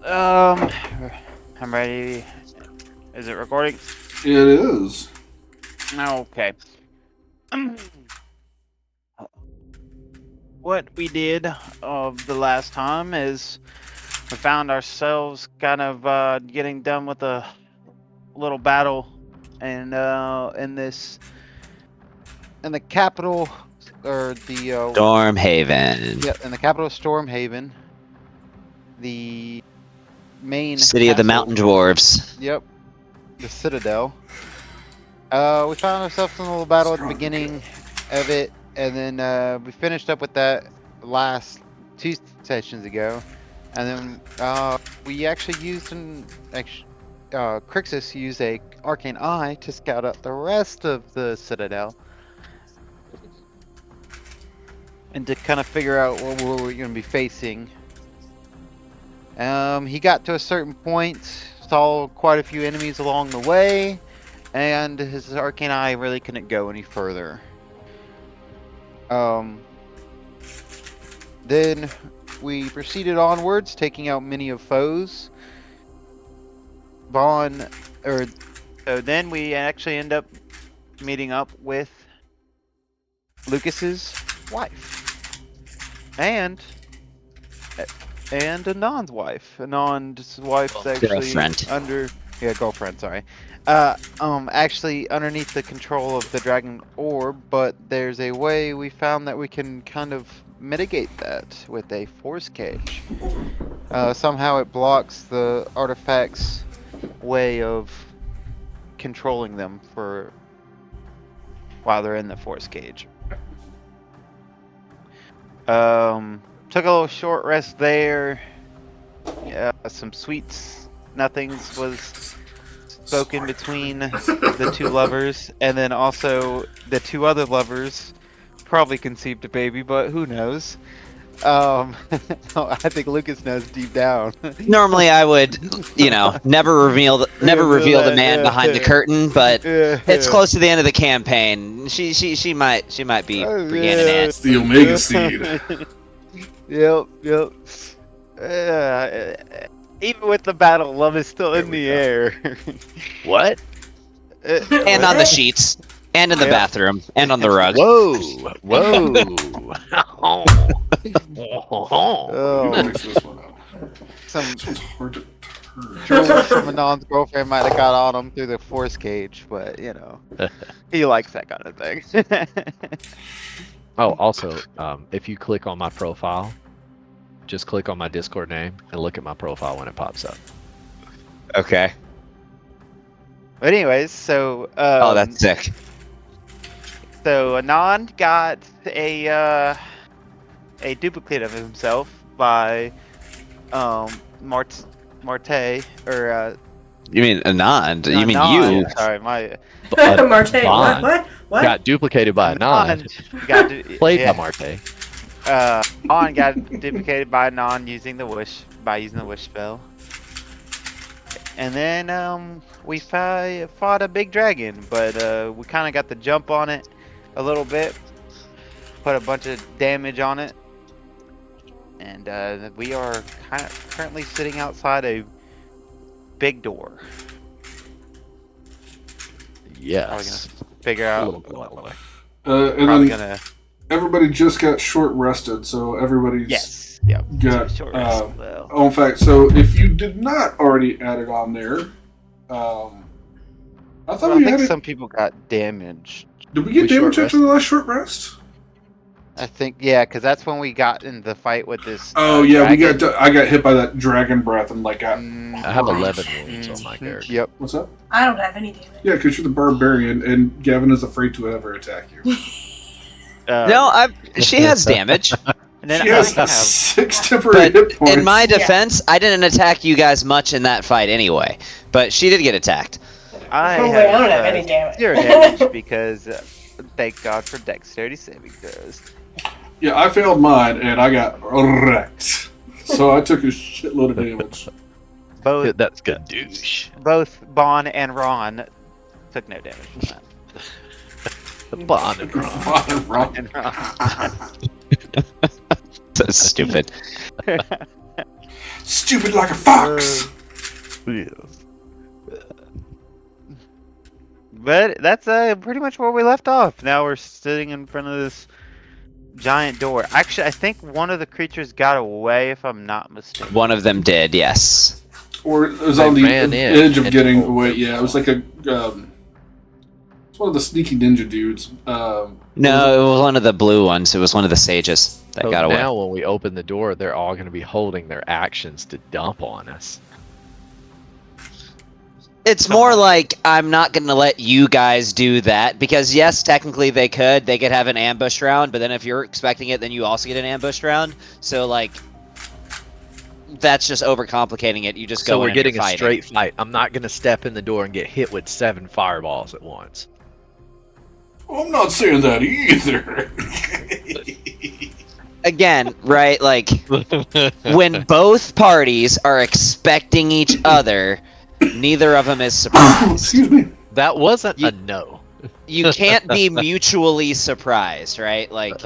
I'm ready. Is it recording? It is. Okay. What we did the last time is we found ourselves kind of getting done with a little battle in the capital, or the Stormhaven. yeah, in the capital of Stormhaven, the main City of the castle. Mountain Dwarves. Yep, the Citadel. We found ourselves in a little battle at the beginning of it, and then we finished up with that last 2 sessions ago, and then we actually used Crixus used a arcane eye to scout out the rest of the Citadel, and to kind of figure out what we're going to be facing. He got to a certain point, saw quite a few enemies along the way, and his arcane eye really couldn't go any further. Then we proceeded onwards, taking out many of foes. So then we actually end up meeting up with Lucas's wife, and Anon's wife. Anon's wife's actually Girlfriend. girlfriend. Sorry. Actually underneath the control of the dragon orb, but there's a way we found that we can kind of mitigate that with a force cage. Somehow it blocks the artifact's way of controlling them for while they're in the force cage. Took a little short rest there. Some sweets nothings was spoken between the two lovers, and then also the two other lovers probably conceived a baby, but who knows? I think Lucas knows deep down. Normally, I would, never reveal the man behind the curtain, but it's close to the end of the campaign. She might be bringing an It's the Omega Seed. Yep. Even with the battle, love is still in the air. What? And on the sheets, and in the bathroom, and on the rug. Whoa! Who makes this one up? Some This one's hard to turn. trolls from Anon's girlfriend might have got on him through the force cage, but he likes that kind of thing. Oh, also, if you click on my profile, just click on my Discord name and look at my profile when it pops up. Okay. But anyways, so Oh, that's sick. So Anon got a duplicate of himself by Marte, or You mean Anand? You mean Anon, you? Sorry, my Marte, Bond. what? Got duplicated by Anon. got Played by Marte. On got duplicated by Anon using the wish spell. And then we fought a big dragon, but we kind of got the jump on it a little bit, put a bunch of damage on it, and we are currently sitting outside a big door. Yes. How are we gonna figure out? And Probably then everybody just got short rested, so everybody's Yep. got. Short rest as well. In fact, so if you did not already add it on there, I thought I we think had it. some people got damaged. Did we get we damage short after the last short rest? I think, yeah, because that's when we got in the fight with this. Oh yeah, dragon. I got hit by that dragon breath and got. I have 11 wounds on my character. Yep. What's up? I don't have any damage. Yeah, because you're the barbarian, and Gavin is afraid to ever attack you. No, she has damage. And then She I has have 6 temporary But hit points. in my defense, I didn't attack you guys much in that fight anyway. But she did get attacked. I Oh, wait, I don't have any damage. 0 damage because thank God for dexterity saving throws. Yeah, I failed mine, and I got wrecked. So I took a shitload of damage. Both That's good douche. Bon and Ron took no damage from that. Bond and Ron. Wrong. And Ron. So stupid. Stupid like a fox. Yes. But that's pretty much where we left off. Now we're sitting in front of this giant door. Actually, I think one of the creatures got away, if I'm not mistaken. One of them did, yes. Or it was They on the ran in edge of and getting pulled away. them. Yeah, it was like a. It's one of the sneaky ninja dudes. No, it was one of the blue ones. It was one of the sages that So got away. now when we open the door, they're all going to be holding their actions to dump on us. It's more like I'm not going to let you guys do that because yes, technically they could. They could have an ambush round, but then if you're expecting it, then you also get an ambush round. So like, that's just overcomplicating it. You just go. So we're in and you're getting a fighting. straight fight. I'm not going to step in the door and get hit with 7 fireballs at once. I'm not saying that either. Again, right? Like when both parties are expecting each other, neither of them is surprised. Excuse me. That wasn't a no. You can't be mutually surprised, right? Like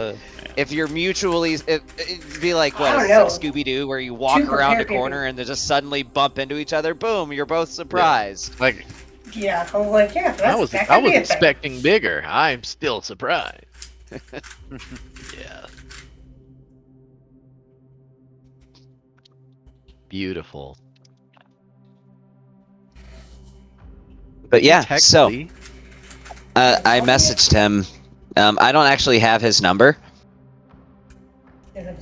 if you're mutually, it'd be like what? I don't It's like know. Scooby Doo, where you walk Two around a prepared corner and they just suddenly bump into each other. Boom! You're both surprised. Like Yeah, I was like, yeah, that's, that I could was be a thing. expecting bigger. I'm still surprised. Yeah. Beautiful. But yeah, Text so Lee? I messaged him. I don't actually have his number,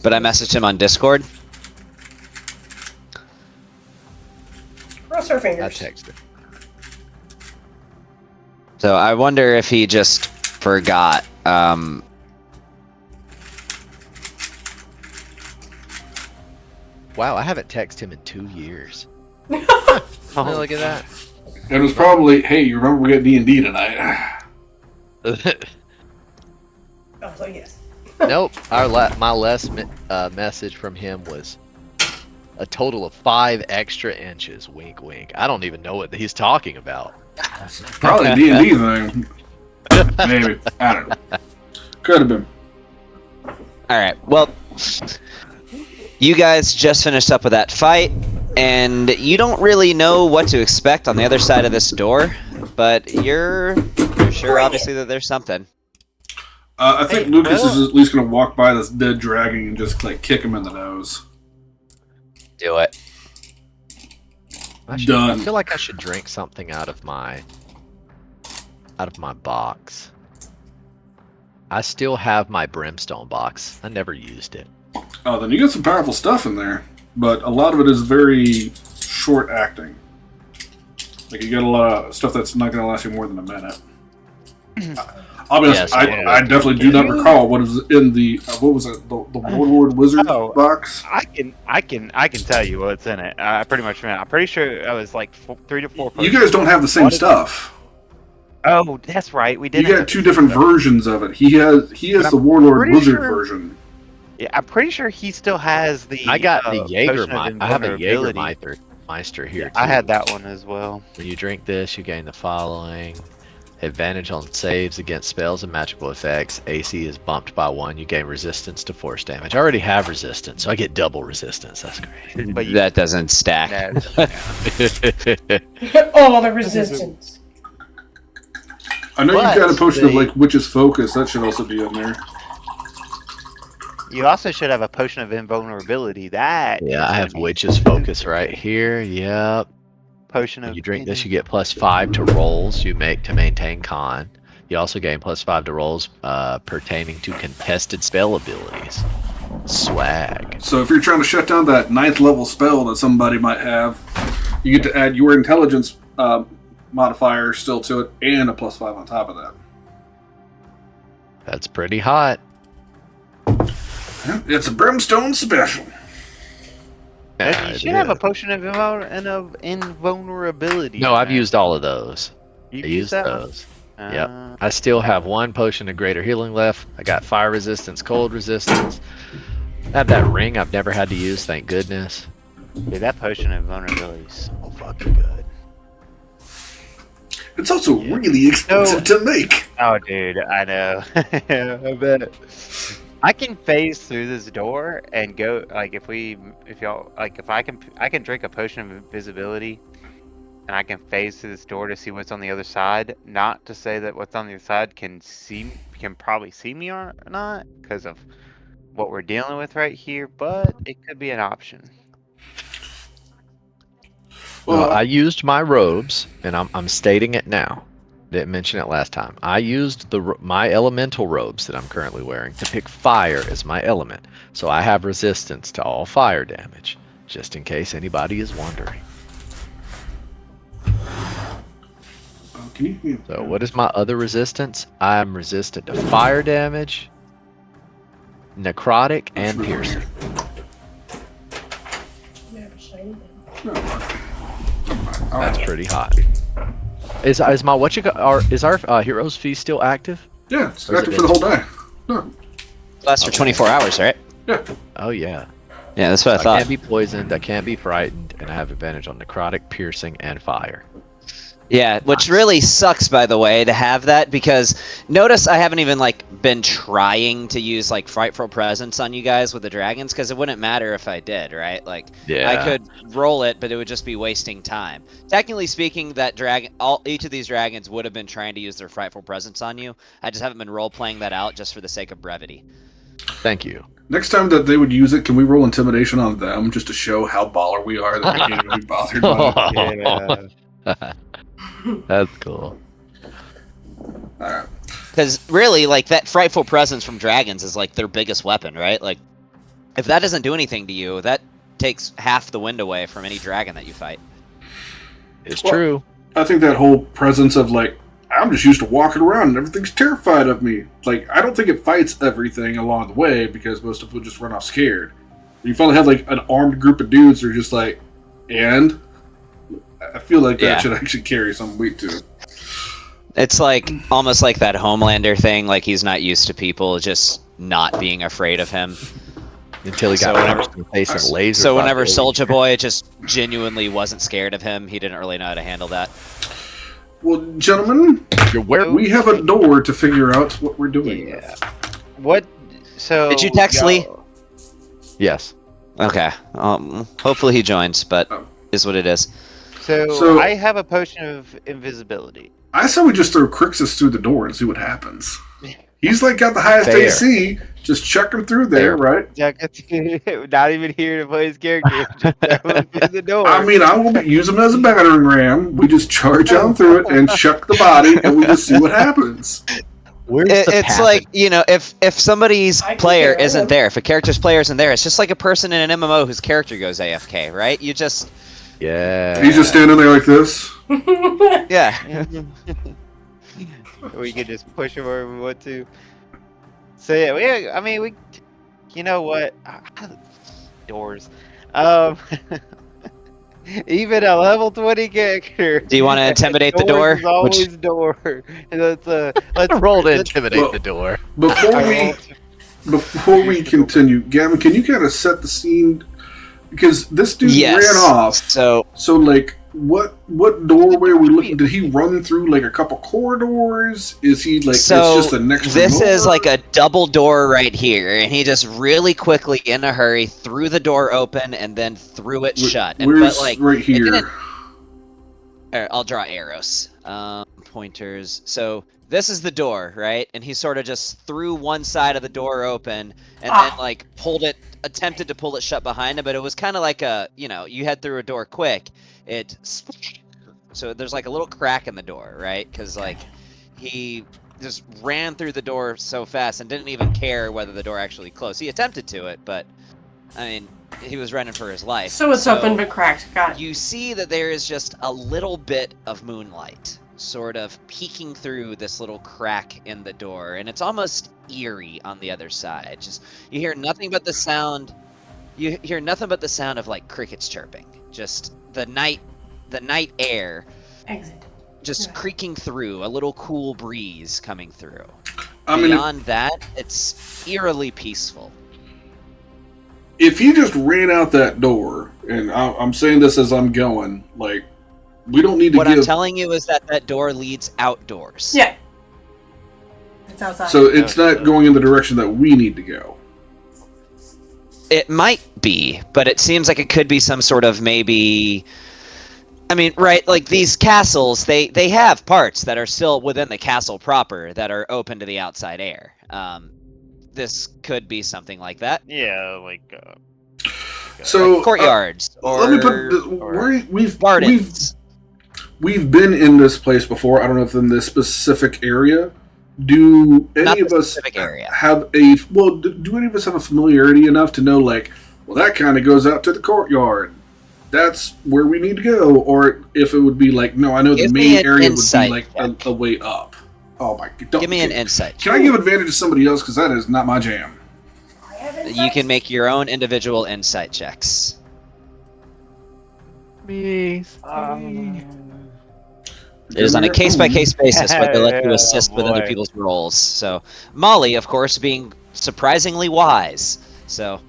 but I messaged him on Discord. Cross our I fingers. texted. So I wonder if he just forgot. Wow, I haven't texted him in 2 years. Look at that. It was probably, hey, you remember we got D&D tonight? Oh, so yes. Nope. My last message from him was a total of 5 extra inches. Wink, wink. I don't even know what he's talking about. Probably a D&D thing. Maybe. I don't know. Could have been. All right. Well, you guys just finished up with that fight, and you don't really know what to expect on the other side of this door, but you're sure, obviously, that there's something. I think Hey, Lucas well- is at least going to walk by this dead dragon and just like kick him in the nose. Do it. I Done. feel like I should drink something out of my box. I still have my brimstone box. I never used it. Oh, then you got some powerful stuff in there, but a lot of it is very short acting. Like you got a lot of stuff that's not going to last you more than a minute. I'll be honest, Yes, I definitely do not recall what was in the what was it the Warlord Wizard Oh. box. I can tell you what's in it. I'm pretty sure I was like 3 to 4. You guys don't have the same What is it? stuff. Oh, that's right. We You did. got 2 different versions of it. He has But the I'm Warlord pretty Wizard sure- version. Yeah, I'm pretty sure he still has the. I got the potion of Jägermeister. I have a invulnerability. Jägermeister here. I too. had that one as well. When you drink this, you gain the following: advantage on saves against spells and magical effects. AC is bumped by 1. You gain resistance to force damage. I already have resistance, so I get double resistance. That's great. But you, That doesn't stack. All the resistance. I know But you've got a potion of they- like Witch's Focus. That should also be in there. you also should have a potion of invulnerability. That is Yeah, I gonna have be- Witch's Focus right here. Yep. potion When of. you drink this, you get +5 to rolls you make to maintain con. You also gain +5 to rolls pertaining to contested spell abilities. Swag. So if you're trying to shut down that 9th level spell that somebody might have, you get to add your intelligence modifier still to it and a +5 on top of that. That's pretty hot. It's a brimstone special. You should have a potion of invulnerability. No, I've man. used all of those. You I used that one? those. Yep. Uh, I still have 1 potion of greater healing left. I got fire resistance, cold resistance. I have that ring I've never had to use, thank goodness. Dude, that potion of invulnerability is so fucking good. It's also really expensive to make. Oh, dude, I know. I bet. I can phase through this door and go. Like if y'all like, if I can drink a potion of invisibility, and I can phase through this door to see what's on the other side. Not to say that what's on the other side can probably see me or not because of what we're dealing with right here, but it could be an option. Well, I used my robes, and I'm stating it now. Didn't mention it last time. I used my elemental robes that I'm currently wearing to pick fire as my element, so I have resistance to all fire damage, just in case anybody is wondering. So what is my other resistance? I'm resistant to fire damage, necrotic, and piercing. That's pretty hot. Is our hero's feast still active? Yeah, it's active for the whole day. No. Lasts for 24 hours, right? Yeah. Oh yeah. Yeah, that's what I thought. I can't be poisoned. I can't be frightened, and I have advantage on necrotic, piercing, and fire. Yeah, which really sucks, by the way, to have that, because notice I haven't even been trying to use frightful presence on you guys with the dragons, because it wouldn't matter if I did, right? Yeah. I could roll it, but it would just be wasting time. Technically speaking, that each of these dragons would have been trying to use their frightful presence on you. I just haven't been role playing that out just for the sake of brevity. Thank you. Next time that they would use it, can we roll intimidation on them just to show how baller we are that we can't even be bothered by it? Yeah. That's cool. Alright. Because really, that frightful presence from dragons is their biggest weapon, right? If that doesn't do anything to you, that takes half the wind away from any dragon that you fight. It's true. I think that whole presence of I'm just used to walking around and everything's terrified of me. I don't think it fights everything along the way because most people just run off scared. You finally have an armed group of dudes who are just and I feel like that should actually carry some weight to it. It's almost like that Homelander thing, he's not used to people just not being afraid of him. Until he got in the face and laser. So whenever Soulja Boy just genuinely wasn't scared of him, he didn't really know how to handle that. Well, gentlemen, we have a door to figure out what we're doing. Yeah. What? So did you text Lee? Yes. Okay. Hopefully he joins, but is what it is. So I have a potion of invisibility. I say we just throw Crixus through the door and see what happens. He's got the highest AC. Just chuck him through there, right? Not even here to play his character. Just throw him through the door. I mean, I will use him as a battering ram. We just charge on through it and chuck the body, and we just see what happens. It's if somebody's player isn't there, if a character's player isn't there, it's just like a person in an MMO whose character goes AFK, right? You just... Yeah. He's just standing there like this. Yeah. We could just push him wherever we want to. So yeah, we you know what? Doors. Even a level 20 character. Do you want to intimidate the door? Is always door. Let's roll to intimidate the door. Before we continue, Gavin, can you kind of set the scene? Because this dude ran off. So what doorway are we looking? Did he run through a couple corridors? Is he it's just the next this door? Is a double door right here, and he just really quickly in a hurry threw the door open and then threw it shut. Where's right here? I'll draw arrows, pointers. So this is the door, right? And he sort of just threw one side of the door open and then attempted to pull it shut behind him, but it was kind of you head through a door quick. So there's a little crack in the door, right? Because he just ran through the door so fast and didn't even care whether the door actually closed. He attempted to it, but I mean, he was running for his life. So it's open but cracked. Got it. You see that there is just a little bit of moonlight sort of peeking through this little crack in the door, and it's almost eerie on the other side. Just you hear nothing but the sound. You hear nothing but the sound of crickets chirping. Just the night air. Exit. Just creaking through, a little cool breeze coming through. I Beyond that, it's eerily peaceful. If he just ran out that door, and I'm saying this as I'm going, we don't need to What I'm telling you is that door leads outdoors. Yeah. It's outside. So it's not going in the direction that we need to go. It might be, but it seems like it could be some sort of maybe. I mean, right? Like these castles, they have parts that are still within the castle proper that are open to the outside air. This could be something like that. Yeah, like So Courtyards or let me put we've gardens. we've been in this place before. I don't know if in this specific area. Do Not any of the us specific area. have a well? Do any of us have a familiarity enough to know, like, well, that kind of goes out to the courtyard. That's where we need to go. Or if it would be like, no, I know Give the me main an area would be insight like check. a way up. Oh my god! Give me an insight. Can I give advantage to somebody else? Because that is not my jam. You can make your own individual insight checks. Me. It is on a case-by-case basis whether let you assist with other boy. people's roles. So, Molly, of course, being surprisingly wise. So,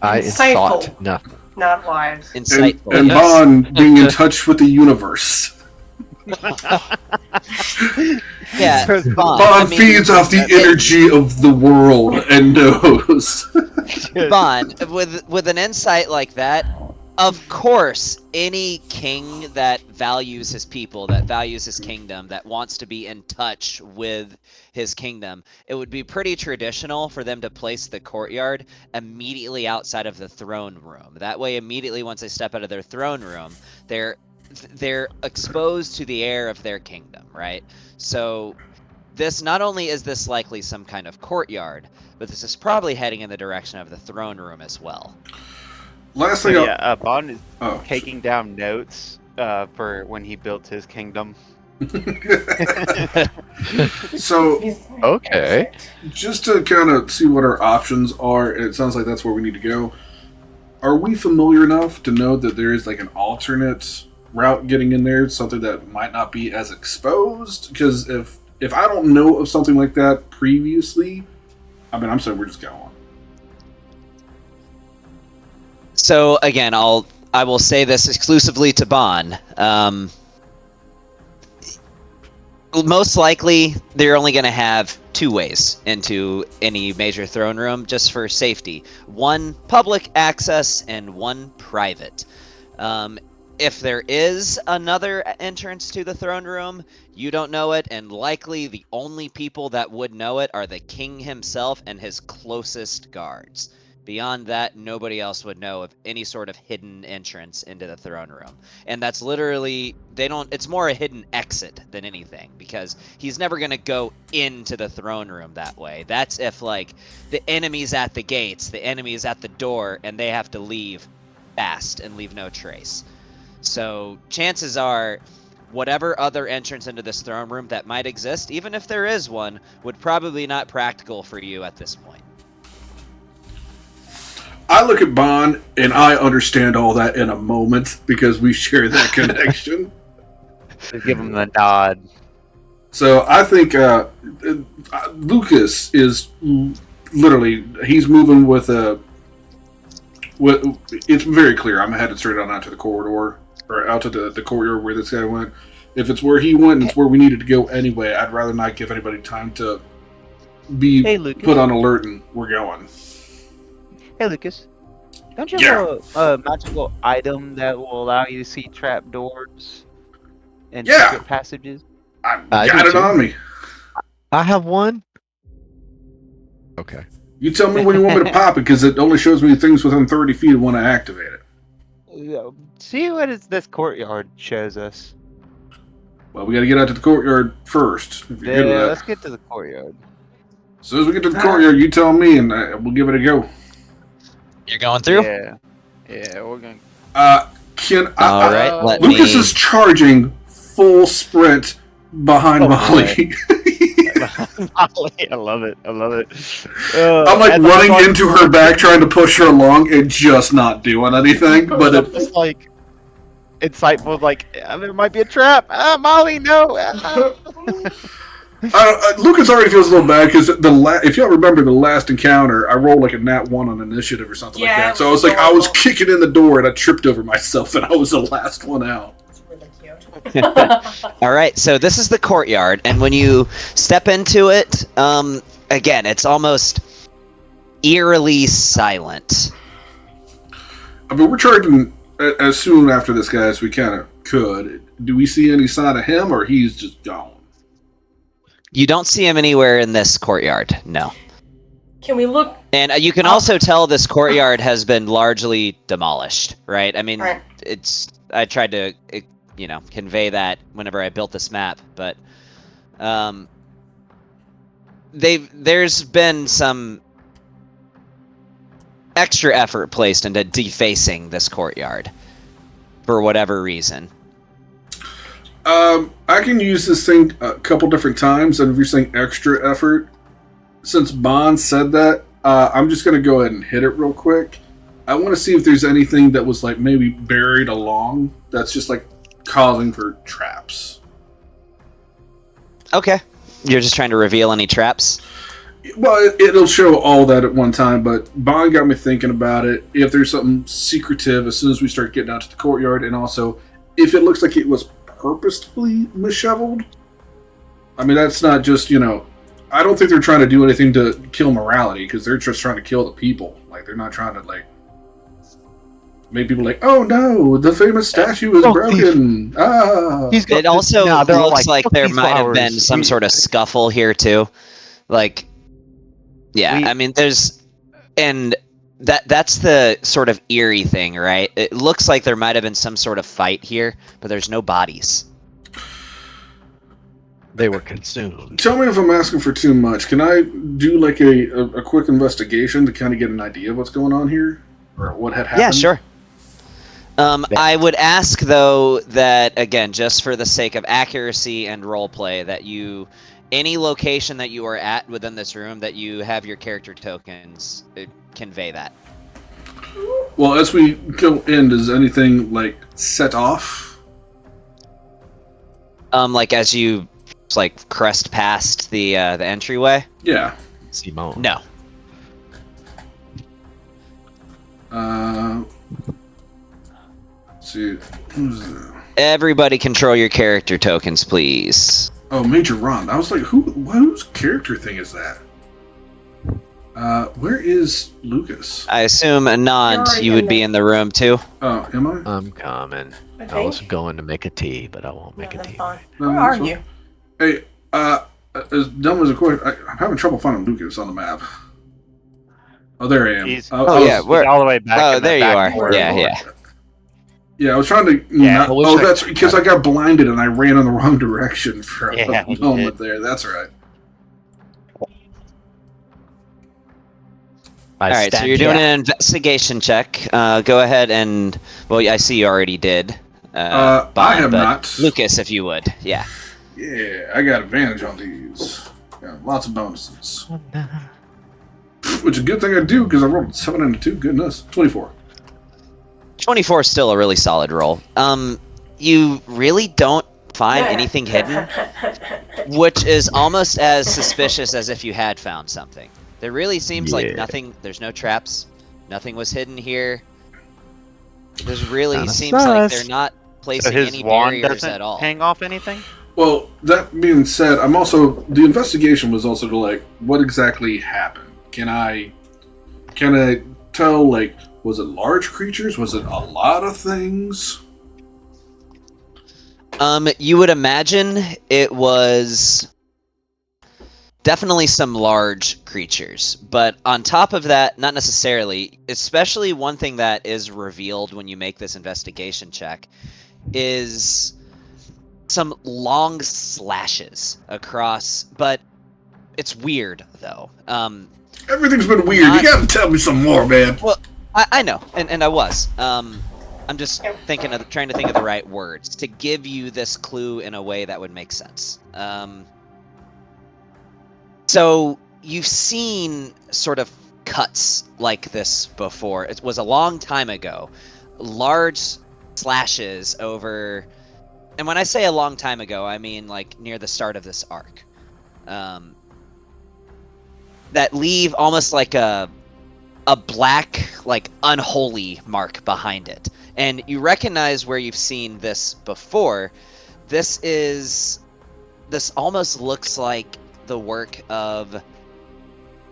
I Insightful. thought nothing. Not wise. insightful. And yes. Bond being in touch with the universe. Yeah, Bond Bond. Bond I mean, feeds off the energy of the world and knows. Bond, with an insight like that, of course, any king that values his people, that values his kingdom, that wants to be in touch with his kingdom, it would be pretty traditional for them to place the courtyard immediately outside of the throne room. That way, immediately once they step out of their throne room, they're exposed to the air of their kingdom, right? So this not only is this likely some kind of courtyard, but this is probably heading in the direction of the throne room as well. Last So thing, yeah, Bond is oh, taking down notes for when he built his kingdom. so Okay. just to kind of see what our options are, it sounds like that's where we need to go. Are we familiar enough to know that there is like an alternate route getting in there, something that might not be as exposed? Because if I don't know of something like that previously, I mean, I'm saying we're just going. So again, I will say this exclusively to Bon. Most likely, they're only going to have two ways into any major throne room, just for safety. One public access and one private. If there is another entrance to the throne room, you don't know it, and likely the only people that would know it are the king himself and his closest guards. Beyond that, nobody else would know of any sort of hidden entrance into the throne room. And that's literally, it's more a hidden exit than anything, because he's never going to go into the throne room that way. That's if, like, the enemy's at the gates, the enemy's at the door, and they have to leave fast and leave no trace. So chances are, whatever other entrance into this throne room that might exist, even if there is one, would probably not practical for you at this point. I look at Bond and I understand all that in a moment because we share that connection. Just give him the nod. So I think Lucas is literally, he's moving with a. It's very clear. I'm headed straight on out to the corridor, or out to the courtyard where this guy went. If it's where he went, it's where we needed to go anyway. I'd rather not give anybody time to be Hey, Lucas. put on alert, and we're going. Hey, Lucas. Don't you have a magical item that will allow you to see trapdoors and Yeah. secret passages? I I got do it too. on me. I have one. Okay. You tell me when you want me to pop it, because it only shows me things within 30 feet when I activate it. See what this courtyard shows us. Well, we got to get out to the courtyard first. If you're good with Yeah, that. let's get to the courtyard. As soon as we get to the courtyard, you tell me, and we'll give it a go. You're going through? Yeah, we're going. All right, let Lucas me... is charging full sprint behind Oh, Molly. I love it. I'm like as running I'm into her back, trying to push her along, and just not doing anything. But I'm just like insightful, like there might be a trap. Molly, no. Lucas already feels a little bad because if y'all remember the last encounter, I rolled like a nat 1 on initiative or something like Yeah, that. So I was like, I was kicking in the door and I tripped over myself and I was the last one out. really cute. All right, so this is the courtyard, and when you step into it, again, it's almost eerily silent. I mean, we're charging as soon after this guy as we kind of could. Do we see any sign of him, or he's just gone? You don't see him anywhere in this courtyard, no. Can we look? And you can also tell this courtyard has been largely demolished, right? I mean, Right. I tried to, convey that whenever I built this map, but there's been some extra effort placed into defacing this courtyard for whatever reason. I can use this thing a couple different times, and if you're saying extra effort, since Bond said that, I'm just going to go ahead and hit it real quick. I want to see if there's anything that was like maybe buried along that's just like causing for traps. Okay. You're just trying to reveal any traps? Well, it'll show all that at one time, but Bond got me thinking about it. If there's something secretive as soon as we start getting out to the courtyard, and also if it looks like it was purposefully misheveled. I mean, that's not just, I don't think they're trying to do anything to kill morality, because they're just trying to kill the people. Like, they're not trying to, like, make people like, oh no, the famous statue is broken. Ah. It also No, they're all looks like "Fuck there these might have been flowers." some sort of scuffle here too. Like, yeah, We- I mean, that's the sort of eerie thing, right? It looks like there might have been some sort of fight here, but there's no bodies. They were consumed. Tell me if I'm asking for too much. Can I do like a quick investigation to kind of get an idea of what's going on here? Or what had happened? Yeah, sure. I would ask, though, that, again, just for the sake of accuracy and roleplay, that any location that you are at within this room, that you have your character tokens convey that. Well, as we go in, does anything, like, set off? Like, as you, like, crest past the entryway? Yeah. Simone. No. Let's see. Who's that? Everybody control your character tokens, please. Oh, Major Ron. I was like, whose character thing is that? Where is Lucas? I assume, Anand, You're you in would be there. in the room, too? Oh, am I? I'm coming. I I was think. going to make a tea, but I won't make No, a that's tea. fine. No, Where are that's you? Hey, as dumb as a question, I'm having trouble finding Lucas on the map. Oh, there I am. He's- I Oh, was- yeah, where- all the way back. Oh, in the there you back are. corner. Yeah. Yeah, I was trying to. Yeah, not, I wish oh, I- that's because I got blinded and I ran in the wrong direction for Yeah, a you moment did. there. That's right. All right, so you're doing an investigation check. Go ahead and... Well, I see you already did. I Bond, have but not. Lucas, if you would. Yeah. Yeah, I got advantage on these. Got lots of bonuses. Which is a good thing I do because I rolled 7 and a 2. Goodness. 24. 24 is still a really solid roll. You really don't find anything hidden, which is almost as suspicious as if you had found something. There really seems like Yeah. nothing, there's no traps, nothing was hidden here. There's really Kinda seems like sus. they're not So placing his any wand barriers doesn't at all. hang off anything? Well, that being said, I'm also the investigation was also to like what exactly happened. Can I tell like was it large creatures? Was it a lot of things? You would imagine it was definitely some large creatures, but on top of that, not necessarily. Especially one thing that is revealed when you make this investigation check is some long slashes across, but it's weird though. Everything's been weird. Not- You gotta tell me some more, man. I know, and I was. I'm just trying to think of the right words to give you this clue in a way that would make sense. So you've seen sort of cuts like this before. It was a long time ago. Large slashes over, and when I say a long time ago, I mean like near the start of this arc. That leave almost like a black, like unholy mark behind it. And you recognize where you've seen this before. This almost looks like the work of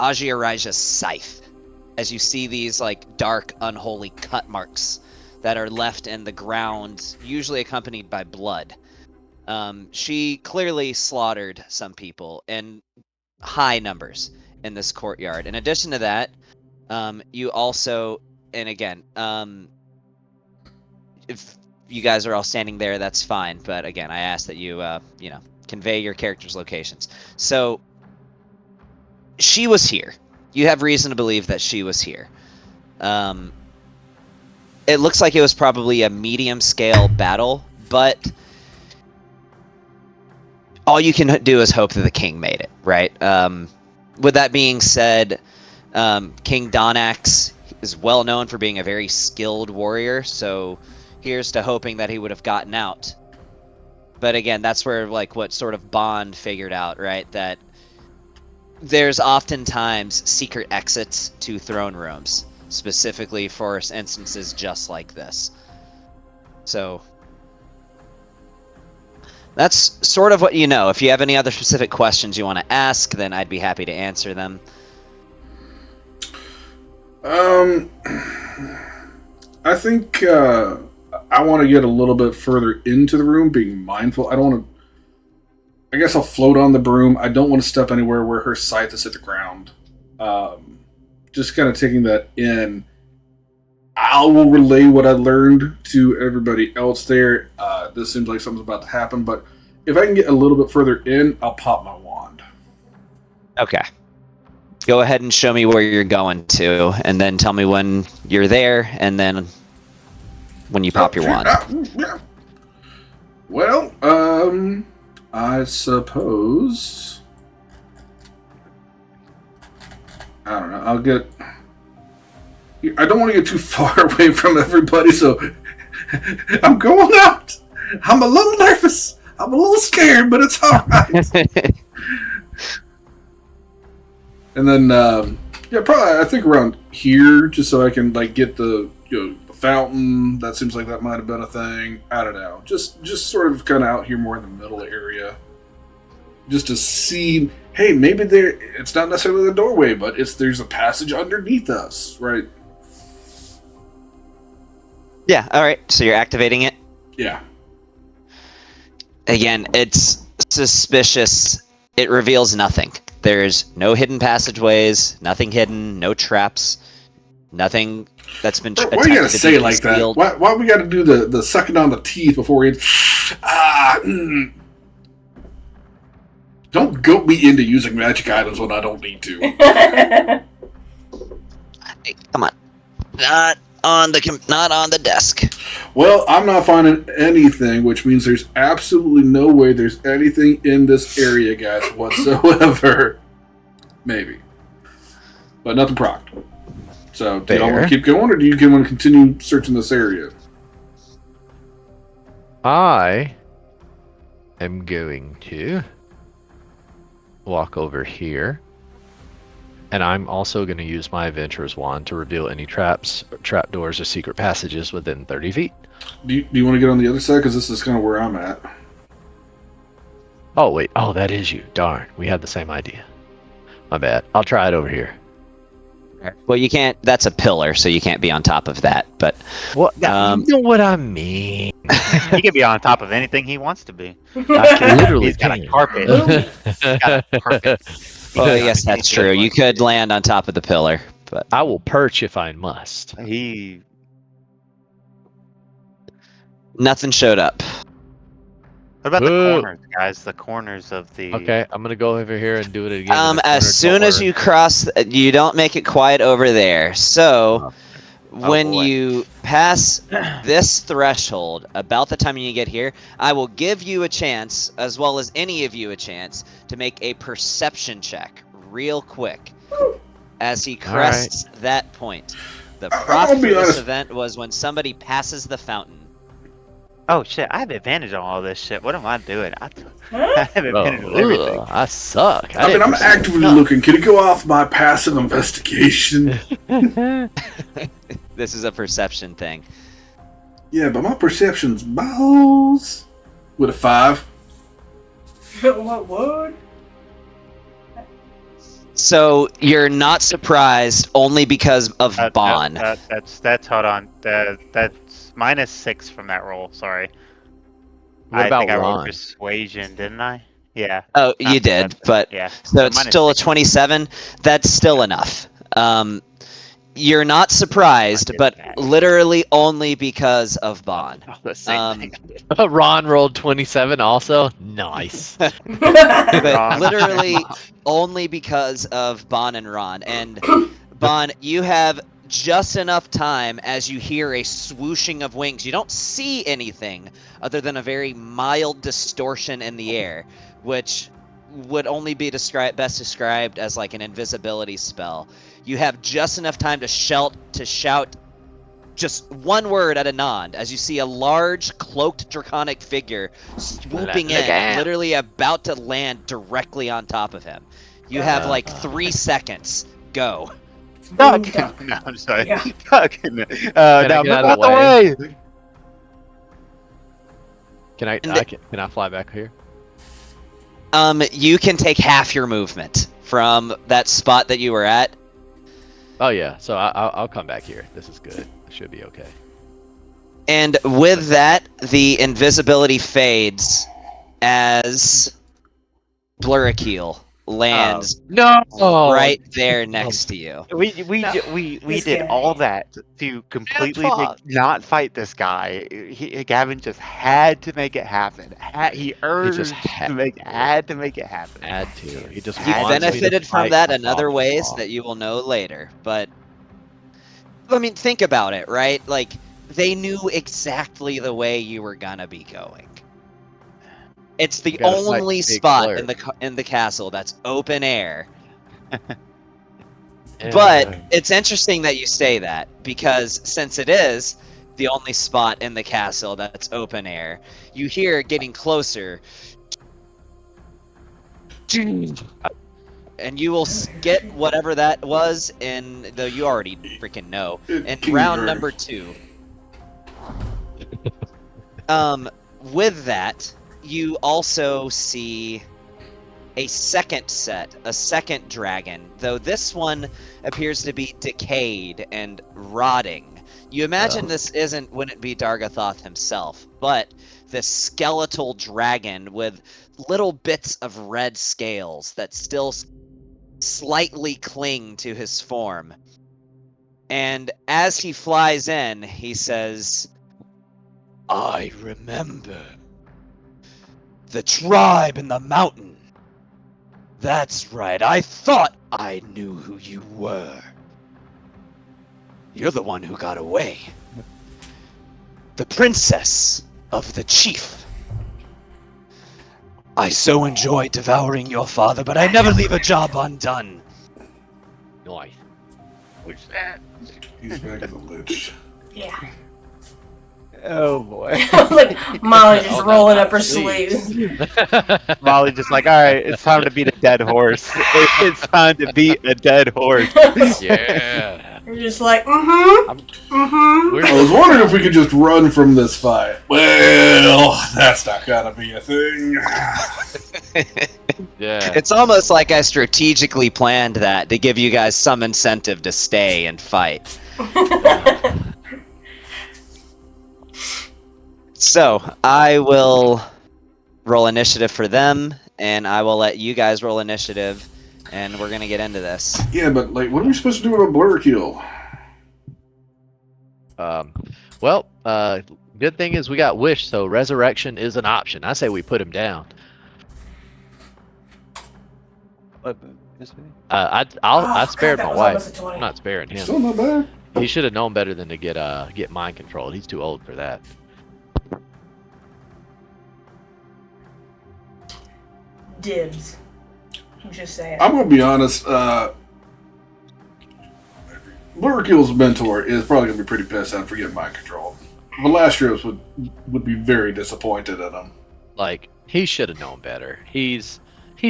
Ajiaraja's scythe, as you see these like dark, unholy cut marks that are left in the ground, usually accompanied by blood. She clearly slaughtered some people in high numbers in this courtyard. In addition to that, you also, and again, if you guys are all standing there, that's fine. But again, I ask that you, convey your characters' locations. So she was here. You have reason to believe that she was here. It looks like it was probably a medium-scale battle, but all you can do is hope that the king made it, right? With that being said, King Donax is well known for being a very skilled warrior, so here's to hoping that he would have gotten out. But again, that's where what sort of Bond figured out, right? That there's oftentimes secret exits to throne rooms, specifically for instances just like this. So that's sort of what you know. If you have any other specific questions you want to ask, then I'd be happy to answer them. I think I want to get a little bit further into the room, being mindful. I don't want to. I guess I'll float on the broom. I don't want to step anywhere where her scythe is at the ground. Just kind of taking that in. I will relay what I learned to everybody else there. This seems like something's about to happen, but if I can get a little bit further in, I'll pop my wand. Okay. Go ahead and show me where you're going to, and then tell me when you're there, and then when you pop your wand. Yeah. Well, I suppose... I don't know, I'll get... I don't want to get too far away from everybody, so I'm going out. I'm a little nervous. I'm a little scared, but it's alright. And then, probably I think around here, just so I can get the the fountain. That seems like that might have been a thing. I don't know. Just sort of kind of out here more in the middle area, just to see. Hey, maybe it's not necessarily the doorway, but there's a passage underneath us, right? Yeah. All right. So you're activating it. Yeah. Again, it's suspicious. It reveals nothing. There's no hidden passageways, nothing hidden, no traps, nothing that's been. Why you gotta say it like that? Why we gotta do the sucking on the teeth before we? Don't goat me into using magic items when I don't need to. Hey, come on, not on the desk. Well, I'm not finding anything, which means there's absolutely no way there's anything in this area, guys, whatsoever. Maybe. But nothing procced. So, do y'all want to keep going, or do you want to continue searching this area? I am going to walk over here. And I'm also going to use my Adventurer's Wand to reveal any traps, trapdoors, or secret passages within 30 feet. Do you want to get on the other side? Because this is kind of where I'm at. Oh, wait. Oh, that is you. Darn. We had the same idea. My bad. I'll try it over here. Well, you can't. That's a pillar, so you can't be on top of that. But what? You know what I mean. He can be on top of anything he wants to be. I can literally. He's got a carpet. He's got a carpet. Well, yes, that's true. You could land on top of the pillar, but I will perch if I must. Nothing showed up. What about the corners, guys? The corners of the... Okay, I'm going to go over here and do it again. As soon as you cross... You don't make it quite over there. So, when you pass this threshold, about the time you get here, I will give you a chance, as well as any of you a chance, to make a perception check real quick as he crests that point. The prop for this event was when somebody passes the fountain. Oh shit, I have advantage on all this shit. What am I doing? I have advantage on everything. I suck. I'm actively looking. Can it go off my passive investigation? This is a perception thing. Yeah, but my perception's balls. With a 5. What word? So you're not surprised only because of Bon. That's hold on. That's -6 from that roll. Sorry. What I about think I rolled Ron? persuasion, didn't I? Yeah. Oh, you Not did, perception. but Yeah. so it's still a -6. 27. That's still enough. You're not surprised, get but that. literally only because of Bon. The same Um, thing. Ron rolled 27 also. Nice. But Ron. literally only because of Bon and Ron. And Bon, you have just enough time as you hear a swooshing of wings. You don't see anything other than a very mild distortion in the air, which would only be best described as like an invisibility spell. You have just enough time to shout just one word at Anand as you see a large cloaked draconic figure swooping Look in, out. literally about to land directly on top of him. You have like 3 seconds. Go. Duck. Duck. No, I'm sorry. Yeah. Duck. I Now get move out of out the the way. Can I? And Can I fly back here? You can take half your movement from that spot that you were at. Oh yeah. So I'll come back here. This is good. I should be okay. And with that, the invisibility fades as Blurrakeel lands No. right there next to you. We This did guy. all that to completely fuck. not fight this guy. Gavin just had to make it happen. He urged had to make had to make it happen. Add to. He just You wants me to benefited from fight that my in other ways father-in-law. that you will know later. But I mean, think about it, right? Like they knew exactly the way you were gonna be going. It's the Gotta fight only Big spot Blur. in the castle that's open air. Yeah. But it's interesting that you say that because since it is the only spot in the castle that's open air, you hear it getting closer. And you will get whatever that was in, though you already freaking know, in King round Bird. number 2. With that, you also see a second dragon, though this one appears to be decayed and rotting. You imagine this wouldn't be Dargathoth himself, but this skeletal dragon with little bits of red scales that still slightly cling to his form. And as he flies in, he says, "I remember the tribe in the mountain. That's right, I thought I knew who you were. You're the one who got away. The princess of the chief. I so enjoyed devouring your father, but I never leave a job undone." Nice. What's that? He's back as a lich. Yeah. Oh boy. Like Molly just Oh, no, rolling no, up her please. sleeves. Molly just like, all right, it's time to beat a dead horse. It's time to beat a dead horse. Yeah. You're just like, mm-hmm. I was wondering if we could just run from this fight. Well, that's not gonna be a thing. Yeah. It's almost like I strategically planned that to give you guys some incentive to stay and fight. So, I will roll initiative for them, and I will let you guys roll initiative, and we're gonna get into this. Yeah, but like, what are we supposed to do with a blur kill? Well, good thing is we got Wish, so resurrection is an option. I say we put him down. I spared that my was wife. almost a 20. I'm not sparing him. Still not bad. He should have known better than to get mind controlled. He's too old for that. Dibs. Just saying. I'm gonna be honest. Blur Kill's mentor is probably gonna be pretty pissed out for getting mind control. Velastros would be very disappointed in him. Like, he should have known better. He's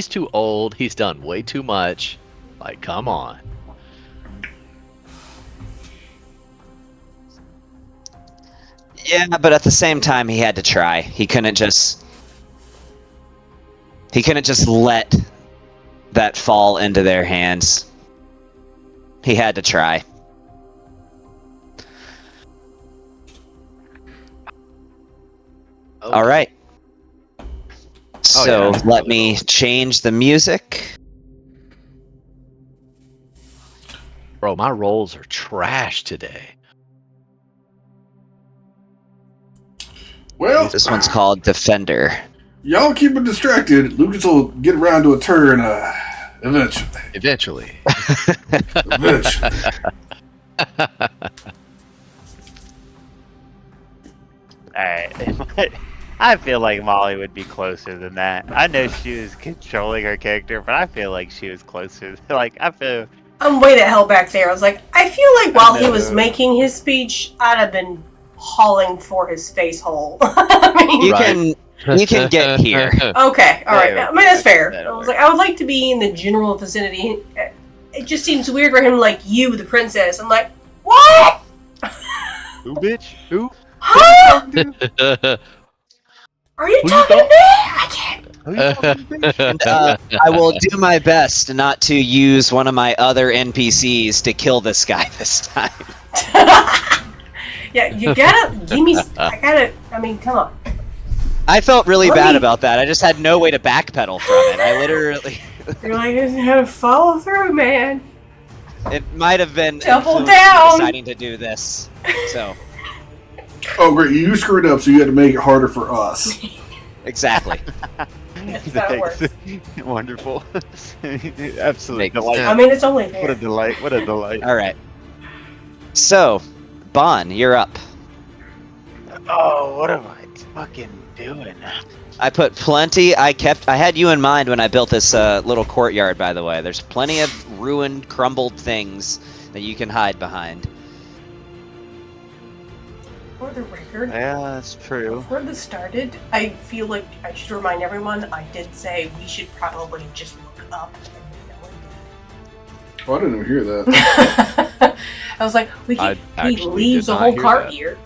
too old. He's done way too much. Like, come on. Yeah, but at the same time, he had to try. He couldn't just let that fall into their hands. He had to try. All right. So yeah. let me change the music. Bro, my rolls are trash today. Well, This one's called Defender. y'all keep it distracted. Lucas will get around to a turn eventually. Eventually. Eventually. Alright. I feel like Molly would be closer than that. I know she was controlling her character, but I feel like she was closer. Like, I feel. I'm way the hell back there. I was like, I feel like while he was know. making his speech, I'd have been hauling for his face hole. I mean, You can get here. okay, all right. I mean, that's fair. That'll I was work. like, I would like to be in the general vicinity. It just seems weird for him, like you, the princess. I'm like, what? Who, bitch? Who? Huh? Are you Who you talking to thought- me? I can't. Who you talking to, bitch? I will do my best not to use one of my other NPCs to kill this guy this time. Yeah, you gotta give me. I mean, come on. I felt really Let bad me- about that. I just had no way to backpedal from it. I literally. You're like, I had to follow through, man. It might have been Double influenced me down. deciding to do this. So Oh, great. You screwed up, so you had to make it harder for us. exactly. That's how it works. Wonderful. Absolute Makes delight. I mean, it's only What a fair. delight. What a delight. All right. So, Bon, you're up. Oh, what am I fucking doing? I put plenty. I had you in mind when I built this little courtyard. By the way, there's plenty of ruined, crumbled things that you can hide behind. For the record, Yeah, that's true. before this started, I feel like I should remind everyone I did say we should probably just look up. And no one Oh, I didn't even hear that. did. I was like, I he actually leaves did a not whole hear cart that. here.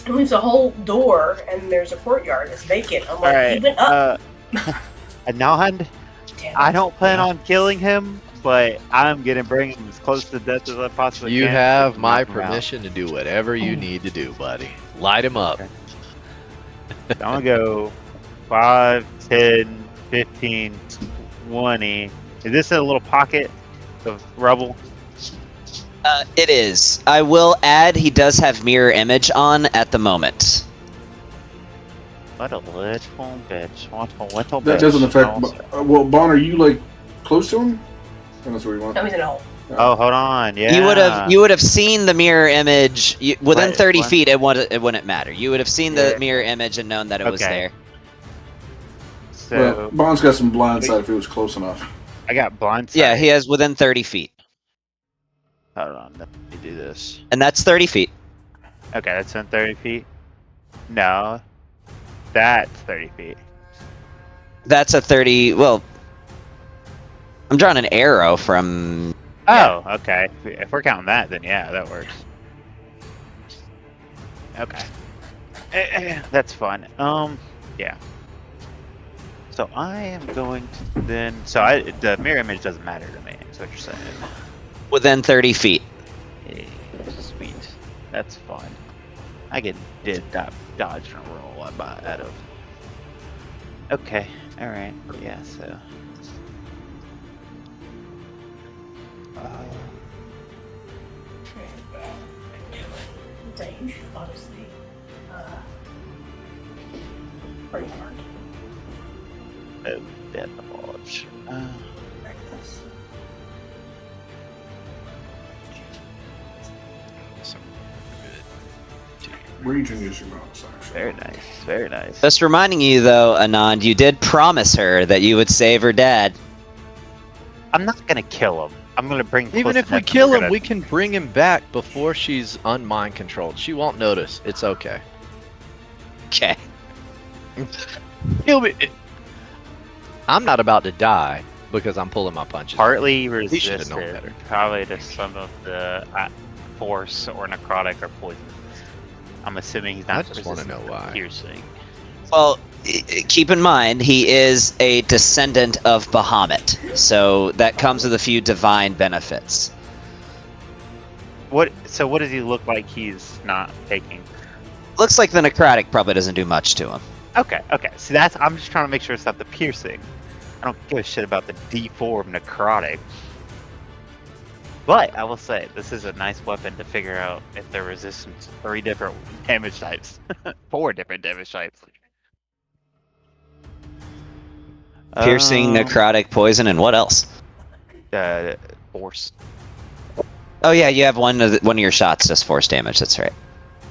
He leaves a whole door, and there's a courtyard that's vacant. I'm like, he Alright, went up. Anand, Damn it. I don't plan on killing him, but I'm gonna bring him as close to death as I possibly You can. have to my knock him out. permission to do whatever you need to do, buddy. Light him up. I'm gonna go 5, 10, 15, 20. Is this a little pocket of rubble? It is. I will add. He does have mirror image on at the moment. What a little bitch. What a little bitch. That doesn't affect. Also- Well, Bon, are you like close to him? Oh, that's where you want. No, he's in a hole. Oh, hold on. Yeah. You would have seen the mirror image within Right, 30 what? feet. It wouldn't matter. You would have seen the Yeah. mirror image and known that it was Okay. there. So Well, Bon's got some blind side if he was close enough. I got blind. Yeah, sight. he has within 30 feet, Hold on. Let me do this. and that's 30 feet. Okay, that's in 30 feet. No, that's 30 feet. That's a 30. Well, I'm drawing an arrow from. Oh, okay. If we're counting that, then yeah, that works. Okay. That's fun. Yeah. So I am going to then. So the mirror image doesn't matter to me. Is what you're saying? Within 30 feet. Yeah, sweet. That's fun. I dodge and roll out of. Okay. All right. Yeah. So. That you should honestly bring hard. Oh, death bulge. Like this. Region is your mouse, actually. Very nice. Very nice. Just reminding you, though, Anand, you did promise her that you would save her dad. I'm not gonna kill him. I'm gonna bring. Even close if we enough that kill we're him, gonna- we can bring him back before she's unmind controlled. She won't notice. It's okay. Okay. He'll be. I'm not about to die because I'm pulling my punches. partly He should have known resisted, better. probably to some of the force or necrotic or poison. I'm assuming he's I not just wanna resistant know why. piercing. Well, keep in mind he is a descendant of Bahamut, so that comes with a few divine benefits. So what does he look like he's not taking? Looks like the necrotic probably doesn't do much to him. Okay. See, I'm just trying to make sure it's not the piercing. I don't give a shit about the D4 of necrotic. But I will say, this is a nice weapon to figure out if they're resistant to 3 different damage types. 4 different damage types. Piercing, necrotic, poison, and what else? Force. Oh yeah, you have one of your shots does force damage. That's right.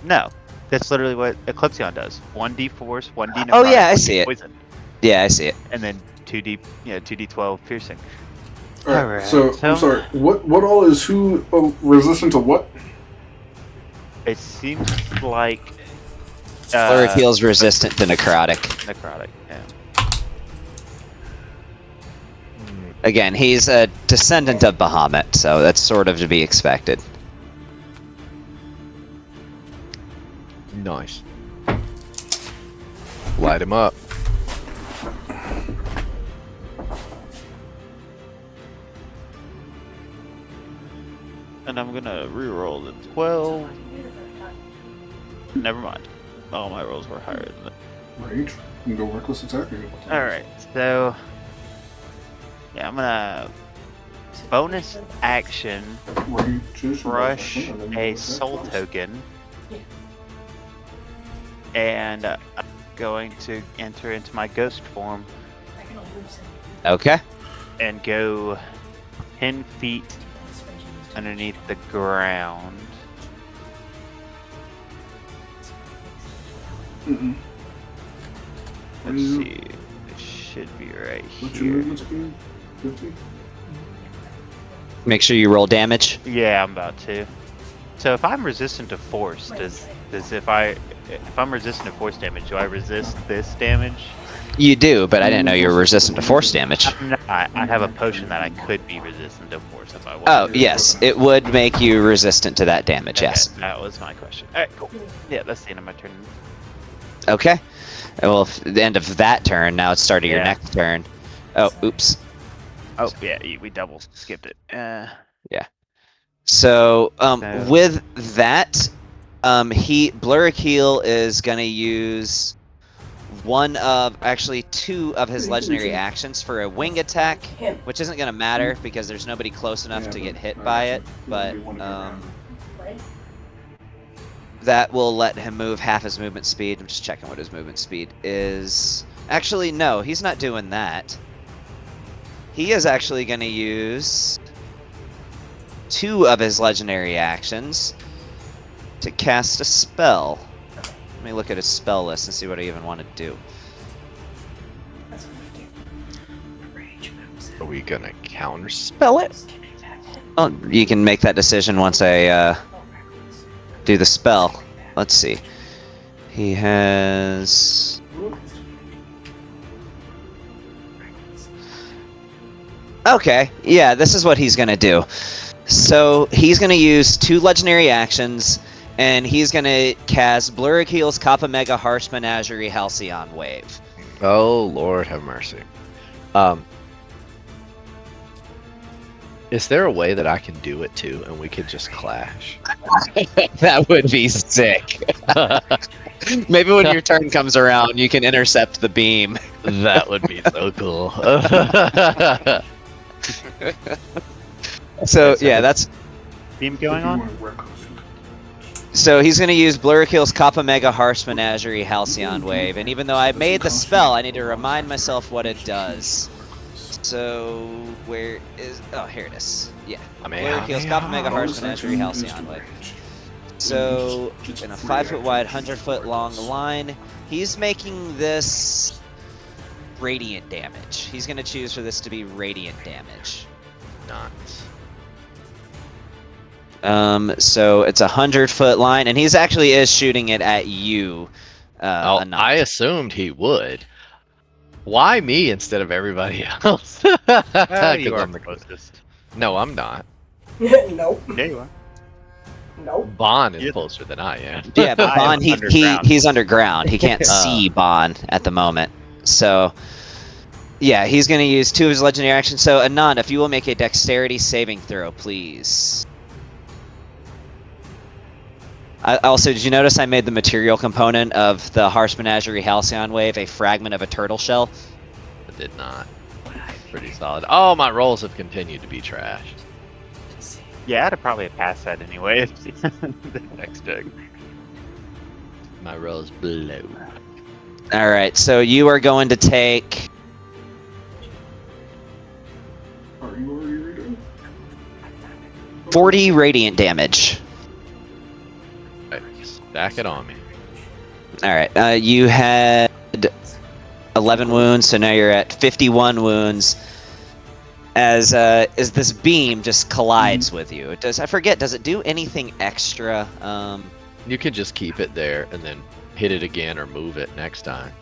No, that's literally what Eclipsion does. 1d force, 1d necrotic. Oh, yeah, I 1d see it. poison, Yeah, I see it. and then 2d12 piercing. Alright, Alright, so I'm sorry. What all is who resistant to what? It seems like Plurical's resistant to necrotic. necrotic. Yeah. Again, he's a descendant of Bahamut, so that's sort of to be expected. Nice. Light him up. And I'm gonna reroll the 12. Never mind. All my rolls were higher than that. Rage. You can go reckless attack. Alright, so yeah, I'm gonna bonus action brush a soul token, and I'm going to enter into my ghost form Okay. and go 10 feet underneath the ground. Mm-mm. Let's see, it should be right What's your here. movement speed? 50? Make sure you roll damage. Yeah, I'm about to. So if I'm resistant to force, does if I'm resistant to force damage, do I resist this damage? You do, but I didn't know you were resistant to force damage. I'm not. I have a potion that I could be resistant to force if I wanted. Oh, yes. It would make you resistant to that damage, Okay, yes. that was my question. Alright, cool. Yeah, that's the end of my turn. Okay. Well, the end of that turn, now it's starting your Yeah. next turn. Oh, oops. Oh, yeah, we double skipped it. So, So- with that, Blurrakeel is gonna use two of his legendary actions for a wing attack, Him. which isn't gonna matter because there's nobody close enough Yeah, to get hit but- by it, but that will let him move half his movement speed. I'm just checking what his movement speed is. Actually, no, he's not doing that. He is actually going to use 2 of his legendary actions to cast a spell. Let me look at his spell list and see what I even want to do. That's what I do. Rage moves. Are we gonna counter spell it? Oh, you can make that decision once I do the spell. Let's see. He has... Okay, yeah, this is what he's gonna do. So he's gonna use 2 legendary actions, and he's gonna cast Blurrakeel's Kappa Mega Harsh Menagerie Halcyon Wave. Oh Lord, have mercy. Is there a way that I can do it too, and we could just clash? That would be sick. Maybe when your turn comes around, you can intercept the beam. That would be so cool. So yeah, that's Beam going on? so he's gonna use Blurrakill's Kappa Mega Harsh Menagerie Halcyon Wave, and even though I made the spell, I need to remind myself what it does. So where is? Oh, here it is. Yeah, Blurrakill's Kappa Mega Harsh Menagerie Halcyon Wave. So in a 5-foot wide, 100-foot long line, he's making this radiant damage. He's gonna choose for this to be radiant damage. Nice. So it's a 100-foot line, and he's actually is shooting it at you. Oh, Anon. I assumed he would. Why me instead of everybody else? You 'Cause are I'm the closest. No, I'm not. Nope. There you are. Nope. Bond is Yeah. closer than I am. Yeah, but I am Bon, underground. he's underground. He can't see Bon at the moment. So, yeah, he's going to use 2 of his legendary actions. So, Anand, if you will make a dexterity saving throw, please. Also, did you notice I made the material component of the Harsh Menagerie Halcyon Wave a fragment of a turtle shell? I did not. Pretty solid. Oh, my rolls have continued to be trash. Yeah, I'd have probably passed that anyway. The next deck. My rolls blow. All right, so you are going to take... Are you already reading? 40 radiant damage. Right, stack it on me. All right, you had 11 wounds, so now you're at 51 wounds. As this beam just collides with you. I forget, does it do anything extra? You can just keep it there and then hit it again or move it next time.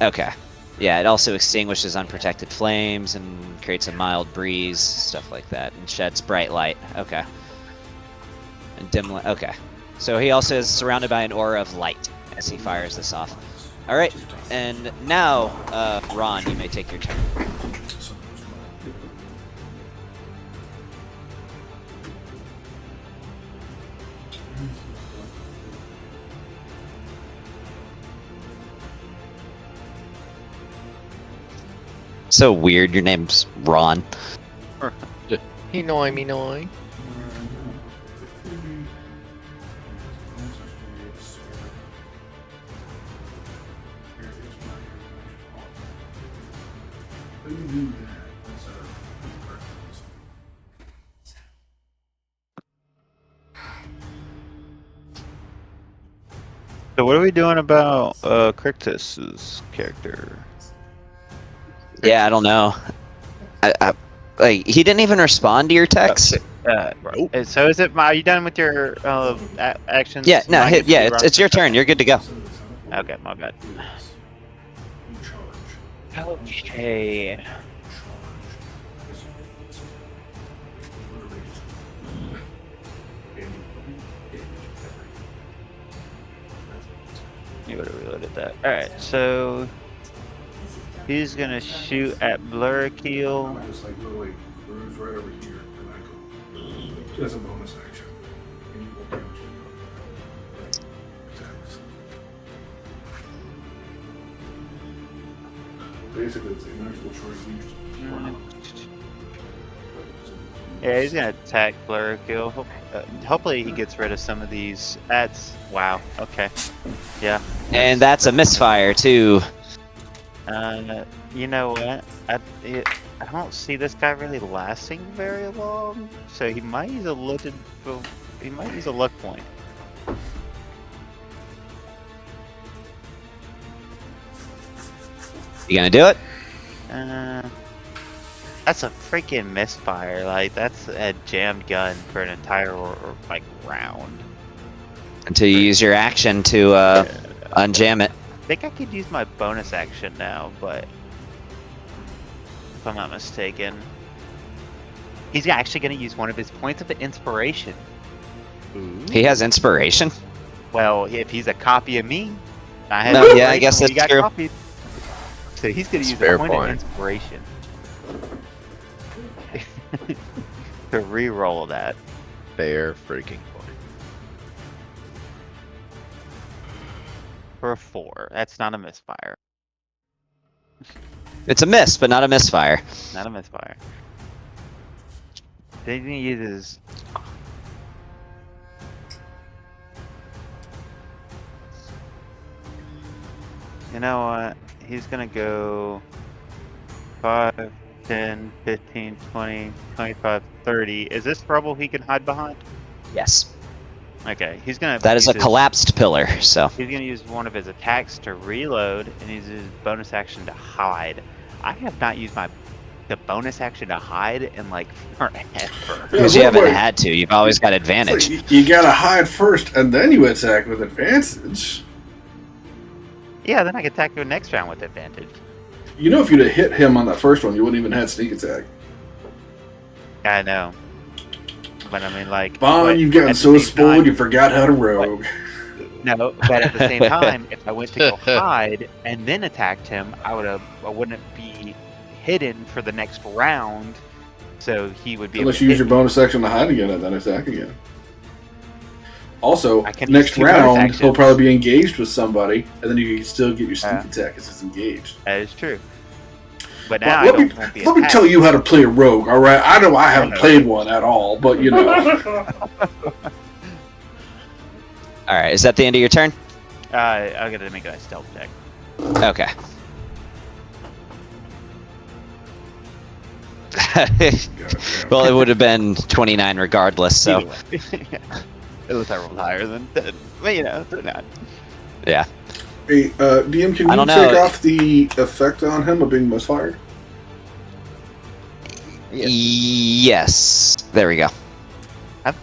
Okay. Yeah, it also extinguishes unprotected flames and creates a mild breeze, stuff like that, and sheds bright light. Okay. And dim light. Okay. So he also is surrounded by an aura of light as he fires this off. All right, and now, Ron, you may take your turn. So weird, your name's Ron. He noi me noi. So what are we doing about Crictus's character? Yeah, I don't know. Like, he didn't even respond to your text. So is it? Are you done with your actions? Yeah, no, Minus yeah, two it's your turn. You're good to go. Okay, my bad. Okay. You would have reloaded that. Alright, so he's gonna shoot at Blurkill. I just like literally cruise right over here and I go as a bonus action. And you will damage it. Attacks. Basically, it's a natural choice. Yeah, he's gonna attack Blurkill. Hopefully he gets rid of some of these. That's wow. Okay. Yeah. And that's a misfire, too. You know what? I don't see this guy really lasting very long, so he might use a luck point. You gonna do it? That's a freaking misfire. Like, that's a jammed gun for an entire like round. Until you use your action to unjam it. I think I could use my bonus action now, but if I'm not mistaken, he's actually going to use one of his points of inspiration. He has inspiration? Well, if he's a copy of me, I have. No, yeah, I guess when he that's got true. copied. So he's going to use Fair a point point. of inspiration to re-roll that. Fair freaking point. For a 4. That's not a misfire. It's a miss, but not a misfire. Not a misfire. Then he uses. You know what? He's gonna go 5, 10, 15, 20, 25, 30. Is this rubble he can hide behind? Yes. Okay, he's gonna. That is use a collapsed pillar, so. He's gonna use one of his attacks to reload and use his bonus action to hide. I have not used the bonus action to hide in like forever. Because you haven't had to. You've always got advantage. Like, you gotta hide first and then you attack with advantage. Yeah, then I can attack you next round with advantage. You know, if you'd have hit him on that first one, you wouldn't even had sneak attack. I know. But I mean, like, Vaughn, but you've at gotten the so same spoiled time- you forgot how to rogue. No, but at the same time, if I went to go hide and then attacked him, I wouldn't be hidden for the next round, so he would be. Unless able you to use your hit me. bonus action to hide again and then attack again. Also, I can next use 2 bonus round, he'll actions. probably be engaged with somebody, and then you can still get your sneak Yeah. attack because it's engaged. That is true. But Well, now I let me, won't be let me attacked. tell you how to play a rogue, alright? I know I haven't know. played one at all, but you know. All right, is that the end of your turn? I gotta make a stealth check. Okay. Well, it would have been 29 regardless, so Either way. Yeah. Unless I rolled higher than 10. But you know, it's not. yeah. Hey, DM, can I you don't take know. off the effect on him of being misfired? Yes. There we go.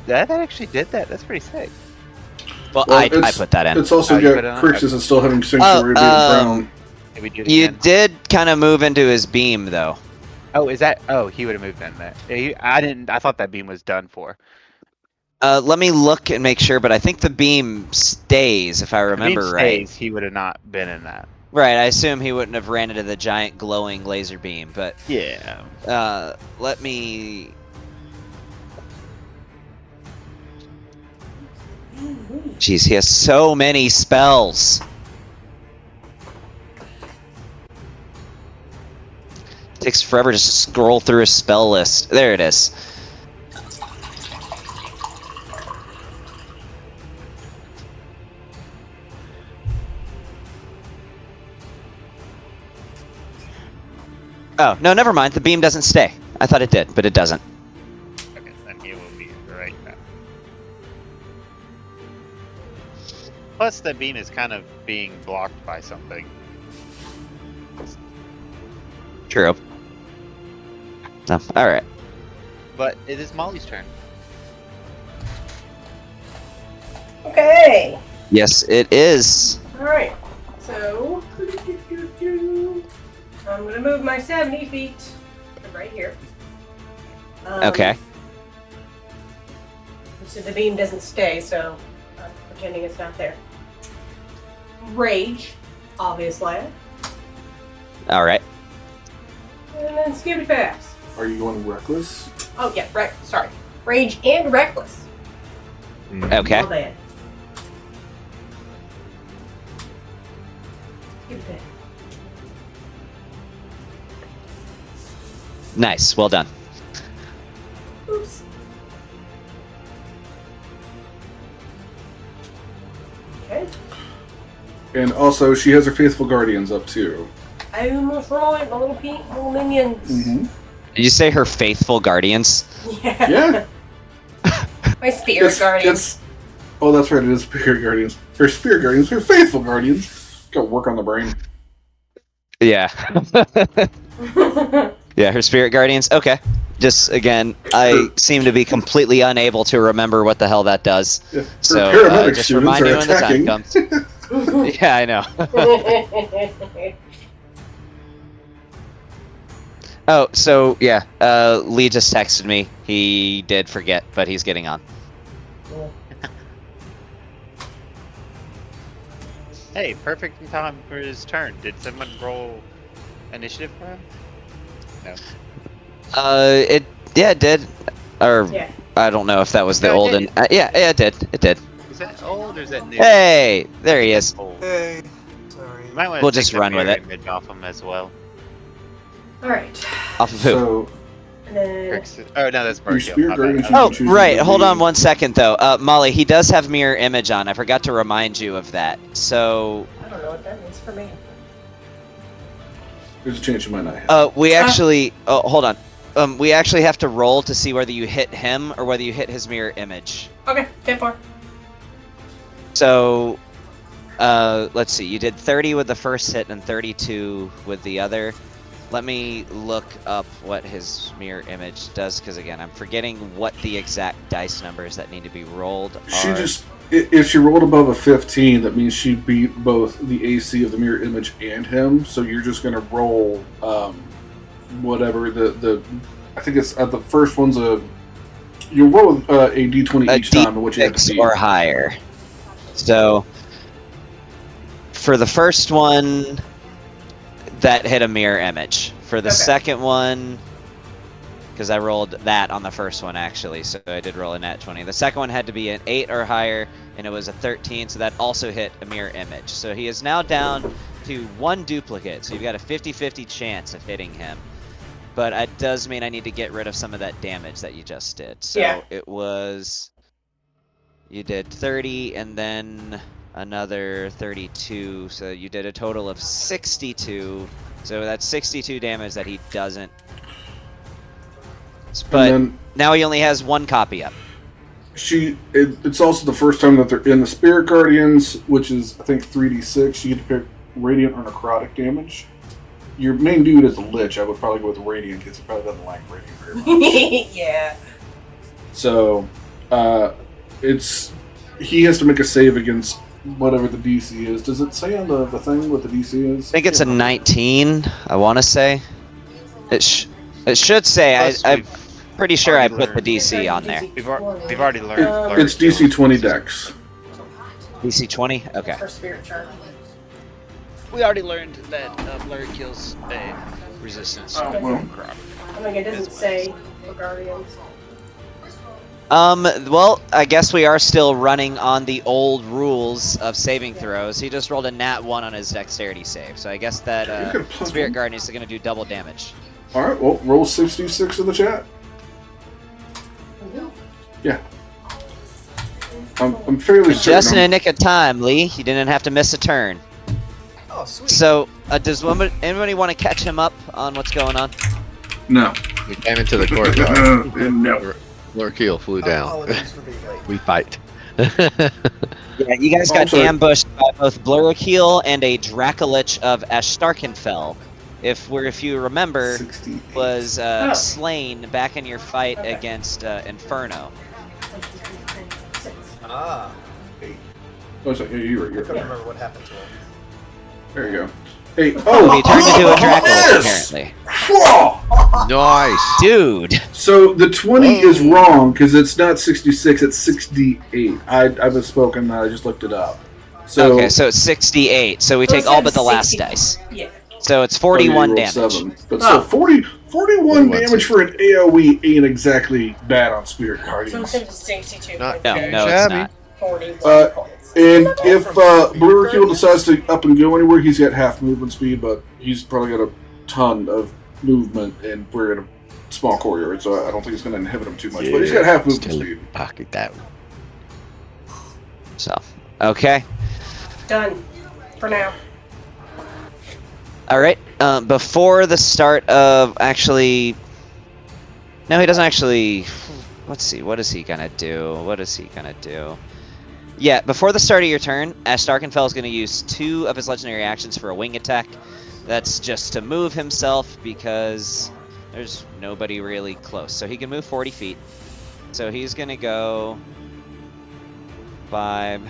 That actually did that. That's pretty sick. Well, Well, I it's- put that in. It's also Oh, you put it got on? Crixus and still having Sanctuary being brown. Did we do it You again? did kind of move into his beam, though. Oh, is that? Oh, he would have moved in there. I didn't. I thought that beam was done for. Let me look and make sure, but I think the beam stays, if I If the beam remember right. stays, he would have not been in that. Right, I assume he wouldn't have ran into the giant glowing laser beam, but Yeah. let me... Jeez, he has so many spells. Takes forever just to scroll through his spell list. There it is. Oh, no, never mind. The beam doesn't stay. I thought it did, but it doesn't. Okay, then he will be right back. Plus, the beam is kind of being blocked by something. True. No, alright. But it is Molly's turn. Okay. Yes, it is. Alright. So, I'm going to move my 70 feet to right here. Okay. So the beam doesn't stay, so I'm pretending it's not there. Rage, obviously. Alright. And then Skitty Pass. Are you going reckless? Oh, yeah, sorry. Rage and Reckless. Okay. All bad. Skitty Pass. Nice. Well done. Oops. Okay. And also, she has her faithful guardians up too. I'm right, my little pink little minions. Did you say her faithful guardians? Yeah. Yeah. My spirit guardians. Oh, that's right. It is spirit guardians. Her spirit guardians. Her faithful guardians. Got to work on the brain. Yeah. Yeah, her spirit guardians. Okay. Just again, I seem to be completely unable to remember what the hell that does. Yeah. Her So paramedic just students remind me are when the time attacking. comes. Yeah, I know. Oh, so yeah, Lee just texted me. He did forget, but he's getting on. Hey, perfect in time for his turn. Did someone roll initiative for him? No. It did, or Yeah. I don't know if that was the No, it old did. and yeah, it did. Is that old or is that new? Hey, there he is. Old. Hey. Sorry. You might want to We'll take just the run with mirror it. image off him as well. Alright. Off of who? So, And then Oh no, that's Your Virgil. spirit My guardian bad. should- Oh, choosing right. to Hold be- on one second, though. Molly, he does have mirror image on. I forgot to remind you of that. So, I don't know what that means for me. there's a chance you might not have. we actually. Oh, hold on. We actually have to roll to see whether you hit him or whether you hit his mirror image. Okay, 10-4. So, let's see. You did 30 with the first hit and 32 with the other. Let me look up what his mirror image does, because again, I'm forgetting what the exact dice numbers that need to be rolled She are. just, if she rolled above a 15, that means she beat both the AC of the mirror image and him. So you're just going to roll whatever the I think it's the first one's a You roll a d20 A each time, which you have to D6 beat. or higher. So for the first one, that hit a mirror image. For the Okay. second one, because I rolled that on the first one actually, so I did roll a nat 20. The second one had to be an 8 or higher, and it was a 13, so that also hit a mirror image. So he is now down to 1 duplicate, so you've got a 50-50 chance of hitting him. But it does mean I need to get rid of some of that damage that you just did. So Yeah. it was... You did 30, and then another 32, so you did a total of 62. So that's 62 damage that he doesn't... But then now he only has 1 copy up. it's also the first time that they're in the Spirit Guardians, which is, I think, 3d6. You get to pick Radiant or Necrotic damage. Your main dude is a Lich. I would probably go with Radiant because he probably doesn't like Radiant very much. Yeah. So, he has to make a save against whatever the DC is. Does it say on the thing what the DC is? I think it's a 19, I want to say. It should say, Plus, I'm we've pretty sure I already put the DC on there. We've already learned. It's DC 20 Dex. DC 20? Okay. For spirit chart. We already learned that Blur kills a resistance. Oh, well. I mean, it doesn't say for Guardians. Well, I guess we are still running on the old rules of saving throws. He just rolled a nat 1 on his dexterity save, so I guess that You could've plugged Spirit him. Guardian is going to do double damage. Alright, well, roll 66 in the chat. Yeah. I'm fairly certain. Just in a nick of time, Lee. You didn't have to miss a turn. Oh, sweet. So, does anybody want to catch him up on what's going on? No. We came into the courtyard. No. Lurkiel flew down. Apologies for being late. We fight. Yeah, you guys Oh, got I'm sorry. ambushed by both Blurokeel and a Dracolich of Ashtarkenfell. If you remember, 68. was Oh. slain back in your fight Okay. against Inferno. Ah, Oh, sorry, you're I couldn't right. remember what happened to him. There you go. Hey, He oh! turned into a Dracolich, yes! apparently. Whoa! Nice. Dude! So the 20 is wrong because it's not 66, it's 68. I misspoken, I just looked it up. So, Okay, so it's 68. So we So take it all said but the last 60. dice. Yeah. So it's oh, yeah, 41 you rolled damage. 7. But Oh. so 41 41 damage for an AoE ain't exactly bad on Spirit So Guardians. instead of 62 Not- points, No, there's no, it's Shabby. not. 41 points. And if Blur Kill decides to up and go anywhere, he's got half movement speed, but he's probably got a ton of movement, and we're in a small courtyard, so I don't think it's going to inhibit him too much. But he's got half movement Still speed. pocket that. So, okay. Done. For now. Alright, before the start of actually... No, he doesn't actually... Let's see, what is he gonna do? Yeah, before the start of your turn, Ashtarkenfell is gonna use 2 of his legendary actions for a wing attack. That's just to move himself because there's nobody really close. So he can move 40 feet. So he's gonna go 5,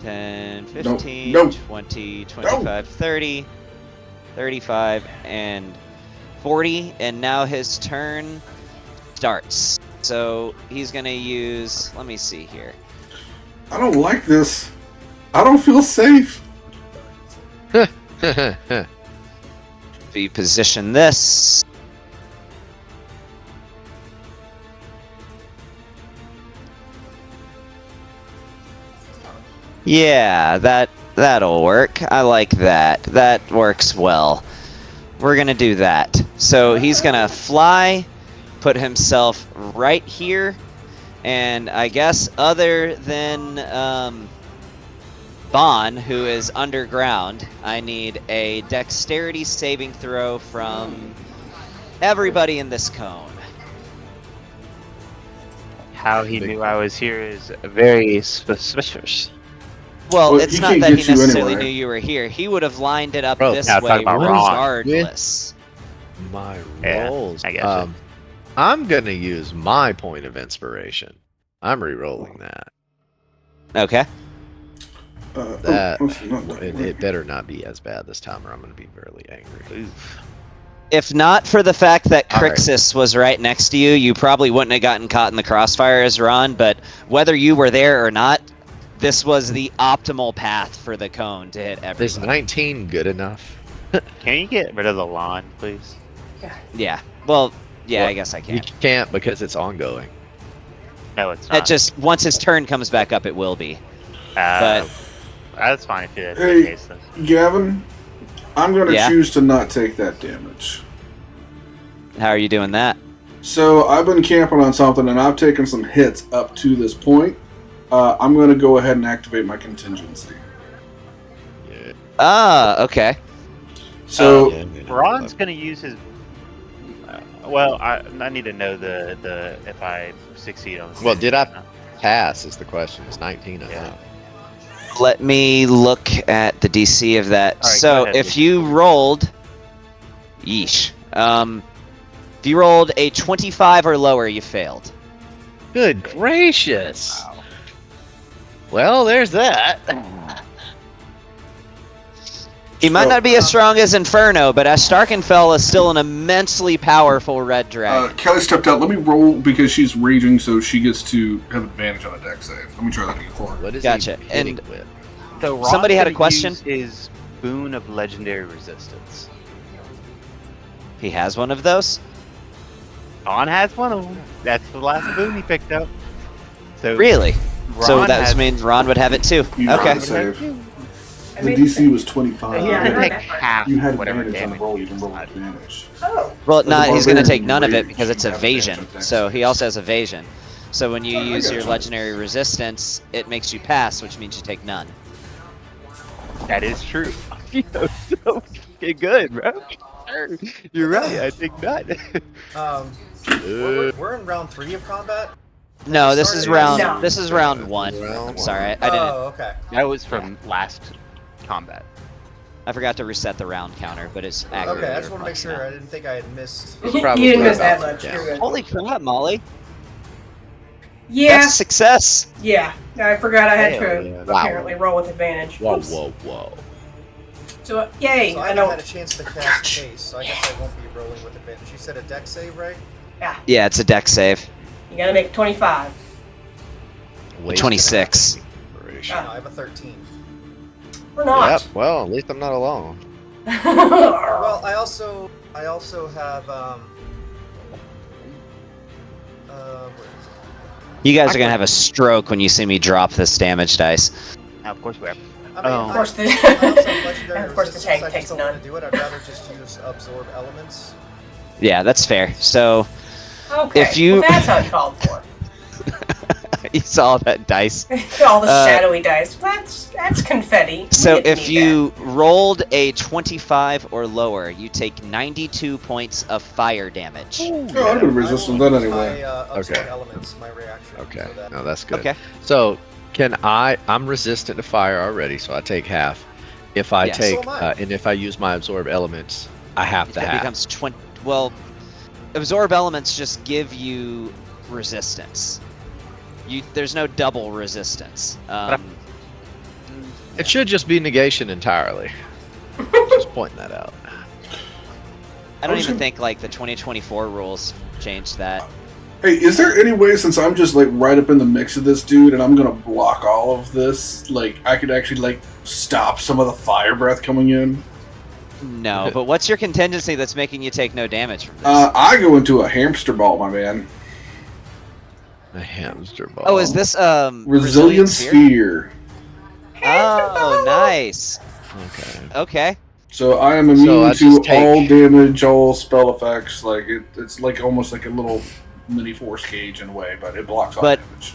10, 15, no. 20, 25, 30, 35, and 40. And now his turn starts. So he's gonna use, let me see here. I don't like this. I don't feel safe. If you position this, yeah, that'll work. I like that. That works well. We're gonna do that. So he's gonna fly, put himself right here, and I guess other than Bon, who is underground, I need a dexterity saving throw from everybody in this cone. How he knew I was here is very suspicious. Well, Well, it's he not can't that he get you necessarily anywhere. knew you were here. He would have lined it up Bro, this yeah, way talk about wrong. regardless. My Yeah, rolls. I gotcha. I'm gonna use my point of inspiration. I'm re-rolling that. Okay. That oh, it's not that it right. better not be as bad this time, or I'm gonna be really angry. Oof. If not for the fact that All right. Crixus was right next to you, you probably wouldn't have gotten caught in the crossfire as Ron, but whether you were there or not, this was the optimal path for the cone to hit Is everybody. 19 good enough? Can you get rid of the lawn, please? Yeah. Well, yeah, Well, I guess I You can. can't because it's ongoing. No, it's not. It just, once his turn comes back up, it will be. Uh, but- that's fine if that's Hey. the case. Then. Gavin, I'm going to Yeah? choose to not take that damage. How are you doing that? So I've been camping on something, and I've taken some hits up to this point. I'm going to go ahead and activate my contingency. Yeah. Ah, okay. So Ron's gonna use his. Well, I need to know the if I succeed on. Well, did I pass? Is the question. It's 19. I Yeah. think. Let me look at the DC of that. All right, So go ahead, if Luke. you rolled, yeesh. If you rolled a 25 or lower, you failed. Good gracious. Well, there's that. He might not be as strong as Inferno, but as Starkenfell is still an immensely powerful red dragon. Kelly stepped out. Let me roll because she's raging, so she gets to have advantage on a deck save. Let me try that again for her. What is Gotcha. he hitting And- with? So Ron's Somebody had a gonna question? use His boon of legendary resistance. He has one of those? Ron has one of them. That's the last boon he picked up. So Really? So Ron that has- means Ron would have it too. You know Okay. the save. I The made DC the was 25. Yeah, You I can heard take that part. half You had whatever advantage on damage. the roll. You can roll with advantage. Oh, Well, As a not he's going to barbarian, take none of it rage, because it's you have evasion. advantage on dex So he saves. also has evasion. So when you Oh, I use your gotcha. legendary resistance, it makes you pass, which means you take none. That is true. You know, so fucking good, bro. Sure. You're right. I think not. We're in round 3 of combat. No, this is Started- round. No. This is round one. Round I'm sorry, I Oh, didn't. okay. That was from last combat. I forgot to reset the round counter, but it's accurate. Okay, I just want to make sure. I didn't think I had missed. you probably didn't miss that about much. to You're good. Holy crap, Molly! Yeah, That's a success. yeah. I forgot I had Hell to yeah. Wow. apparently roll with advantage. Whoa, Oops. whoa, whoa. So, yay! So I I haven't know. had a chance to cast Chase, so I guess I won't be rolling with advantage. You said a deck save, right? Yeah, it's a deck save. You gotta make 25. Wasted 26. inspiration. No, I have a 13. Or not. Yep. Well, at least I'm not alone. Well, I also have where is it? You guys are gonna have a stroke when you see me drop this damage dice. Now, of course we have. I mean, Oh. Of course, the, I also have legendary and of course the resistance, tank I just takes don't none. want to do it. I'd rather just use absorb elements. Yeah, that's fair. So Okay. If you- well, that's uncalled for. you saw that dice. All the Uh, shadowy dice. That's confetti. So didn't if need you rolled a 25 or lower, you take 92 points of fire damage. Oh, I'd been resistant to that anyway. My absorb Okay. elements, my reaction. Okay. So that, No, that's good. Okay. So, I'm resistant to fire already, so I take half. If I Yes. take, So am I. and if I use my absorb elements, I have to It half. becomes 20. Well, absorb elements just give you resistance. There's no double resistance. It should just be negation entirely. Just pointing that out. I don't even think like the 2024 rules changed that. Hey, is there any way, since I'm just like right up in the mix of this dude, and I'm gonna block all of this, like I could actually like stop some of the fire breath coming in? No, but what's your contingency that's making you take no damage from this? I go into a hamster ball, my man. A hamster ball. Oh, is this Resilient sphere. Oh, nice. Okay. Okay. So I am So immune I to just take- all damage, all spell effects. Like it's like almost like a little mini force gauge in a way, but it blocks all But- damage.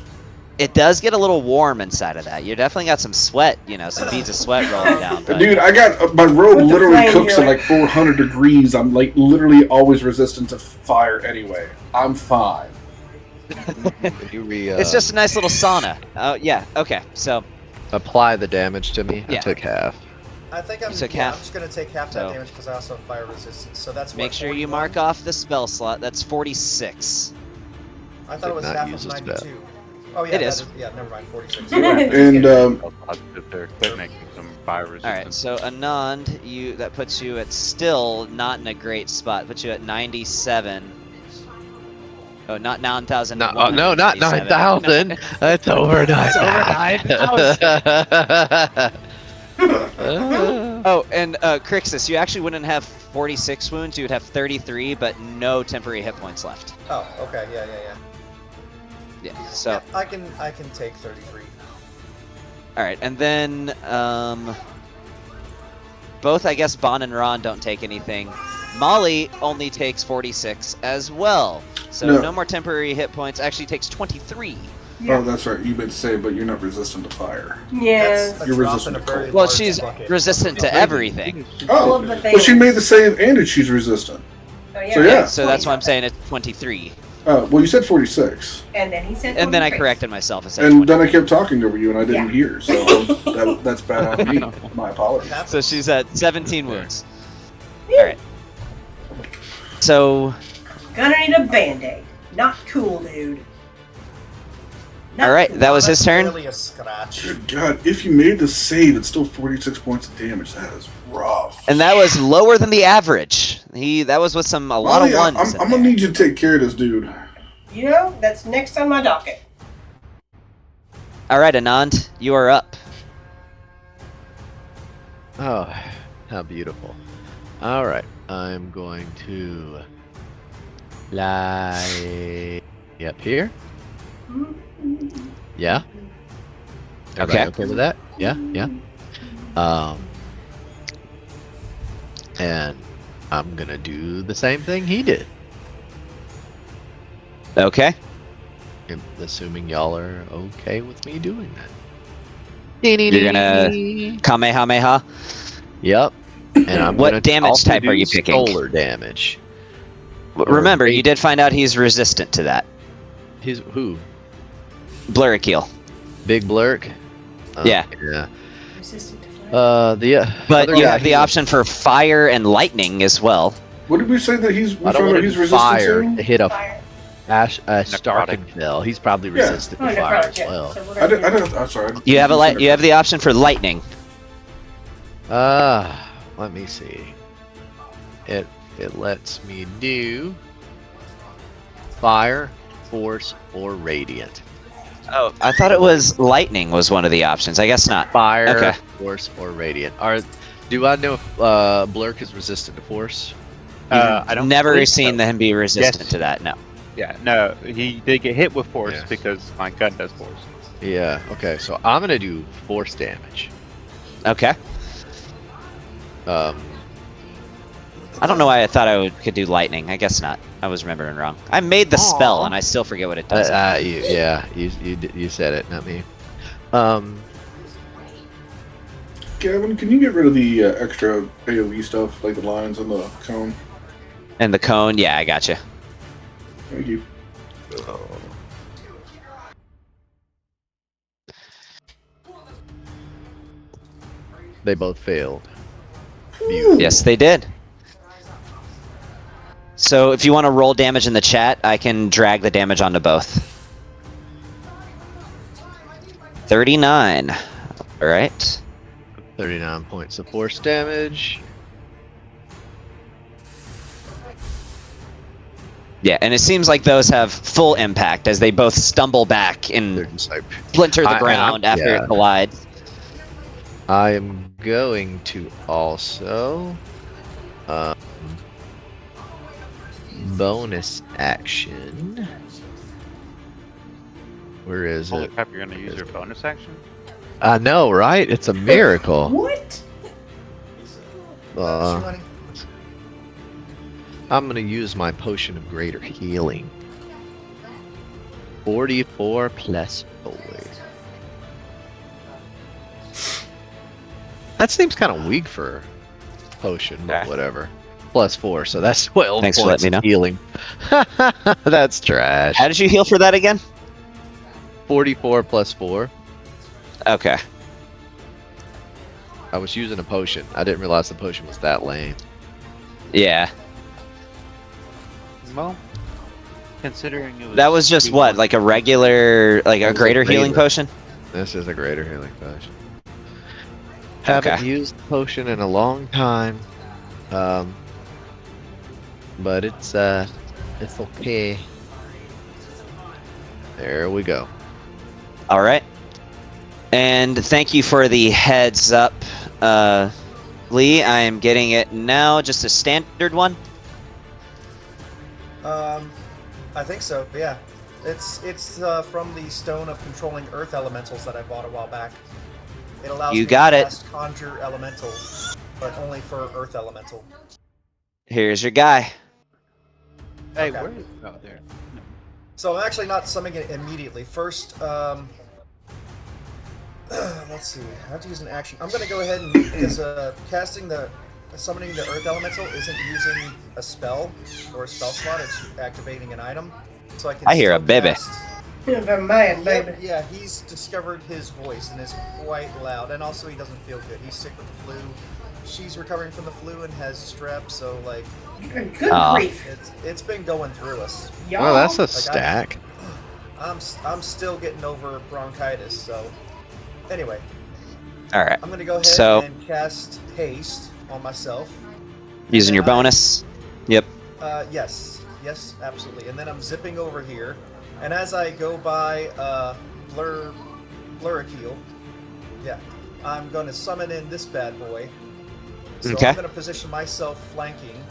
It does get a little warm inside of that. You definitely got some sweat, some beads of sweat rolling down. But Dude, I got my robe With the literally flame, cooks you're at like 400 degrees. I'm like literally always resistant to fire anyway. I'm fine. it's just a nice little sauna. Oh, yeah. Okay. So, apply the damage to me. Yeah. I took half. I think I'm, You took yeah, half? I'm just gonna take half that So- damage because I also have fire resistance. So that's make what, sure you 41? mark off the spell slot. That's 46. I thought it was Did not half use of a spell. 92. Oh yeah, It that is. Yeah, never mind. 46. And Quit making some fire All resistance. right, so Anand, that puts you at still not in a great spot. Puts you at 97. Oh, not 9,000. No, no, not 9,000. That's over 9,000. Oh, and Crixus, you actually wouldn't have 46 wounds. You would have 33, but no temporary hit points left. Oh, okay, yeah. Yeah. So, Yeah, I can take 33. all right, and then both, I guess, Bon and Ron don't take anything. Molly only takes 46 as well. So No. no more temporary hit points. Actually takes 23. Oh, that's right. You meant to say, but you're not resistant to fire. Yeah. That's a You're drop resistant in a to very cold. Well, large she's bucket. resistant to everything. All Oh, of the well, she things. made the save and she's resistant. Oh, yeah. So, yeah. So that's why I'm saying it's 23. Well, you said 46, And then he said. And then I 23. corrected myself and said and 20. then I kept talking over you, and I didn't Yeah. hear. So that's bad on me. My apologies. So she's at 17 wounds. All right. So, Gonna need a band-aid. Not cool, dude. Not all right, cool. that was his That's turn. barely a scratch. Good God, if you made the save, it's still 46 points of damage. That is rough. And that was lower than the average. That was with a lot of Molly, ones. in I'm gonna there. need you to take care of this dude. You know, that's next on my docket. All right, Anand, you are up. Oh, how beautiful. All right, I'm going to lie up here. Yeah. Everybody okay with that? Yeah, yeah. And I'm gonna do the same thing he did. Okay. Assuming y'all are okay with me doing that. You're gonna Kamehameha. Yep. And I'm What gonna damage also type are do you picking? Solar damage. Remember, you did find out he's resistant to that. He's who? Blurikeel. Big Blurk? Yeah. Yeah. Resistant to fire. But other you guy, have the he's- option for fire and lightning as well. What did we say that we I found don't out want to he's do resistant fire to to? hit a Fire. Starkenfell. He's probably Yeah. resistant Oh, to fire necrotic, as yeah. well. So what I are don't. I'm sorry. You have you have the option for lightning. Let me see. It lets me do fire, force, or radiant. Oh, I thought it was lightning was one of the options. I guess not. Fire, Okay. force, or radiant. Do I know if Blurk is resistant to force? I don't Never believe seen so. him be resistant Yes. to that. No. Yeah, no, he did get hit with force Yes. because my gun does force. Yeah. Okay. So I'm gonna do force damage. Okay. I don't know why I thought could do lightning. I guess not. I was remembering wrong. I made the spell Aw. and I still forget what it does. You said it, not me. Gavin, can you get rid of the extra AoE stuff, like the lines and the cone? And the cone, yeah, I gotcha. Thank you. They both failed. Yes, they did. So if you want to roll damage in the chat, I can drag the damage onto both. 39. All right. 39 points of force damage. Yeah, and it seems like those have full impact as they both stumble back They're and just like, splinter the I'm- ground after yeah. it collides. I am going to also bonus action. Where is Holy it? crap, you're gonna use your bonus action? I know, right? It's a miracle. What? Uh, I'm gonna use my potion of greater healing. 44 plus 4. That seems kind of weak for potion, but Okay. whatever. Plus 4, so that's 12 Thanks for points letting me of know. healing. That's trash. How did you heal for that again? 44 plus 4. Okay. I was using a potion. I didn't realize the potion was that lame. Yeah. Well, considering it was That was just what, like a regular, like It a was a greater healing regular. potion? This is a greater healing potion. Haven't Okay. used the potion in a long time. But it's okay. There we go. All right. And thank you for the heads up, Lee. I am getting it now. Just a standard one. I think so. Yeah, it's from the Stone of Controlling Earth Elementals that I bought a while back. It allows You me got to it. cast Conjure Elemental, but only for Earth Elemental. Here's your guy. Hey, Okay. where is oh there? So I'm actually not summoning it immediately. First, let's see. I have to use an action. I'm gonna go ahead and because summoning the Earth Elemental isn't using a spell or a spell slot. It's activating an item. So I can. I hear a still baby. cast- The man, baby. Yep, yeah, he's discovered his voice and is quite loud, and also he doesn't feel good. He's sick with the flu. She's recovering from the flu and has strep, so like Good Aw. grief. it's been going through us. Y'all. Well, that's a I- stack. I'm still getting over bronchitis, so anyway, All right. I'm gonna go ahead So- and cast haste on myself. Using your And then bonus. Yep. Yes, absolutely. And then I'm zipping over here, and as I go by Blurrakeel, yeah, I'm going to summon in this bad boy. So Okay. I'm going to position myself flanking,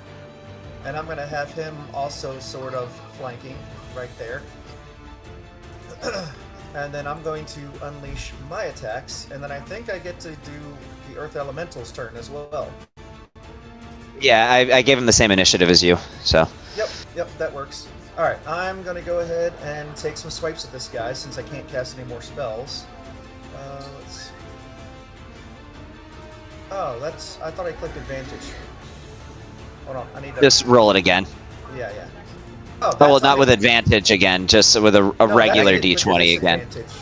and I'm going to have him also sort of flanking right there. And then I'm going to unleash my attacks, and then I think I get to do the Earth Elemental's turn as well. Yeah, I gave him the same initiative as you. So. Yep, that works. Alright, I'm gonna go ahead and take some swipes at this guy since I can't cast any more spells. Let's see. Oh, I thought I clicked advantage. Hold on, I need to... Just roll it again. Yeah. Oh, well, that's- not I with mean- advantage again, just with a No, that I regular did click d20 again. disadvantage.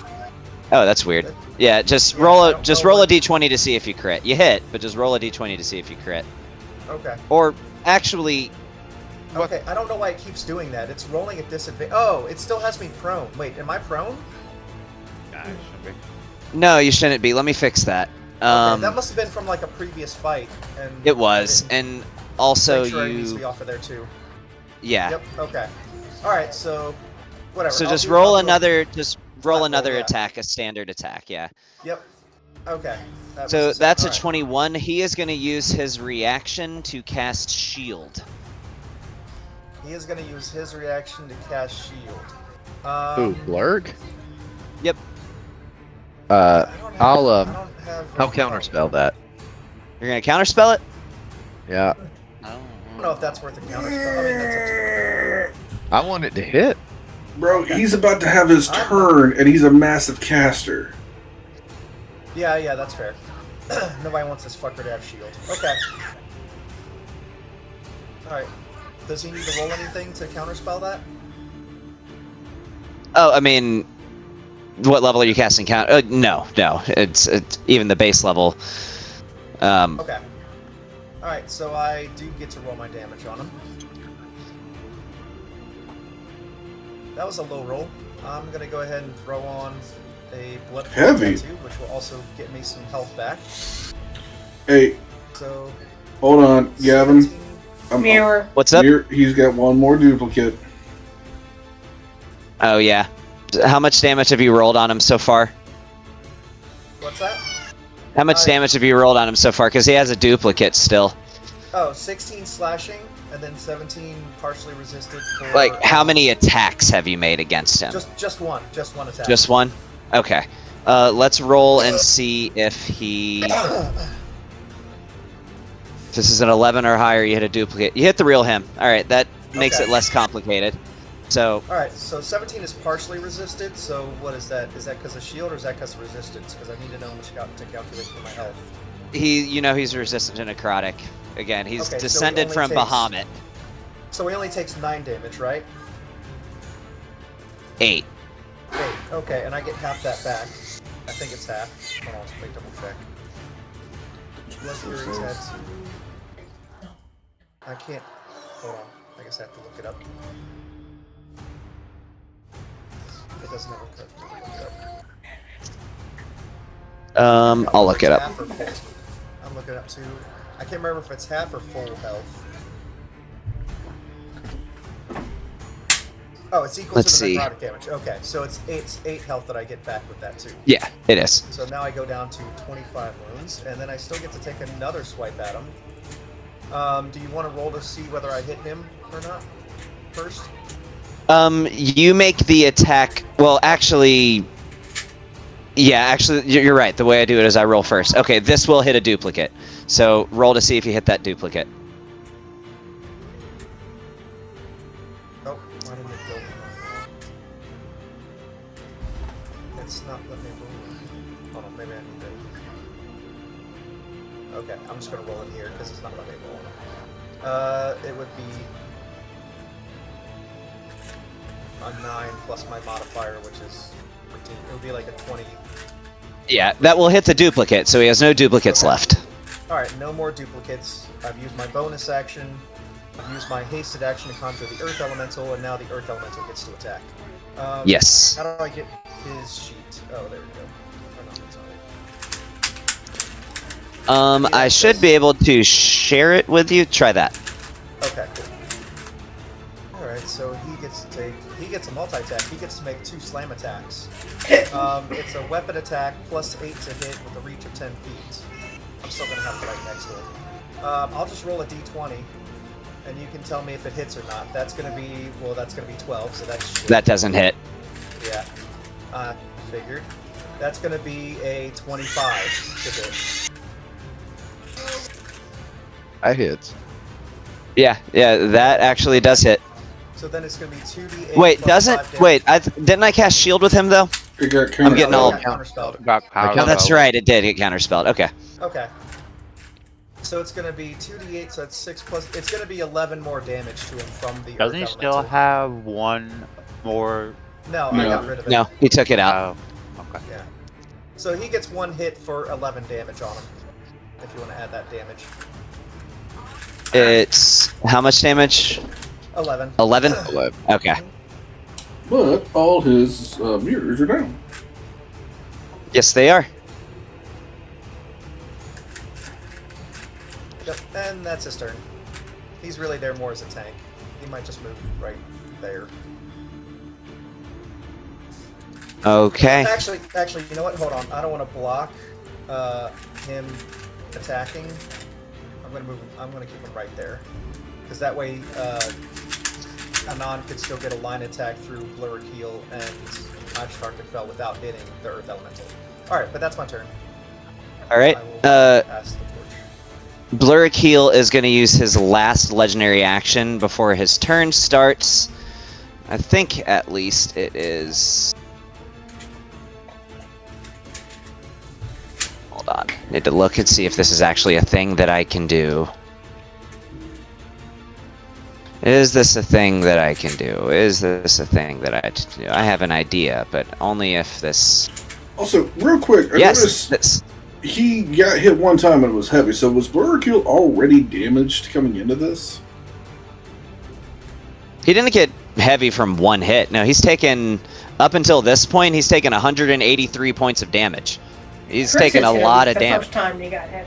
Oh, that's weird. Yeah, just Yeah, roll I a don't just know roll a what- d20 to see if you crit. You hit, but just roll a d20 to see if you crit. Okay. Or actually, Okay, I don't know why it keeps doing that. It's rolling at disadvantage. Oh, it still has me prone. Wait, am I prone? Nah, it should be. no, you shouldn't be. Let me fix that. Okay, that must have been from like a previous fight. And It was, I didn't- and also Sanctuary needs to be you, off of there too. yeah. Yep. Okay. All right. So, whatever. So I'll just do- roll I'll do a- another, just roll roll, another yeah. attack, a standard attack. Yeah. Yep. Okay. That So was the that's a same. All 21. He is going to use his reaction to cast shield. right. He is going to use his reaction to cast shield. Ooh, Blurg? Yep. I don't have- I'll I don't have, I'll counterspell that. You're going to counterspell it? Yeah. I don't know if that's worth a counterspell. I mean, that's up to I want it to hit. Bro, he's about to have his turn, and he's a massive caster. you. Yeah, that's fair. Nobody wants this fucker to have shield. Okay. All right. Does he need to roll anything to counterspell that? Oh, I mean, what level are you casting count? No. It's even the base level. Okay. All right. So I do get to roll my damage on him. That was a low roll. I'm gonna go ahead and throw on a blood Heavy. tattoo, which will also get me some health back. Hey, So hold on, Gavin. 17 Mirror. What's up? He's got one more duplicate. Oh, yeah. How much damage have you rolled on him so far? What's that? How much damage have you rolled on him so far? Because he has a duplicate still. Oh, 16 slashing, and then 17 partially resisted for... Like, how many attacks have you made against him? Just one attack. Just one? Okay. Let's roll and see if he... If this is an 11 or higher, you hit a duplicate. You hit the real him. Alright, that makes Okay. it less complicated. So, Alright, so 17 is partially resisted, so what is that? Is that because of shield or is that because of resistance? Because I need to know how much to calculate for my health. he's resistant to necrotic. Again, he's Okay, so he descended only from takes- Bahamut. So he only takes 9 damage, right? 8. 8. Okay, and I get half that back. I think it's half. Hold on, let me double check. Blood Fury Tattoo. I can't. Hold on. I guess I have to look it up. It doesn't have a cut for me to look it up. I'll look it up. Half or 50? I'm looking up too. I can't remember if it's half or full health. Oh, it's equal Let's to the see. necrotic damage. Okay, so it's 8 health that I get back with that too. Yeah, it is. So now I go down to 25 wounds, and then I still get to take another swipe at him. Do you want to roll to see whether I hit him or not first? You make the attack. Well, actually, yeah, actually, you're right. The way I do it is I roll first. Okay, this will hit a duplicate. So roll to see if you hit that duplicate. Oh, why didn't it go? It's not letting me roll. Hold on, maybe I need to. Okay, I'm just gonna roll it here because it's not letting me roll. It would be a 9 plus my modifier, which is 13. It would be like a 20. Yeah, that will hit the duplicate. So he has no duplicates left. All right, no more duplicates. I've used my bonus action. I've used my hasted action to conjure the Earth Elemental, and now the Earth Elemental gets to attack. Yes. How do I get his sheet? Oh, there we go. Or not, that's not it. I should be able to share it with you. Try that. Okay, cool. Alright, so he gets a multi-attack. He gets to make 2 slam attacks. It's a weapon attack plus 8 to hit with a reach of 10 feet. I'm still gonna have to right next to him. I'll just roll a d20, and you can tell me if it hits or not. That's gonna be 12, so that's shit. That doesn't hit. Yeah. Figured. That's gonna be a 25 to hit. I hit. Yeah, that actually does hit. So then it's gonna be 2d8. Wait, plus doesn't 5 damage. wait? Didn't I cast shield with him though? It got I'm getting all- counterspelled. Got power. Oh, that's right. It did get counterspelled. Okay. Okay. So it's gonna be 2d8, so that's 6 plus. It's gonna be 11 more damage to him from the. Doesn't he Earth still Elemental. have one more? No, I No. got rid of it. No, he took it out. Oh, okay. Yeah. So he gets 1 hit for 11 damage on him. If you want to add that damage. It's how much damage? 11. 11. Okay. But all his mirrors are down. Yes, they are. Yep, and that's his turn. He's really there more as a tank. He might just move right there. Okay. Actually, you know what? Hold on. I don't want to block him attacking. I'm gonna move him. I'm gonna keep him right there, because that way Anon could still get a line attack through Blur Keel, and Ashtar could fell without hitting the Earth Elemental. All right, but that's my turn. All right. I will pass the torch. Blurrakeel is going to use his last legendary action before his turn starts. I think at least it is. Hold on. Need to look and see if this is actually a thing that I can do. Is this a thing that I can do? Is this a thing that I do? I have an idea, but only if this. Also, real quick, I Yes, noticed this. he got hit one time and it was heavy. So was Blurkill already damaged coming into this? He didn't get heavy from one hit. No, he's taken, up until this point, he's taken 183 points of damage. He's taken a lot of damage. The first time he got hit.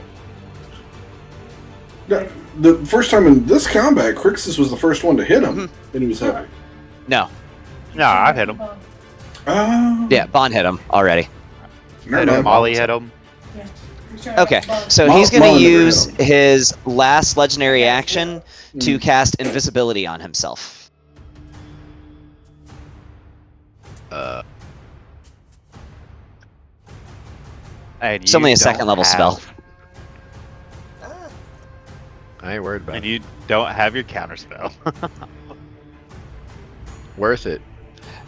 No, the first time in this combat, Crixus was the first one to hit him, and he was heavy. No. No, I've hit him. Oh. Yeah, Bond hit him already. Never mind. Molly hit him. Okay, so he's going to use his last legendary action to cast invisibility on himself. And It's only you a second level don't spell. have- I ain't worried about And it. you don't have your counter spell. Worth it.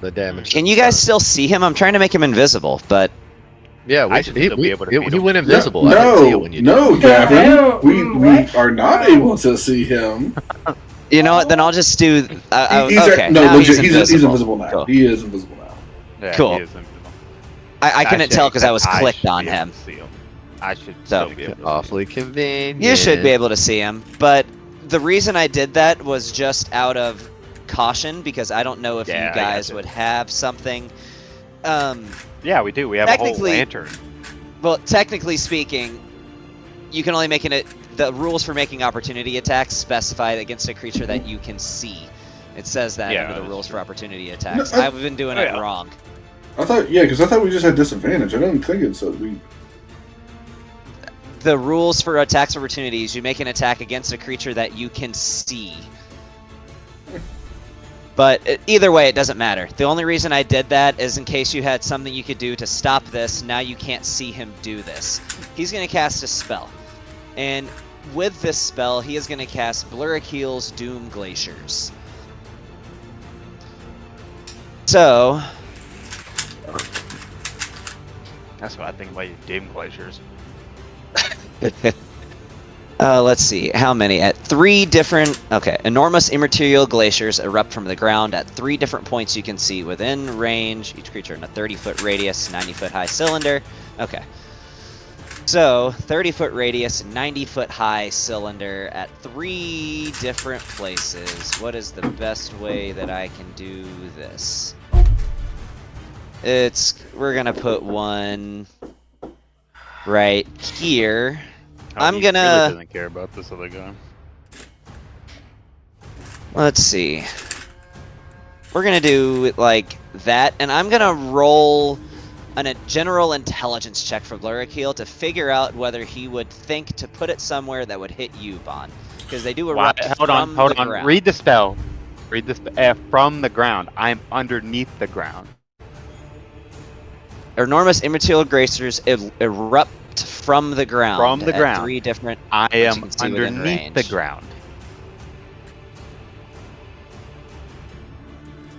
The damage. Can you guys still see him? I'm trying to make him invisible, but Yeah, I should still be able to beat he him. went invisible. I didn't see it when you did. No, Gavin. No, we what? are not able to see him. you know what? Then I'll just do. He's Okay, no, now legit, he's he's invisible. invisible now. Cool. He is invisible now. Yeah, Cool. he is invisible. I couldn't Actually, tell because I was I clicked should on be able him. to see him. I should So- still be able to see him. Awfully convenient. You should be able to see him, but the reason I did that was just out of caution because I don't know if Yeah, you I guys gotcha. would have something. Yeah, we do. We have a whole Technically- lantern. Well, technically speaking, you can only make the rules for making opportunity attacks specify against a creature that you can see. It says that Yeah, under the that's rules true. for opportunity attacks. No, I've been doing Oh, it yeah. wrong. I thought, yeah, because I thought we just had disadvantage. I didn't think it said we. The rules for attacks opportunities, you make an attack against a creature that you can see. But either way, it doesn't matter. The only reason I did that is in case you had something you could do to stop this. Now you can't see him do this. He's going to cast a spell. And with this spell, he is going to cast Blurakeel's Doom Glaciers. So, That's what I think about your Doom Glaciers. let's see, how many? At 3 different, okay, enormous immaterial glaciers erupt from the ground at 3 different points you can see within range, each creature in a 30-foot radius, 90-foot high cylinder. Okay. So, 30-foot radius, 90-foot high cylinder at 3 different places. What is the best way that I can do this? We're gonna put one right here. I'm He gonna- really doesn't care about this other guy. Let's see. We're gonna do it like that, and I'm gonna roll a general intelligence check for Blurrakeel to figure out whether he would think to put it somewhere that would hit you, Bon, because they do Why- erupt hold on, from hold the on. ground. Read the spell. Read the from the ground. I'm underneath the ground. Enormous immaterial glaciers erupt from the ground. From the at ground. 3 different. I you am can see within underneath the range. ground.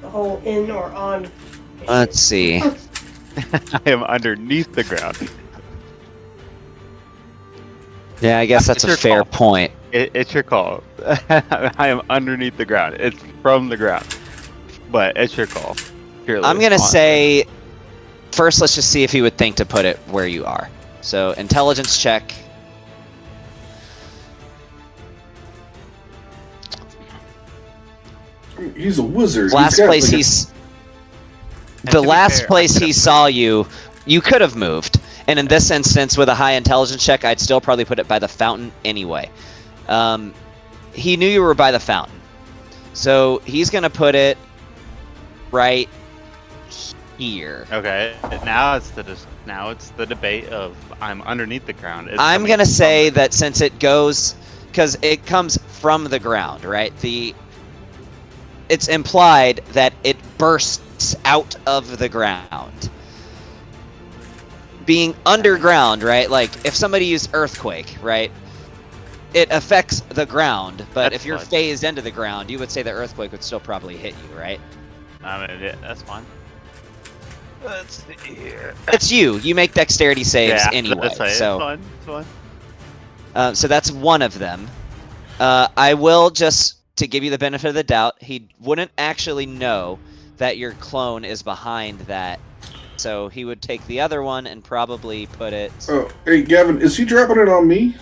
The whole in or on. issue. Let's see. I am underneath the ground. Yeah, I guess that's It's a your fair call. point. It's your call. I am underneath the ground. It's from the ground, but it's your call. Purely, I'm gonna honestly. say, first, let's just see if he would think to put it where you are. So, intelligence check. He's a wizard. Last got, place like, he's. And The to be last fair, place I he could've saw you, you could have moved. And in this instance, with a high intelligence check, I'd still probably put it by the fountain anyway. He knew you were by the fountain. So, he's gonna put it right here. Okay, now it's the debate of I'm underneath the ground. It's I'm coming gonna from say the- that since it goes, because it comes from the ground, right? It's implied that it bursts out of the ground. Being underground, right? Like if somebody used earthquake, right? It affects the ground, but That's if you're fine. phased into the ground, you would say the earthquake would still probably hit you, right? I mean, yeah, that's fine. Let's see here. It's you. You make dexterity saves Yeah, anyway, that's fine. so. It's fine. It's fine. So that's one of them. I will just, to give you the benefit of the doubt, he wouldn't actually know that your clone is behind that. So he would take the other one and probably put it... Oh, hey, Gavin, is he dropping it on me?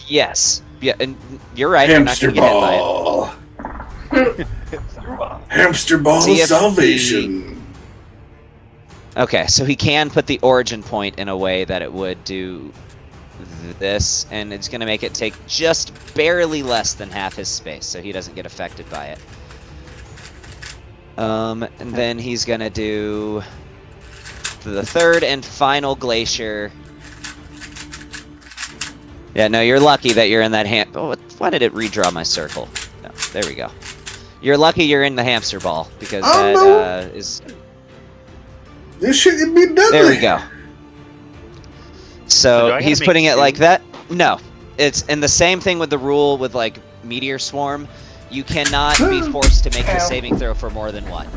Yes. Yeah, and you're right. I'm not Hamster gonna get hit by it. ball. Hamster ball See if salvation. Okay, so he can put the origin point in a way that it would do this, and it's going to make it take just barely less than half his space, so he doesn't get affected by it. And then he's going to do the third and final glacier. Yeah, no, you're lucky that you're in that why did it redraw my circle? No, there we go. You're lucky you're in the hamster ball, because Oh, that no. is... This shit can be deadly. There we go. So do So I gotta he's make putting it two? like that? No. It's and the same thing with the rule with like Meteor Swarm. You cannot be forced to make the saving throw for more than one.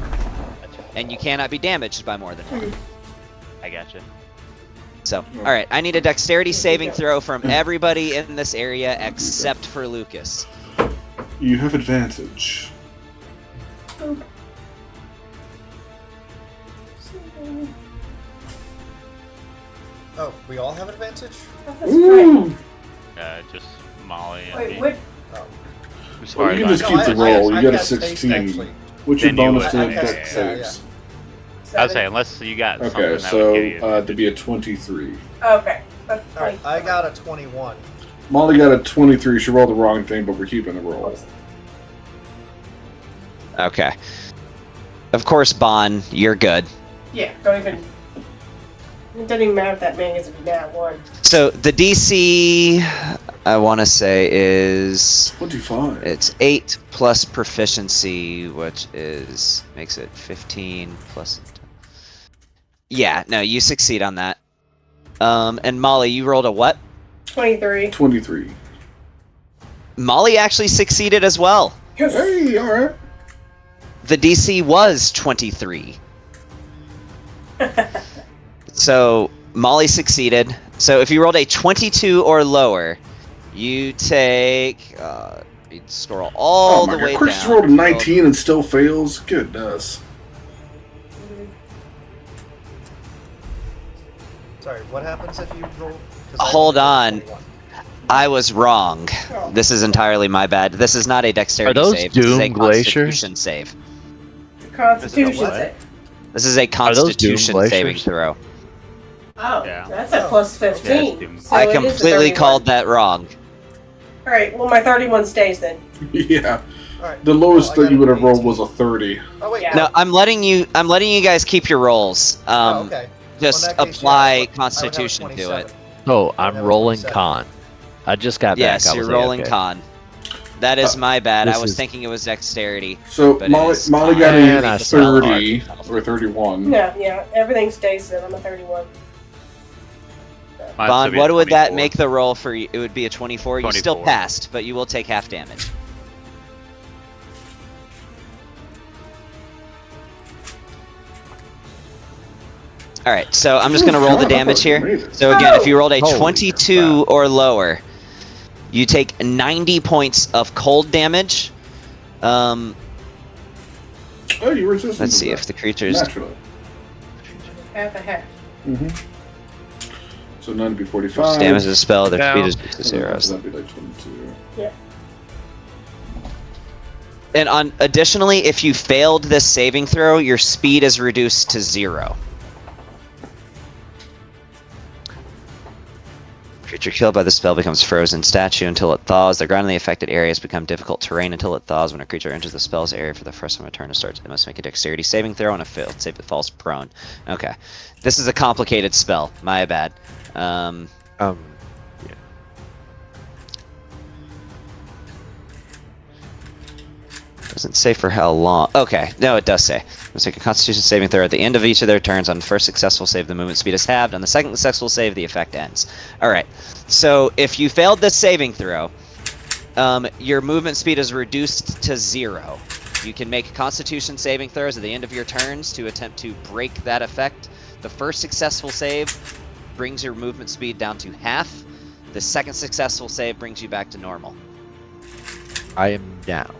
And you cannot be damaged by more than one. I gotcha. So, alright, I need a dexterity saving throw from everybody in this area except for Lucas. You have advantage. Oh, we all have advantage? That's right. Ooh. Just Molly and Wait, me. what? Oh. As Well, far you as can just I keep know. the roll. You got a cast haste, 16. actually. What's your Then you bonus would- to I cast- dex yeah, saves? I would say unless you got something Okay, that would kill you. so to be a 23. Okay. But All right, I got a 21. Molly got a 23. She rolled the wrong thing, but we're keeping the roll. Okay. Of course, Bon, you're good. Yeah, don't even. It doesn't even matter if that man is a nat 1. So the DC, I want to say, is 25. it's 8 plus proficiency, which makes it 15 plus. Yeah, no, you succeed on that. And Molly, you rolled a what? 23. 23. Molly actually succeeded as well. Hey, alright. The DC was 23. So Molly succeeded. So if you rolled a 22 or lower, you take. You scroll all the way Chris down. rolled a 19 and still fails. Goodness. Sorry, what happens if you roll? 'Cause I Hold rolled a on. 21. I was wrong. This is entirely my bad. This is not a dexterity Are those save. This is a Doom Glaciers? Constitution save. Constitution what? save. This is a Are those Doom Constitution Glaciers? saving throw. Oh, Yeah. that's a plus 15. Yeah, it's So I it is a completely 31. called that wrong. Alright, well, my 31 stays then. Yeah. All right. The lowest Well, I that you got would an have rolled 18. was a 30. Oh wait. Yeah. No, I'm letting you guys keep your rolls. Oh, okay. Just Well, in that case, apply I would have a Constitution to it. 27. Oh, I I'm have a rolling 27. con. I just got back. Yes, I you're was rolling AFK. con. That is my bad. I this was is- thinking it was dexterity. So But it Molly is got fine. a I saw 30 or 31. No, yeah, everything stays then. I'm a 31. Mine's Bond, gonna be what a would that 24. make the roll for you? It would be a 24. You still 24. passed, but you will take half damage. Alright, so I'm just going to roll the damage here. So again, if you rolled a Holy 22 or lower, you take 90 points of cold damage. Oh, you resistant. Let's to see that. if the creature's... Naturally. Half a half. So 9 would be 45. Damage of the spell, their No. speed is equal to 0. So that'd be like 22. And additionally, if you failed this saving throw, your speed is reduced to 0. Creature killed by the spell becomes frozen statue until it thaws. The ground in the affected areas become difficult terrain until it thaws. When a creature enters the spell's area for the first time a turn, it must make a dexterity saving throw, and a failed save it falls prone. Okay. This is a complicated spell. My bad. Yeah. Doesn't say for how long. Okay, no, it does say. Let's make a Constitution saving throw at the end of each of their turns. On the first successful save, the movement speed is halved. On the second successful save, the effect ends. All right. So if you failed this saving throw, your movement speed is reduced to 0. You can make Constitution saving throws at the end of your turns to attempt to break that effect. The first successful save brings your movement speed down to half. The second successful save brings you back to normal. I am down.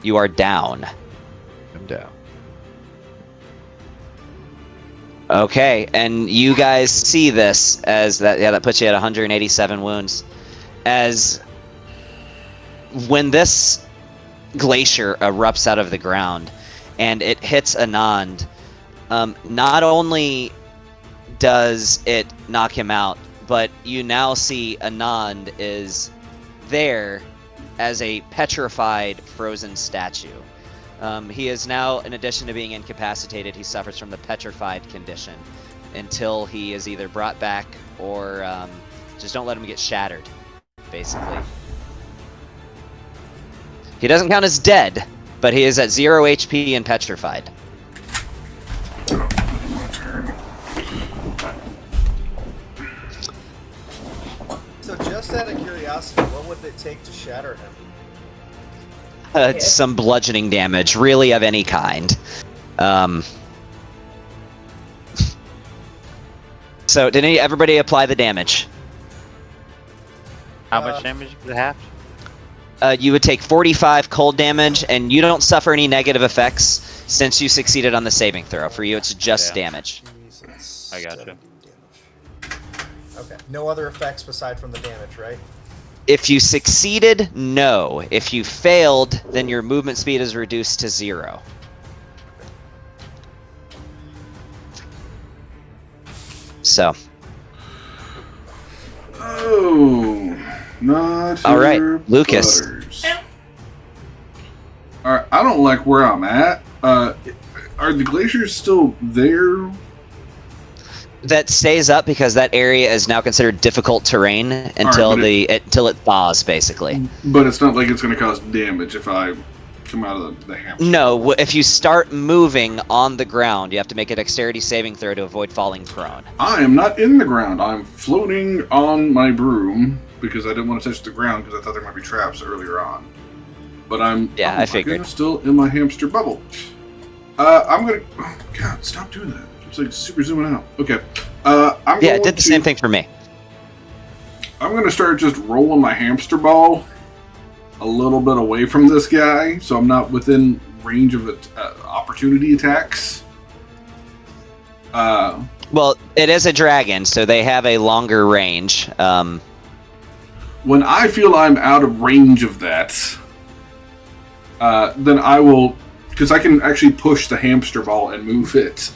You are down. I'm down. Okay, and you guys see this as that. Yeah, that puts you at 187 wounds. As when this glacier erupts out of the ground and it hits Anand, not only does it knock him out, but you now see Anand is there as a petrified frozen statue. He is now, in addition to being incapacitated, he suffers from the petrified condition until he is either brought back or just don't let him get shattered, basically. He doesn't count as dead, but he is at 0 HP and petrified. So just out of curiosity, what would it take to shatter him? Some bludgeoning damage, really of any kind. So, did everybody apply the damage? How much damage does it have? You would take 45 cold damage, and you don't suffer any negative effects since you succeeded on the saving throw. For you, it's just Yeah. damage. Jesus. I gotcha. 70 damage. Okay. No other effects aside from the damage, right? If you succeeded, no. If you failed, then your movement speed is reduced to 0. So, Oh, not All right, your Lucas. butters. All right, I don't like where I'm at. Are the glaciers still there? That stays up because that area is now considered difficult terrain until until it thaws, basically. But it's not like it's going to cause damage if I come out of the hamster. No, if you start moving on the ground, you have to make a dexterity saving throw to avoid falling prone. I am not in the ground. I'm floating on my broom because I didn't want to touch the ground because I thought there might be traps earlier on. But I'm I figured. I'm still in my hamster bubble. I'm gonna. Oh, God, stop doing that. It's like super zooming out. Okay. It did the same thing for me. I'm gonna start just rolling my hamster ball a little bit away from this guy, so I'm not within range of opportunity attacks. Well, it is a dragon, so they have a longer range. When I feel I'm out of range of that, then I will, because I can actually push the hamster ball and move it.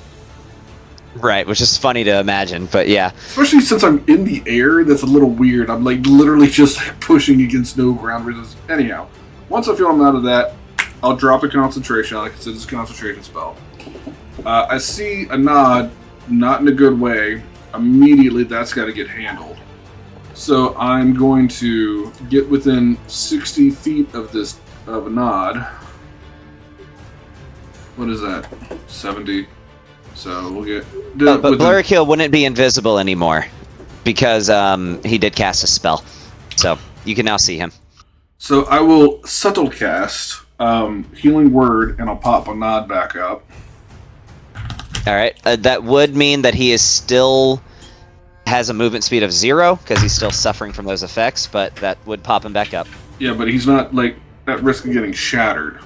Right, which is funny to imagine, but yeah. Especially since I'm in the air, that's a little weird. I'm like literally just like pushing against no ground resistance. Anyhow, once I feel I'm out of that, I'll drop a concentration. Like I said, it's a concentration spell. I see a nod, not in a good way. Immediately, that's got to get handled. So I'm going to get within 60 feet of a nod. What is that? 70. So we'll get. But Blurkill wouldn't be invisible anymore because he did cast a spell. So you can now see him. So I will subtle cast Healing Word, and I'll pop a nod back up. All right. That would mean that he is still has a movement speed of 0 because he's still suffering from those effects, but that would pop him back up. Yeah, but he's not like at risk of getting shattered.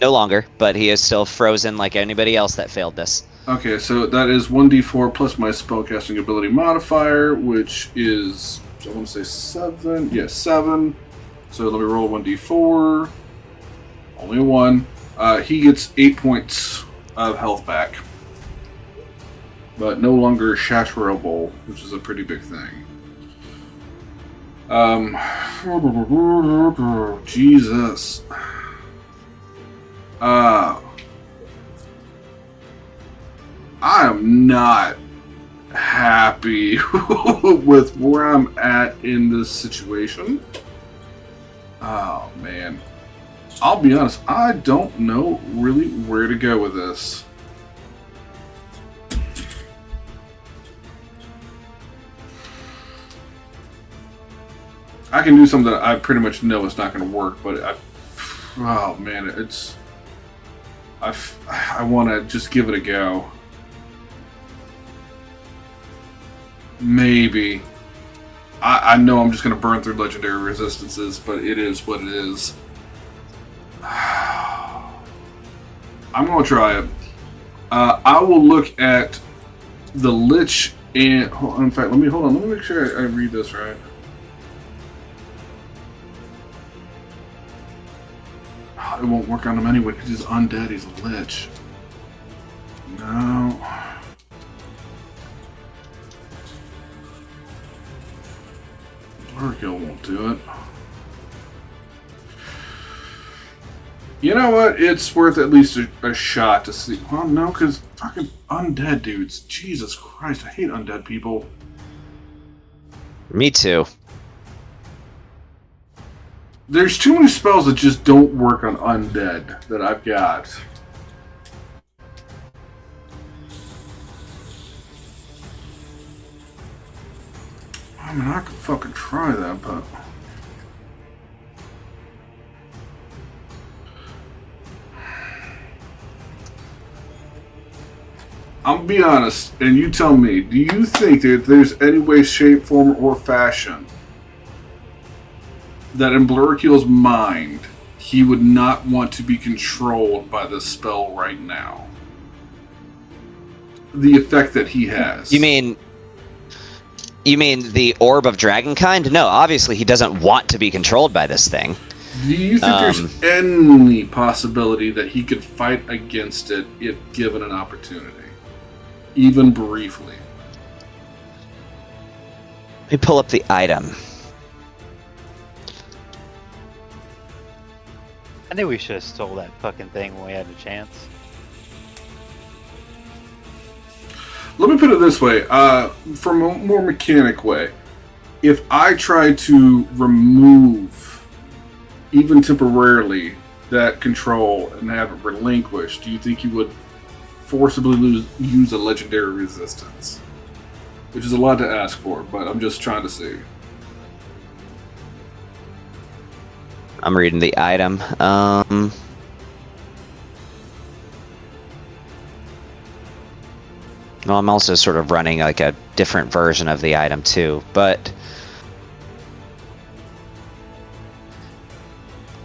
No longer, but he is still frozen like anybody else that failed this. Okay, so that is 1d4 plus my spellcasting ability modifier, which is, I want to say 7. Yeah, 7. So let me roll 1d4. Only a 1. He gets 8 points of health back. But no longer shatterable, which is a pretty big thing. Jesus. I am not happy with where I'm at in this situation. Oh, man. I'll be honest, I don't know really where to go with this. I can do something that I pretty much know it's not going to work, but oh man, I want to just give it a go. Maybe. I know I'm just going to burn through legendary resistances, but it is what it is. I'm going to try it. I will look at the Lich and... In fact, let me make sure I read this right. It won't work on him anyway because he's undead. He's a Lich. No. Blurkill won't do it. You know what? It's worth at least a shot to see. Well, no, because fucking undead dudes. Jesus Christ, I hate undead people. Me too. There's too many spells that just don't work on undead that I've got. I mean, I could fucking try that, but... I'll be honest, and you tell me, do you think that there's any way, shape, form, or fashion that in Blurkill's mind, he would not want to be controlled by this spell right now? The effect that he has. You mean the Orb of Dragonkind? No, obviously he doesn't want to be controlled by this thing. Do you think there's any possibility that he could fight against it if given an opportunity? Even briefly? Let me pull up the item. I think we should have stole that fucking thing when we had the chance. Let me put it this way, from a more mechanic way. If I try to remove, even temporarily, that control and have it relinquished, do you think you would forcibly use a legendary resistance? Which is a lot to ask for, but I'm just trying to see. I'm reading the item. Well, I'm also sort of running like a different version of the item too, but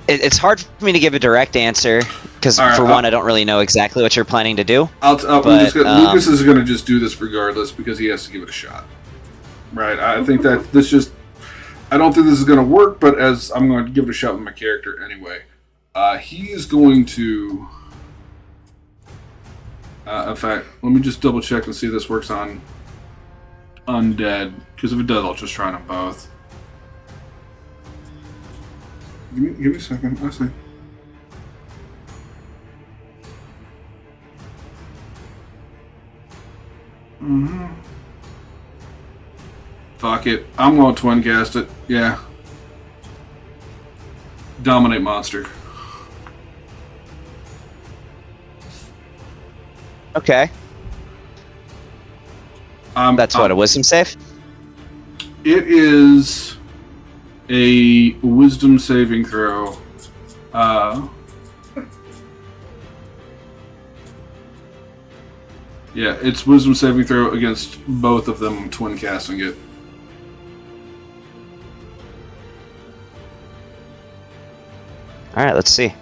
it's hard for me to give a direct answer because, for one, I don't really know exactly what you're planning to do. Lucas is going to just do this regardless because he has to give it a shot. Right? I think that this just... I don't think this is going to work, but as I'm going to give it a shot with my character anyway. He is going to... in fact, let me just double check and see if this works on undead. Because if it does, I'll just try them both. Give me a second. I see. Fuck it. I'm going to twin cast it. Yeah. Dominate monster. Okay. That's what, a wisdom save? It is a wisdom saving throw. Yeah, it's wisdom saving throw against both of them twin casting it. Alright, let's see.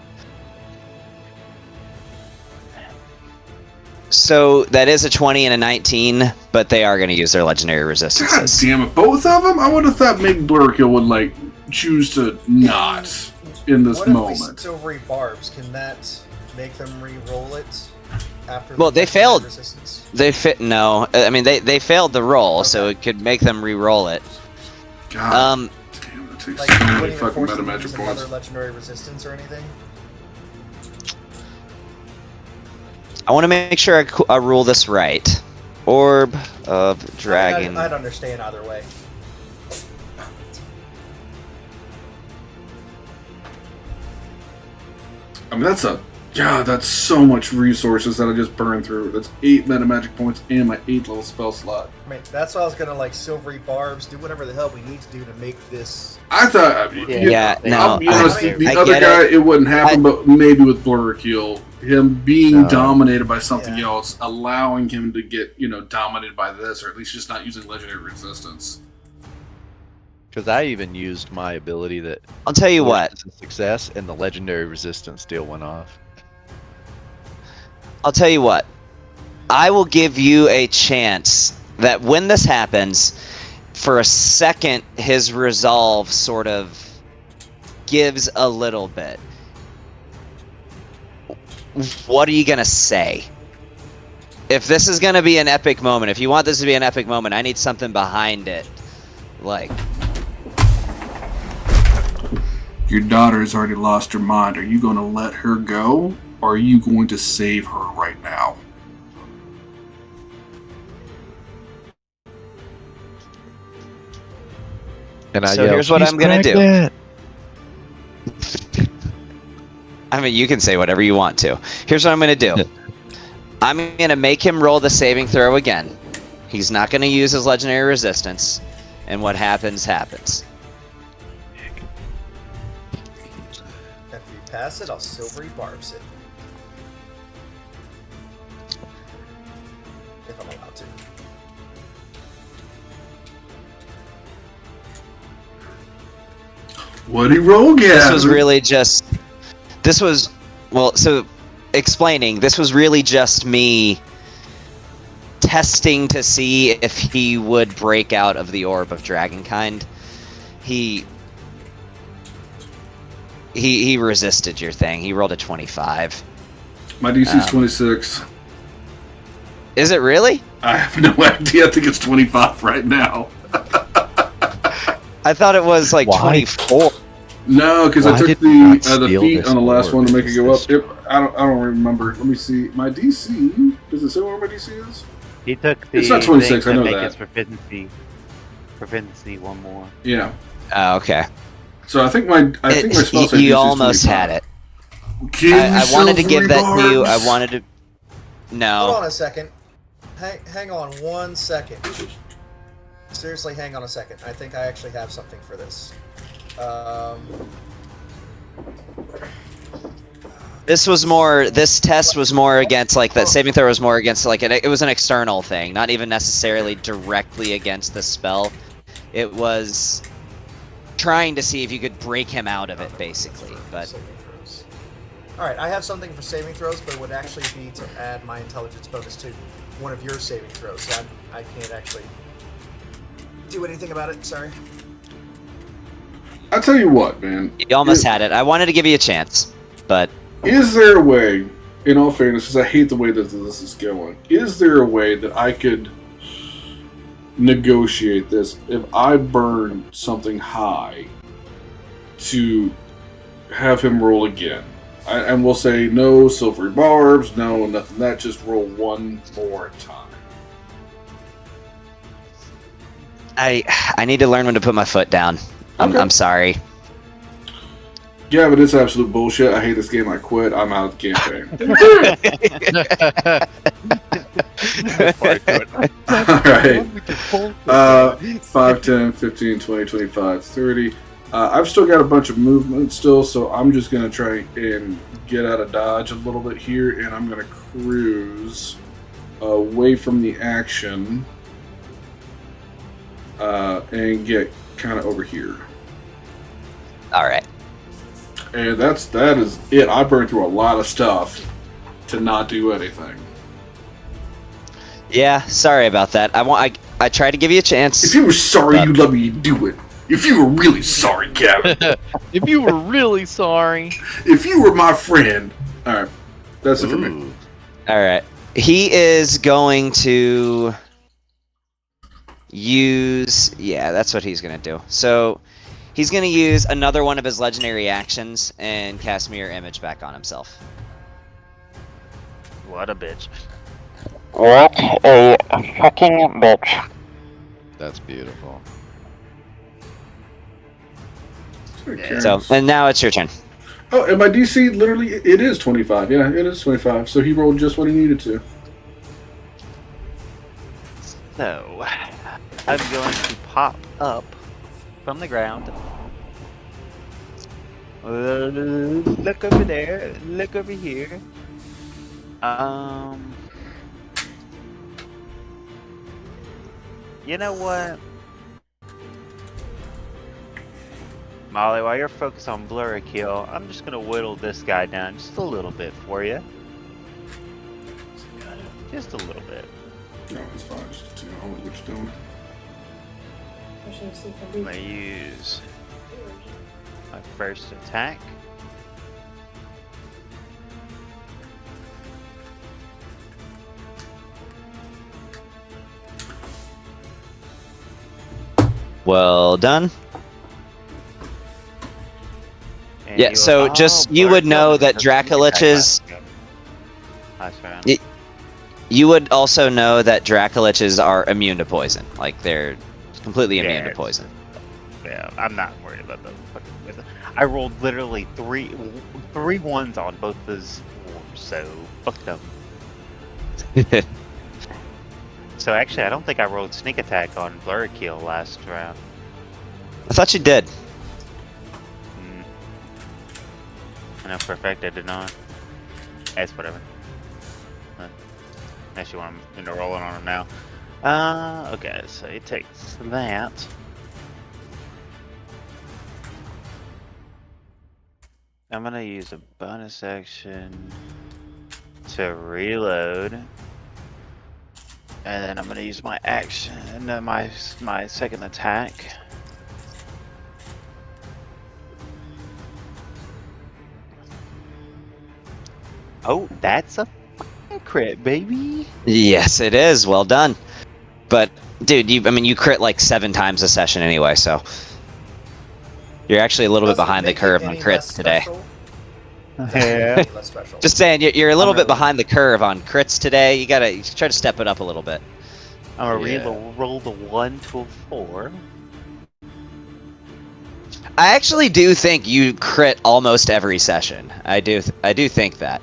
So that is a 20 and a 19, but they are going to use their legendary God resistances. damn it, both of them? I would have thought Meg Blurkill would, like, choose to not in this What moment. if we silvery barbs? Can that make them re-roll it after? Well, they failed. Resistance? No, I mean they failed the roll, so Okay. it could make them re-roll it. God damn, that takes Like, so you many wouldn't even fucking force them to meta use magic points. another legendary resistance or anything? I want to make sure I rule this right. Orb of Dragon. I'd understand either way. I mean, that's so much resources that I just burned through. That's 8 meta magic points and my 8th level spell slot. I mean, that's why I was gonna like silvery barbs, do whatever the hell we need to do to make this. I thought, Yeah, no, I'll be honest, the I other get guy, it. it wouldn't happen, but maybe with Blurkill, him being dominated by something Yeah. else, allowing him to get, dominated by this, or at least just not using legendary resistance. Because I even used my ability that I'll tell you what. forces success, and the legendary resistance still went off. I'll tell you what. I will give you a chance that when this happens, for a second, his resolve sort of gives a little bit. What are you gonna say? If this is gonna be an epic moment, if you want this to be an epic moment, I need something behind it. Like, Your daughter has already lost her mind. Are you going to let her go, or are you going to save her right now? And I So yelled, here's what "She's I'm gonna do." pregnant." I mean, you can say whatever you want to. Here's what I'm going to do. I'm going to make him roll the saving throw again. He's not going to use his legendary resistance. And what happens, happens. After you pass it, I'll silvery barbs it. If I'm allowed to. What'd he roll, Gavin? This was really just... This was... Well, so... Explaining, this was really just me testing to see if he would break out of the Orb of Dragonkind. He resisted your thing. He rolled a 25. My DC's 26. Is it really? I have no idea. I think it's 25 right now. I thought it was like Why? 24. No, because I Why took did we not the steal feet this on the last board? one to make it go This up. I don't remember. Let me see. My DC. Does it say where my DC is? He took the It's not 26, thing I to know make that. his proficiency one more. Yeah. Oh, okay. So I think my spell save You DC is almost 25. had it. Give I wanted to yourself give that to you. I rebarbs. wanted to. Hold No. on a second. Hang on 1 second. Seriously, hang on a second. I think I actually have something for this. This test was more against, like, that saving throw was more against, like, it was an external thing, not even necessarily directly against the spell. It was trying to see if you could break him out of it, basically. But Saving throws. Alright, I have something for saving throws, but it would actually be to add my intelligence bonus to one of your saving throws. So I can't actually do anything about it, sorry. I tell you what, man. you almost had it. I wanted to give you a chance, but Is there a way, in all fairness, because I hate the way that this is going, is there a way that I could negotiate this if I burn something high to have him roll again? And we'll say no silvery barbs, no nothing. That just roll one more time. I need to learn when to put my foot down. Okay. I'm sorry. Yeah, but it's absolute bullshit. I hate this game. I quit. I'm out of the campaign. Alright. 5, 10, 15, 20, 25, 30. I've still got a bunch of movement still, so I'm just going to try and get out of dodge a little bit here, and I'm going to cruise away from the action and get kind of over here. All right. And that is it. I burned through a lot of stuff to not do anything. Yeah, sorry about that. I tried to give you a chance. If you were sorry, you'd let me do it. If you were really sorry, Gavin. If you were really sorry. If you were my friend. Alright. That's it for me. Ooh. All right. He is going to use... Yeah, that's what he's going to do. So he's going to use another one of his legendary actions and cast Mirror Image back on himself. What a bitch. What a fucking bitch. That's beautiful. So, and now it's your turn. Oh, and my DC literally, it is 25. Yeah, it is 25. So he rolled just what he needed to. So, I'm going to pop up from the ground. Look over there. Look over here. You know what? Molly, while you're focused on Blurry Kill, I'm just gonna whittle this guy down just a little bit for you. Just a little bit. No, it's fine. Just hold what you're doing. I'm gonna use my first attack. Well done. And Yeah, so just you would know that Dracoliches. Last round. You would also know that Dracoliches are immune to poison. Like they're completely immune to Yeah. poison. Yeah, I'm not worried about the fucking poison. I rolled literally three ones on both those orbs, so fuck them. So actually, I don't think I rolled sneak attack on Blurry Kill last round. I thought you did. I know for a fact I did not. It's whatever. Unless you want me to roll it on him now. Okay, so he takes that. I'm gonna use a bonus action to reload. And then I'm gonna use my action, my second attack. Oh, that's a fucking crit, baby. Yes, it is. Well done. But dude, you crit like 7 times a session anyway, so You're actually a little bit Doesn't behind the make it curve on any crits less today. special. Doesn't make it Yeah. any less special. Just saying, you're a little bit behind the curve on crits today. You try to step it up a little bit. I'm gonna Yeah. roll the 1 to a 4. I actually do think you crit almost every session. I do think that.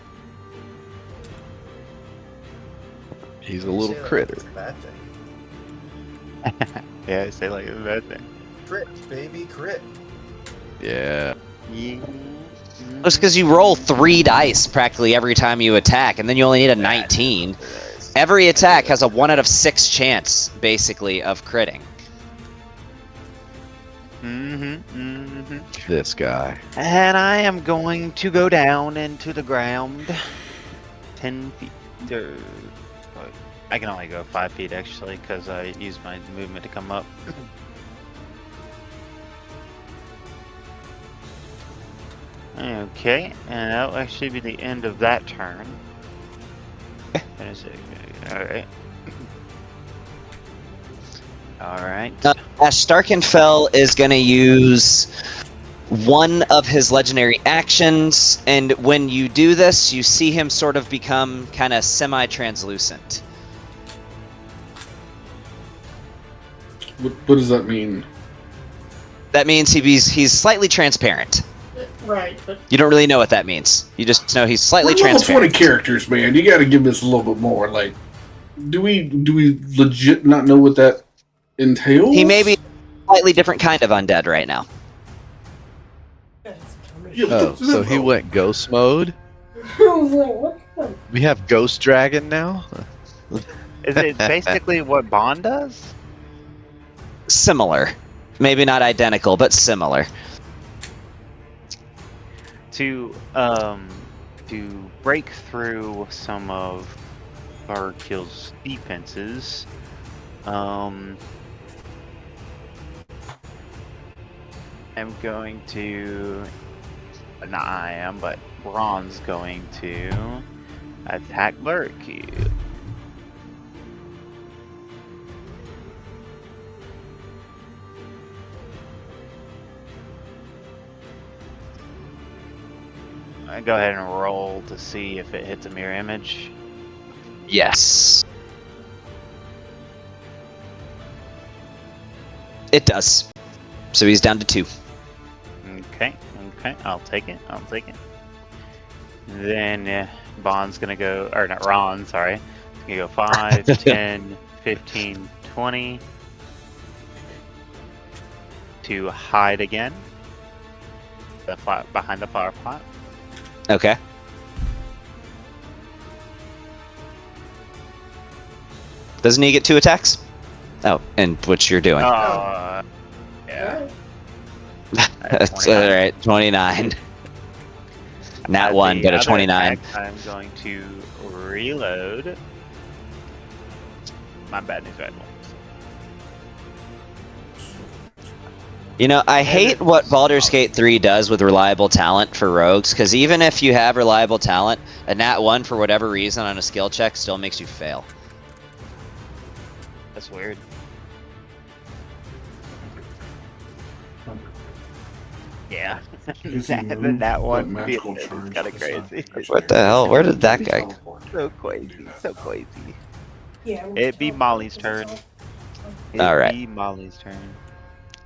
He's a You little say that critter. like it's a bad thing. Yeah, I say like it's a bad thing. Crit, baby, crit. Yeah. Yeah. Just because you roll 3 dice practically every time you attack, and then you only need a 19. Every attack has a 1 out of 6 chance, basically, of critting. This guy. And I am going to go down into the ground 10 feet. I can only go 5 feet actually because I used my movement to come up. Okay, and that'll actually be the end of that turn. Alright. Alright. Starkenfell is going to use one of his legendary actions, and when you do this, you see him sort of become kind of semi-translucent. What does that mean? That means he's slightly transparent. Right, but You don't really know what that means. You just know he's slightly We're level 20 transparent. characters, man. You got to give us a little bit more. Like, do we legit not know what that entails? He may be a slightly different kind of undead right now. Yeah, Oh, so he went ghost mode? We have Ghost Dragon now? Is it basically what Bond does? Similar. Maybe not identical, but similar. To break through some of Barkill's defenses, I'm going to, not I am, but Ron's going to attack Barkill. I go ahead and roll to see if it hits a mirror image. Yes. It does. So he's down to 2. Okay, I'll take it. Then Bond's gonna go, or not Ron, sorry. He's gonna go 5, 10, 15, 20 to hide again. Behind the flower pot. Okay. Doesn't he get 2 attacks? Oh, and which you're doing. Yeah. That's alright, 29. Not At 1, the but a other 29. attack, I'm going to reload. My bad news rifle. You know, I hate what Baldur's Gate 3 does with reliable talent for rogues, because even if you have reliable talent, a nat 1 for whatever reason on a skill check still makes you fail. That's weird. Yeah. that one magical is charge kind of aside. crazy. What the hell? Where did that guy go? So crazy. So crazy. yeah. It'd be Molly's turn. All right. It'd be Molly's turn.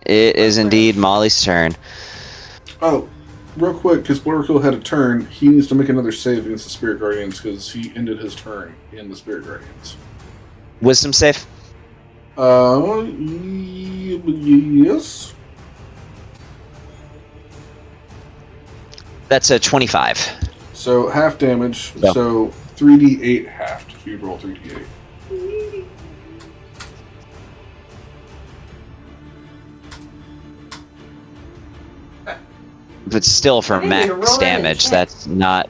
It is indeed Molly's turn. Oh, real quick, because Blurkill had a turn, he needs to make another save against the Spirit Guardians because he ended his turn in the Spirit Guardians. Wisdom save? Yes. That's a 25. So half damage. Yeah. So 3d8 halved if you roll 3d8. But still for I didn't even max roll that damage, check. that's not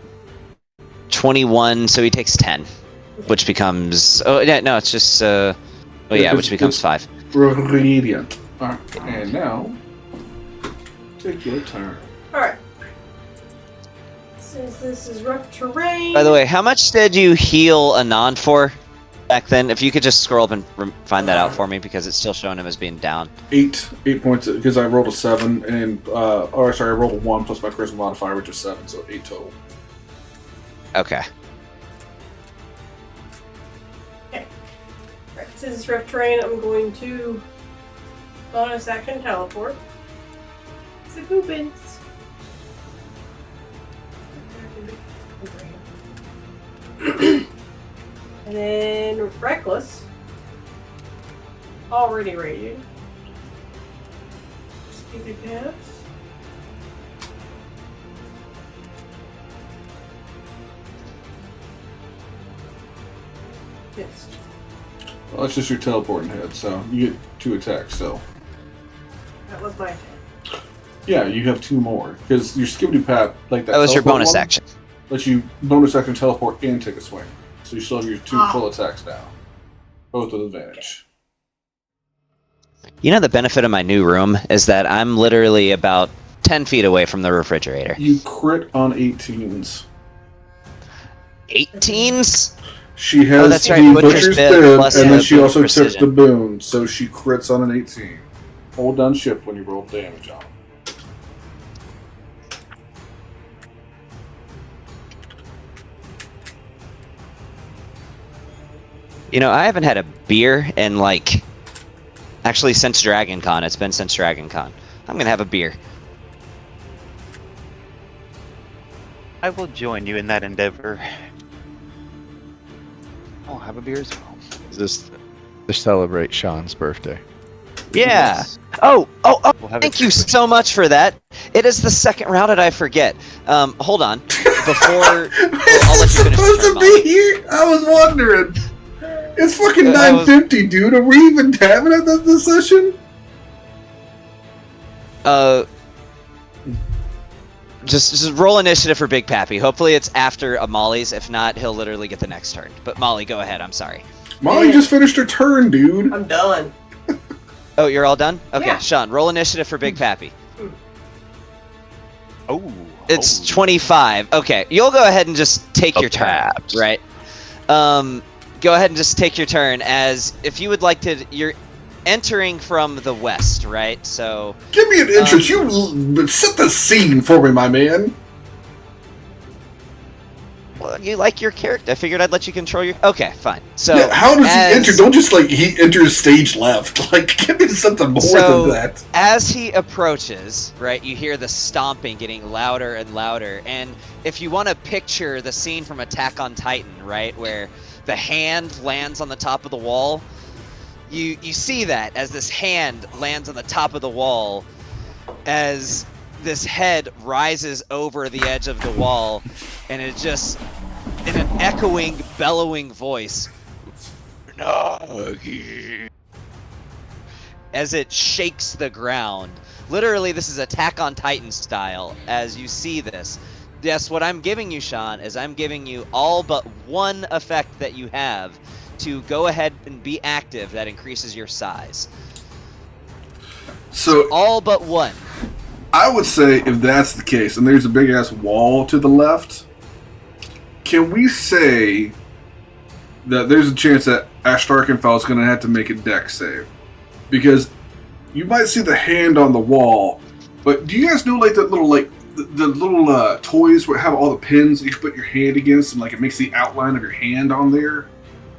21, so he takes 10. Which becomes... Oh, yeah, no, it's just... oh, yeah, which becomes 5. Radiant. Alright, and now, take your turn. Alright. Since this is rough terrain. By the way, how much did you heal Anand for? back then? If you could just scroll up and find that out for me, because it's still showing him as being down. 8 points because I rolled a 7 and or sorry, I rolled a 1 plus my charisma modifier, which is 7, so 8 total. Okay. Right, since it's rough terrain, I'm going to bonus action teleport. It's a poopins. And then Reckless. Already rated. Speed of pass. Missed. Well, that's just your teleporting head, so you get 2 attacks still. That was my attack. Yeah, you have 2 more because your skibbity pat like that. That was your teleport bonus one, action. Lets you bonus action teleport and take a swing, so you still have your 2 full attacks now, both with advantage. You know, the benefit of my new room is that I'm literally about 10 feet away from the refrigerator. You crit on 18s. 18s? She has that's right, the Butcher's Butcher's Bib Bib, plus and then the she boon also took precision. the boon, so she crits on an 18. Hold down shift when you roll damage on. You know, I haven't had a beer in, like, actually since Dragon Con. It's been since Dragon Con. I'm gonna have a beer. I will join you in that endeavor. I'll have a beer as well. Is this to celebrate Sean's birthday? Yeah. Yes. Oh, We'll have thank it you so much for that. It is the second round and I forget. Hold on. Before I'll let you finish supposed the to turn, be Molly. here? I was wondering. It's fucking I was- 9:50, dude. Are we even having it at this session? Just roll initiative for Big Pappy. Hopefully it's after Molly's. If not, he'll literally get the next turn. But Molly, go ahead. I'm sorry. Molly just finished her turn, dude. I'm done. Oh, you're all done? Okay, Yeah. Sean, roll initiative for Big Pappy. Oh. It's 25. Okay, you'll go ahead and just take your turn, taps. right? Go ahead and just take your turn. As if you would like to, you're entering from the west, right? So Give me an interest. You set the scene for me, my man. well, you like your character. I figured I'd let you control your. Okay, fine. So Yeah, how does as- he enter? Don't just like he enters stage left. Like, give me something more So- than that. As he approaches, right, you hear the stomping getting louder and louder. And if you want to picture the scene from Attack on Titan, right, where the hand lands on the top of the wall, you see that as this hand lands on the top of the wall, as this head rises over the edge of the wall, and it just, in an echoing, bellowing voice, as it shakes the ground. Literally, this is Attack on Titan style, as you see this. Yes, what I'm giving you, Sean, is I'm giving you all but one effect that you have to go ahead and be active that increases your size. So All but one. I would say if that's the case, and there's a big ass wall to the left, can we say that there's a chance that Ashtarkenfell is going to have to make a dex save? Because you might see the hand on the wall, but do you guys know like that little like the little toys where have all the pins that you can put your hand against and like it makes the outline of your hand on there?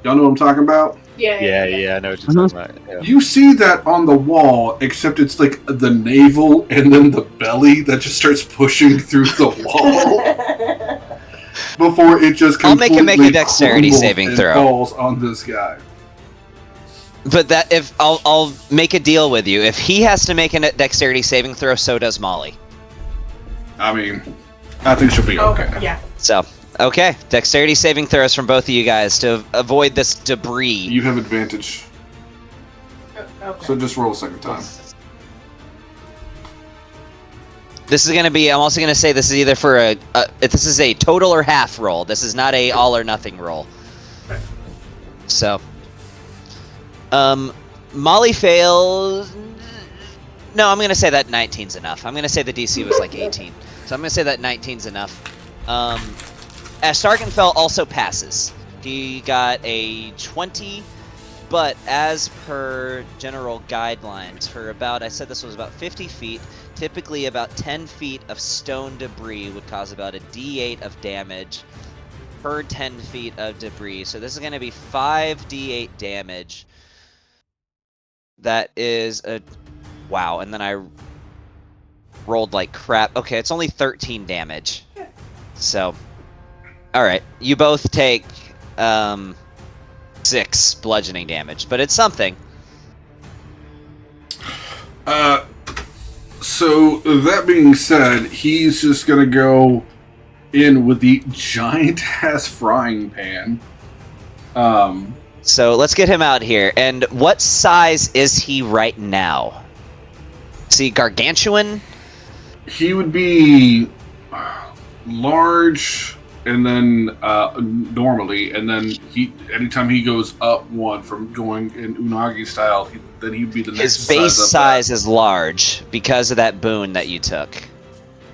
Y'all know what I'm talking about? Yeah, I know what you're talking about. Yeah. You see that on the wall, except it's like the navel and then the belly that just starts pushing through the wall before it just I'll make completely a dexterity crumbles saving and throw. falls on this guy. But that if I'll make a deal with you. If he has to make a dexterity saving throw, so does Molly. I mean, I think she'll be okay. Yeah. So, okay, dexterity saving throws from both of you guys to avoid this debris. You have advantage, Okay. so just roll a second time. This is gonna be. I'm also gonna say this is either for if this is a total or half roll. This is not a all or nothing roll. So, Molly fails. No, I'm gonna say that 19's enough. I'm gonna say the DC was like 18, so I'm gonna say that 19's enough. Starkenfell also passes. He got a 20, but as per general guidelines, for about, I said this was about 50 feet, typically about 10 feet of stone debris would cause about a D8 of damage per 10 feet of debris. So this is going to be 5d8 damage. That is a... Wow, and then I rolled like crap. Okay, it's only 13 damage. So, alright. You both take 6 bludgeoning damage, but it's something. So, that being said, he's just gonna go in with the giant-ass frying pan. So let's get him out here. And what size is he right now? Is he gargantuan? He would be large, and then normally, and then anytime he goes up one from going in Unagi style, then he'd be the next. His base size is large because of that boon that you took.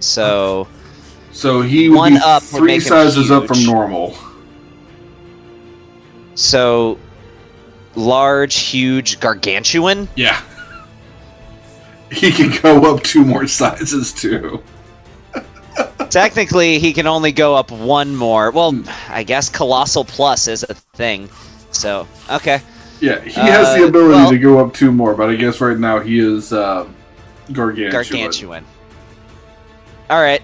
So he would one be up would 3 make him sizes up from huge. normal. So large, huge, gargantuan. Yeah. He can go up 2 more sizes too. Technically, he can only go up 1 more. Well, I guess Colossal Plus is a thing. So, okay. Yeah, he has the ability to go up 2 more, but I guess right now he is gargantuan. Gargantuan. Alright,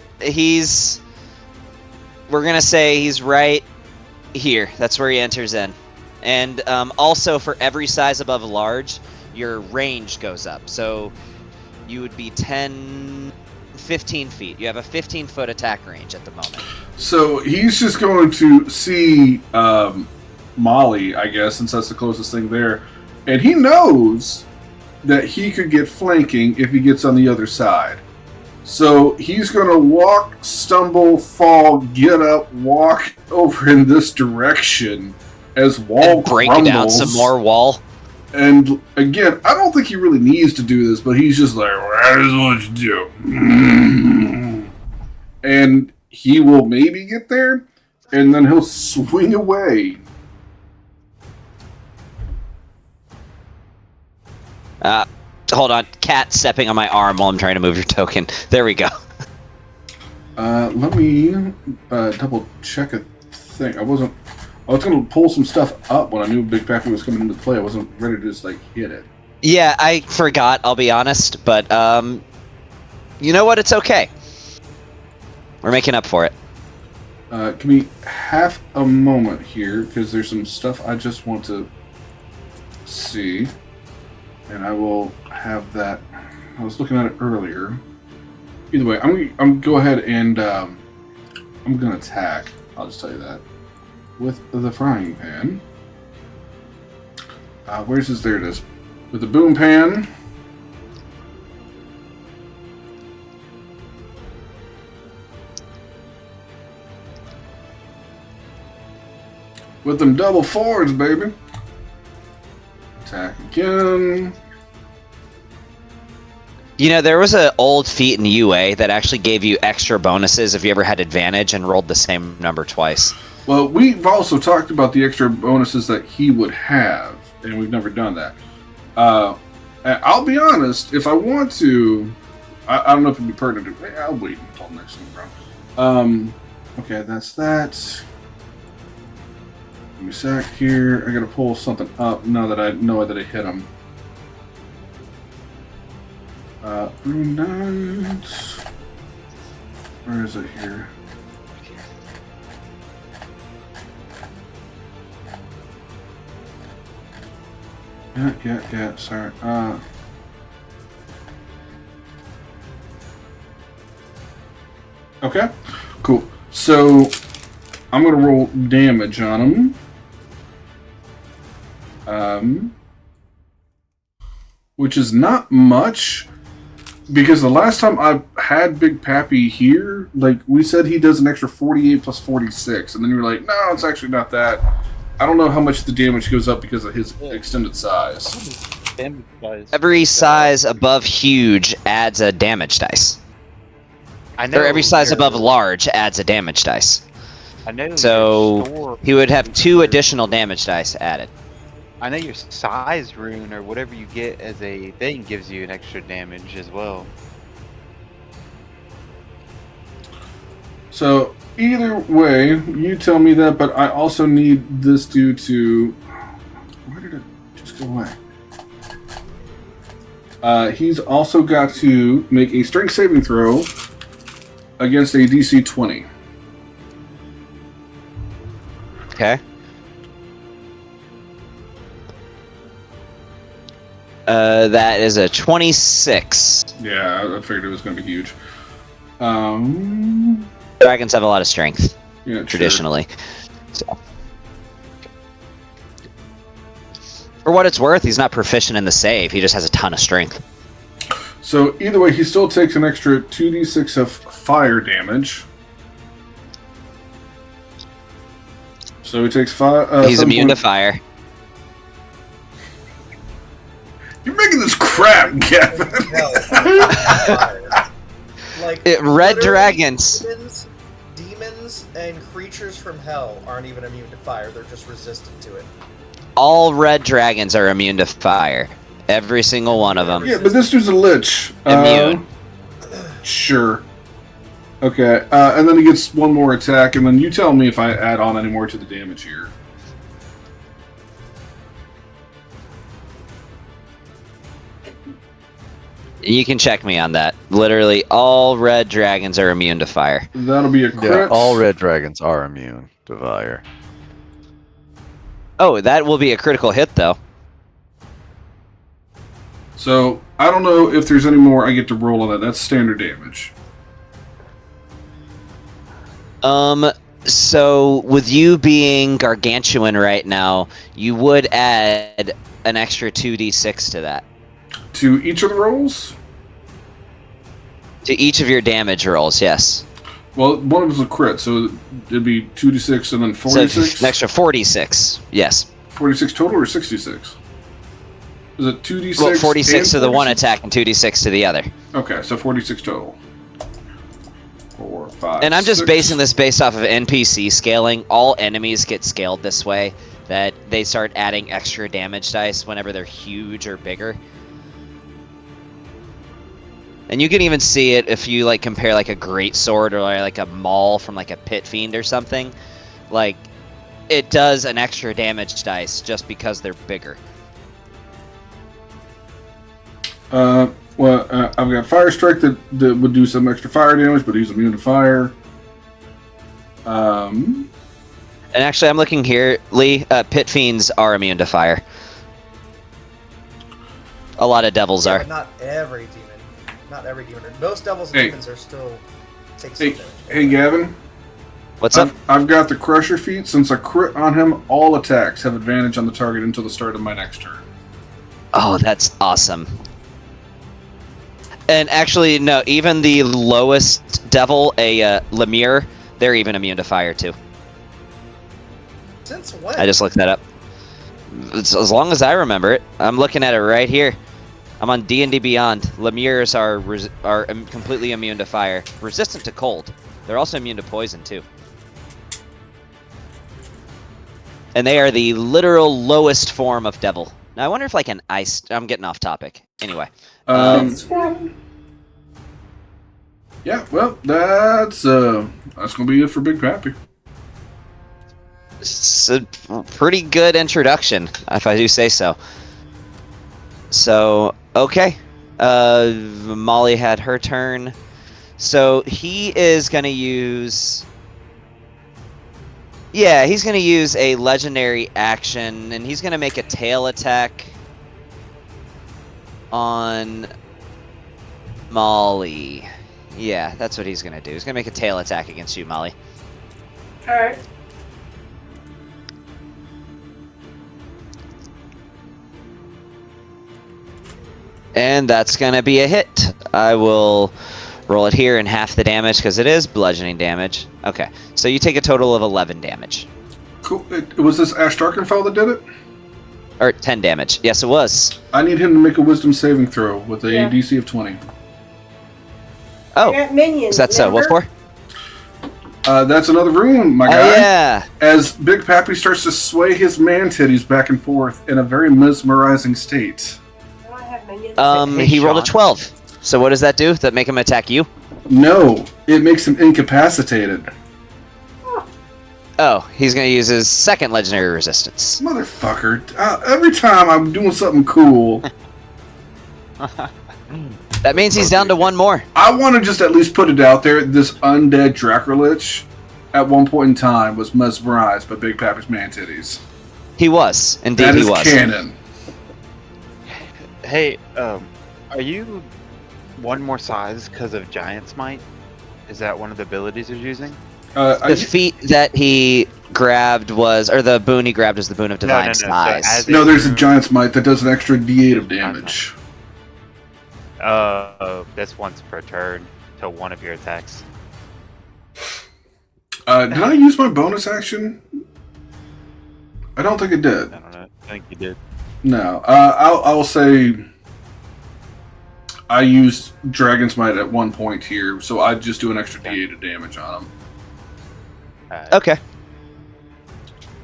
we're gonna say he's right here. That's where he enters in. And also, for every size above large, your range goes up. So, you would be 15 feet. You have a 15-foot attack range at the moment. So he's just going to see Molly, I guess, since that's the closest thing there. And he knows that he could get flanking if he gets on the other side. So he's going to walk, stumble, fall, get up, walk over in this direction as wall and break crumbles. down some more wall. And again, I don't think he really needs to do this, but he's just like, well, that is what you do. And he will maybe get there, and then he'll swing away. Hold on. Cat stepping on my arm while I'm trying to move your token. There we go. Let me double check a thing. I was going to pull some stuff up when I knew Big Pappy was coming into play. I wasn't ready to just, hit it. Yeah, I forgot, I'll be honest. But, you know what? It's okay. We're making up for it. Give me half a moment here, because there's some stuff I just want to see. And I will have that. I was looking at it earlier. Either way, I'm go ahead and I'm going to attack. I'll just tell you that. With the frying pan. Where's his? There it is. With the boom pan. With them double fours, baby. Attack again. You know, there was an old feat in UA that actually gave you extra bonuses if you ever had advantage and rolled the same number twice. Well, we've also talked about the extra bonuses that he would have, and we've never done that. And I'll be honest, if I want to, I don't know if it'd be pertinent to. I'll wait until next time, bro. Okay, that's that. Give me a sec here. I gotta pull something up now that I know that I hit him. Where is it here? Yeah, sorry. Okay, cool. So, I'm gonna roll damage on him. Which is not much, because the last time I had Big Pappy here, we said he does an extra 48 plus 46, and then you were like, no, it's actually not that. I don't know how much the damage goes up because of his extended size. Every size above huge adds a damage dice. I know. Or every size above large adds a damage dice. I know. your So store- he would have 2 additional damage dice added. I know your size rune or whatever you get as a thing gives you an extra damage as well. So either way, you tell me that, but I also need this dude to. Where did it just go away? He's also got to make a strength saving throw against a DC 20. Okay. That is a 26. Yeah, I figured it was going to be huge. Dragons have a lot of strength, Yeah, traditionally. So. For what it's worth, he's not proficient in the save. He just has a ton of strength. So either way, he still takes an extra 2d6 of fire damage. So he takes 5. He's immune to fire. You're making this crap, Gavin. Like Red literally dragons. Demons and creatures from hell aren't even immune to fire. They're just resistant to it. All red dragons are immune to fire. Every single one of them. Yeah, but this dude's a lich. Immune. Sure. Okay, and then he gets one more attack, and then you tell me if I add on any more to the damage here. You can check me on that. Literally, all red dragons are immune to fire. That'll be a crit. Yeah, all red dragons are immune to fire. Oh, that will be a critical hit, though. So, I don't know if there's any more I get to roll on that. That's standard damage. So with you being gargantuan right now, you would add an extra 2d6 to that. To each of the rolls? To each of your damage rolls, yes. Well, one of them is a crit, so it'd be 2d6 and then 46? So an extra 46, yes. 46 total or 66? Is it 2d6? Well, 46 to and the one 46? attack and 2d6 to the other. Okay, so 46 total. 4, 5, And I'm just 6. basing this based off of NPC scaling. All enemies get scaled this way, that they start adding extra damage dice whenever they're huge or bigger. And you can even see it if you like compare like a great sword or like a maul from like a pit fiend or something. Like, it does an extra damage dice just because they're bigger. Well, I've got Fire Strike that would do some extra fire damage, but he's immune to fire. And actually, I'm looking here, Lee. Pit fiends are immune to fire. A lot of devils Yeah, are. but not every demon. Not every demon. Most devils and Hey. demons are still take some Hey, damage. hey, Gavin. What's up? I've got the Crusher feat. Since I crit on him, all attacks have advantage on the target until the start of my next turn. Oh, that's awesome. And actually, no, even the lowest devil, a Lemire, they're even immune to fire too. Since when? I just looked that up. It's, as long as I remember it, I'm looking at it right here. I'm on D&D Beyond. Lemires are completely immune to fire, resistant to cold. They're also immune to poison too. And they are the literal lowest form of devil. Now I wonder if like an ice. I'm getting off topic. Anyway. Yeah, well, that's gonna be it for Big Pappy. It's a pretty good introduction, if I do say so. So, okay. Molly had her turn. So, he is going to use... Yeah, he's going to use a legendary action, and he's going to make a tail attack on Molly. Yeah, that's what he's going to do. He's going to make a tail attack against you, Molly. Alright. And that's going to be a hit. I will roll it here in half the damage because it is bludgeoning damage. Okay, so you take a total of 11 damage. Cool. Was this Ash Darkenfell that did it? Or 10 damage. Yes, it was. I need him to make a Wisdom saving throw with a Yeah. DC of 20. Oh, I got minions. is that so? What remember? for? That's another rune, my guy. Oh yeah. As Big Pappy starts to sway his man titties back and forth in a very mesmerizing state. Do I have minions? Hey, He rolled a Sean. 12. So what does that do? Does that make him attack you? No, it makes him incapacitated. Oh, he's gonna use his second legendary resistance. Motherfucker. Every time I'm doing something cool, That means he's down to one more. I want to just at least put it out there. This undead Dracolich, at one point in time, was mesmerized by Big Pappy's man titties. He was. Indeed, That he is was. canon. Hey, are you one more size because of Giant Smite? Is that one of the abilities you're using? The feat that he grabbed was, or the boon he grabbed was the boon of divine no, size. so as No, there's a Giant Smite that does an extra D8 of damage. That's once per turn to one of your attacks. Did I use my bonus action? I don't think it did. I don't know. I think you did. No. I'll say I used Dragon's Might at one point here, so I'd just do an extra D8 of damage on him. Okay.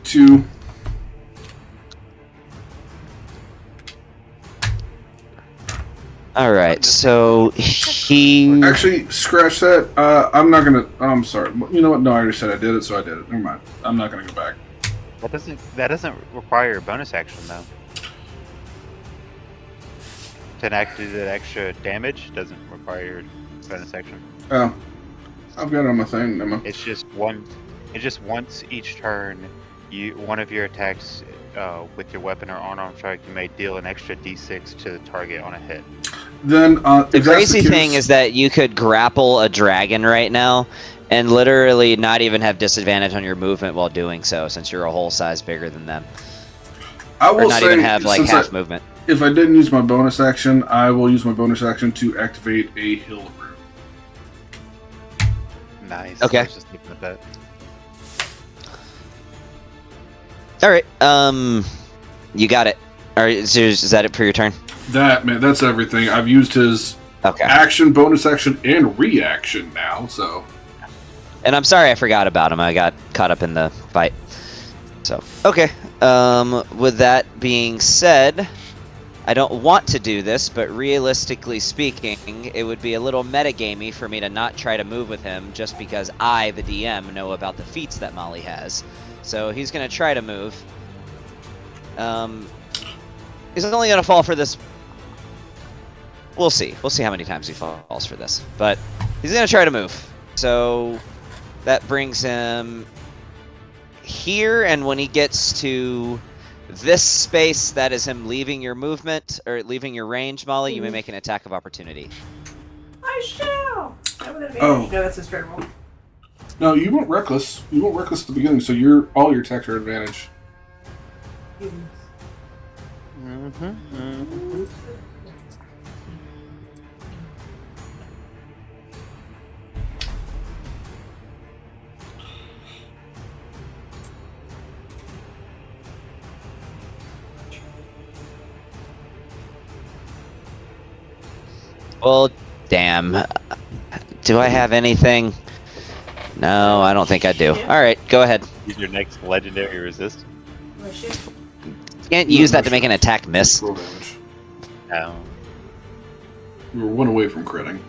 2. All right. So he. Actually, scratch that. I'm not gonna. I'm sorry. You know what? No, I already said I did it, so I did it. Never mind. I'm not gonna go back. That doesn't require a bonus action though. To enact that extra damage doesn't require bonus action. Oh, I've got it on my thing. Never mind. It's just once each turn, one of your attacks with your weapon or unarmed strike, you may deal an extra D6 to the target on a hit. Then The crazy thing is that you could grapple a dragon right now and literally not even have disadvantage on your movement while doing so, since you're a whole size bigger than them. I will Or not say, even have like since half movement. if I didn't use my bonus action, I will use my bonus action to activate a heal rune. Nice. Okay. I was just thinking of that. All right. You got it. All right. Is that it for your turn? That man, that's everything. I've used his Okay. action, bonus action, and reaction now. So And I'm sorry I forgot about him. I got caught up in the fight. So, okay. With that being said, I don't want to do this, but realistically speaking, it would be a little metagamey for me to not try to move with him just because I, the DM, know about the feats that Molly has. So he's going to try to move. He's only going to fall for this. We'll see. We'll see how many times he falls for this. But he's going to try to move. So that brings him here, and when he gets to this space, that is him leaving your movement, or leaving your range, Molly, you may make an attack of opportunity. I shall! That would advantage. Oh. No, that's his turn roll. no, you weren't reckless. You weren't reckless at the beginning, so all your attacks are advantage. Well, damn. Do I have anything? No, I don't think I do. Alright, go ahead. Use your next legendary resist. My shit. Can't use that to make an attack miss. Roll damage. We were one away from critting.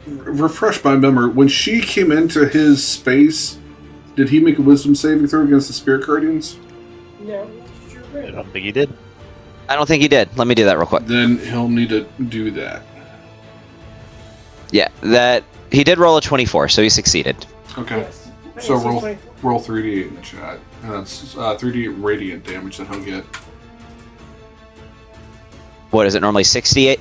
Refresh my memory. When she came into his space, did he make a wisdom saving throw against the Spirit Guardians? No, I don't think he did. I don't think he did. Let me do that real quick. Then he'll need to do that. Yeah, that he did roll a 24, so he succeeded. Okay. Yes. So Yes, roll 24. roll 3d8 in the chat. And that's 3d8 radiant damage that he'll get. What is it normally 68?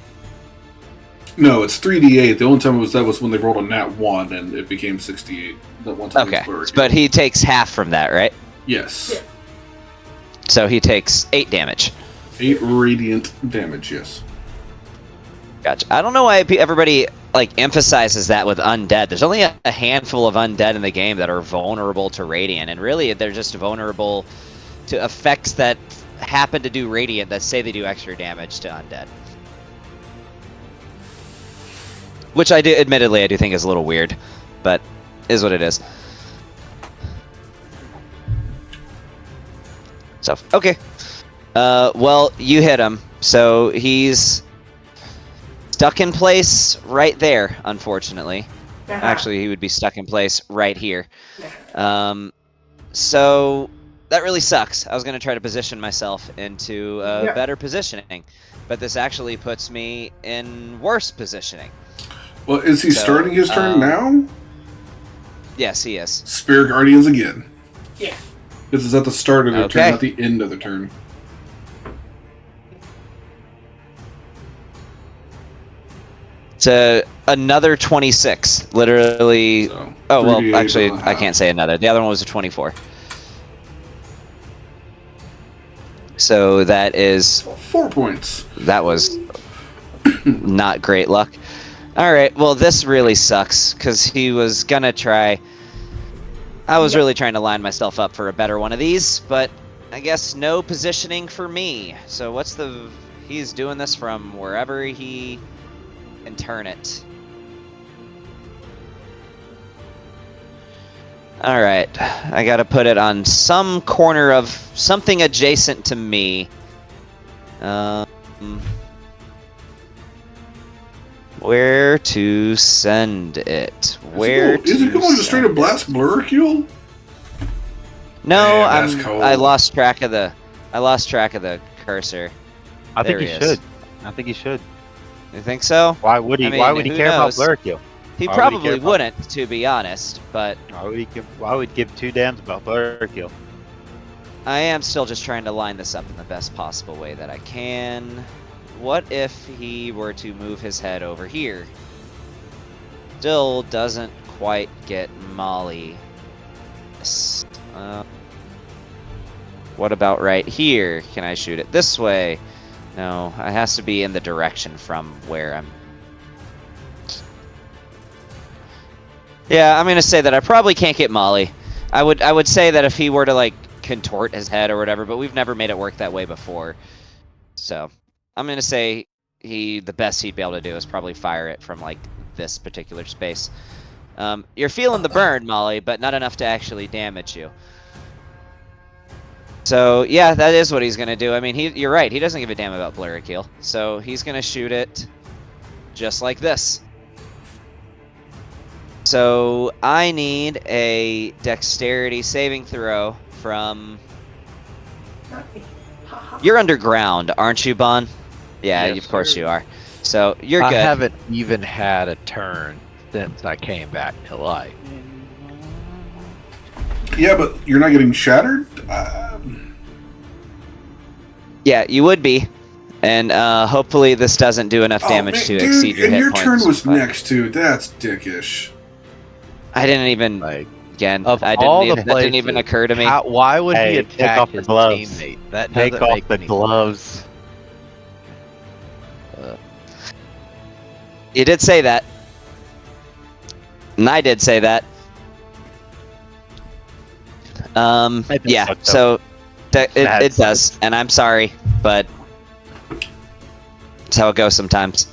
No, it's 3d8. The only time that was when they rolled a nat 1 and it became 68. That one time. Okay, but he takes half from that, right? Yes. Yeah. So he takes 8 damage. 8 radiant damage. Yes. Gotcha. I don't know why everybody like emphasizes that with undead. There's only a handful of undead in the game that are vulnerable to radiant, and really they're just vulnerable to effects that happen to do radiant that say they do extra damage to undead. Which admittedly I do think is a little weird, but Is what it is. So, okay. Well, you hit him. So he's stuck in place right there, unfortunately. Actually, he would be stuck in place right here. So that really sucks. I was going to try to position myself into better positioning, but this actually puts me in worse positioning. Well, is he starting his turn now? Yes, he is. Spirit Guardians again. Yeah. This is at the start of the Okay. turn, not the end of the turn. To another 26. Literally. So, Oh, well, 38 actually, and a I half. can't say another. The other one was a 24. So that is. 4 points. That was not great luck. Alright, well, this really sucks, because he was gonna try. I was really trying to line myself up for a better one of these, but I guess no positioning for me. So what's the... He's doing this from wherever he can turn it. Alright, I gotta put it on some corner of something adjacent to me. Where to send it? Where Is it going to straight up send blast Blurricule? No, Man, that's cold. I lost track of the cursor. I think There he he is. should. I think he should. You think so? Why would he? I mean, why would he who care knows? about Blurricule? He Why would he care probably about- wouldn't, to be honest, but Why would he give two damns about Blurricule? I am still just trying to line this up in the best possible way that I can. What if he were to move his head over here? Still doesn't quite get Molly. What about right here? Can I shoot it this way? No, it has to be in the direction from where I'm... Yeah, I'm gonna say that I probably can't get Molly. I would say that if he were to, like, contort his head or whatever, but we've never made it work that way before. So, I'm gonna say the best he'd be able to do is probably fire it from, like, this particular space. You're feeling the burn, Molly, but not enough to actually damage you. So, yeah, that is what he's gonna do. I mean, you're right, he doesn't give a damn about Blurricule. So, he's gonna shoot it just like this. So, I need a dexterity saving throw from... You're underground, aren't you, Bon? Yeah, Yes, of course sir. you are. So, you're I good. haven't even had a turn since I came back to life. Yeah, but you're not getting shattered? Yeah, you would be. And hopefully this doesn't do enough damage man, to dude, exceed your and hit your points. turn was but next to. That's dickish. I didn't even... Like, Again, of that all the didn't even places, occur to me. why would Hey, he take attack off the his gloves. teammate? That Take doesn't off make the any gloves. You did say that. And I did say that. does Yeah, suck, though. so it That does, sucks. and I'm sorry, but it's how it goes sometimes.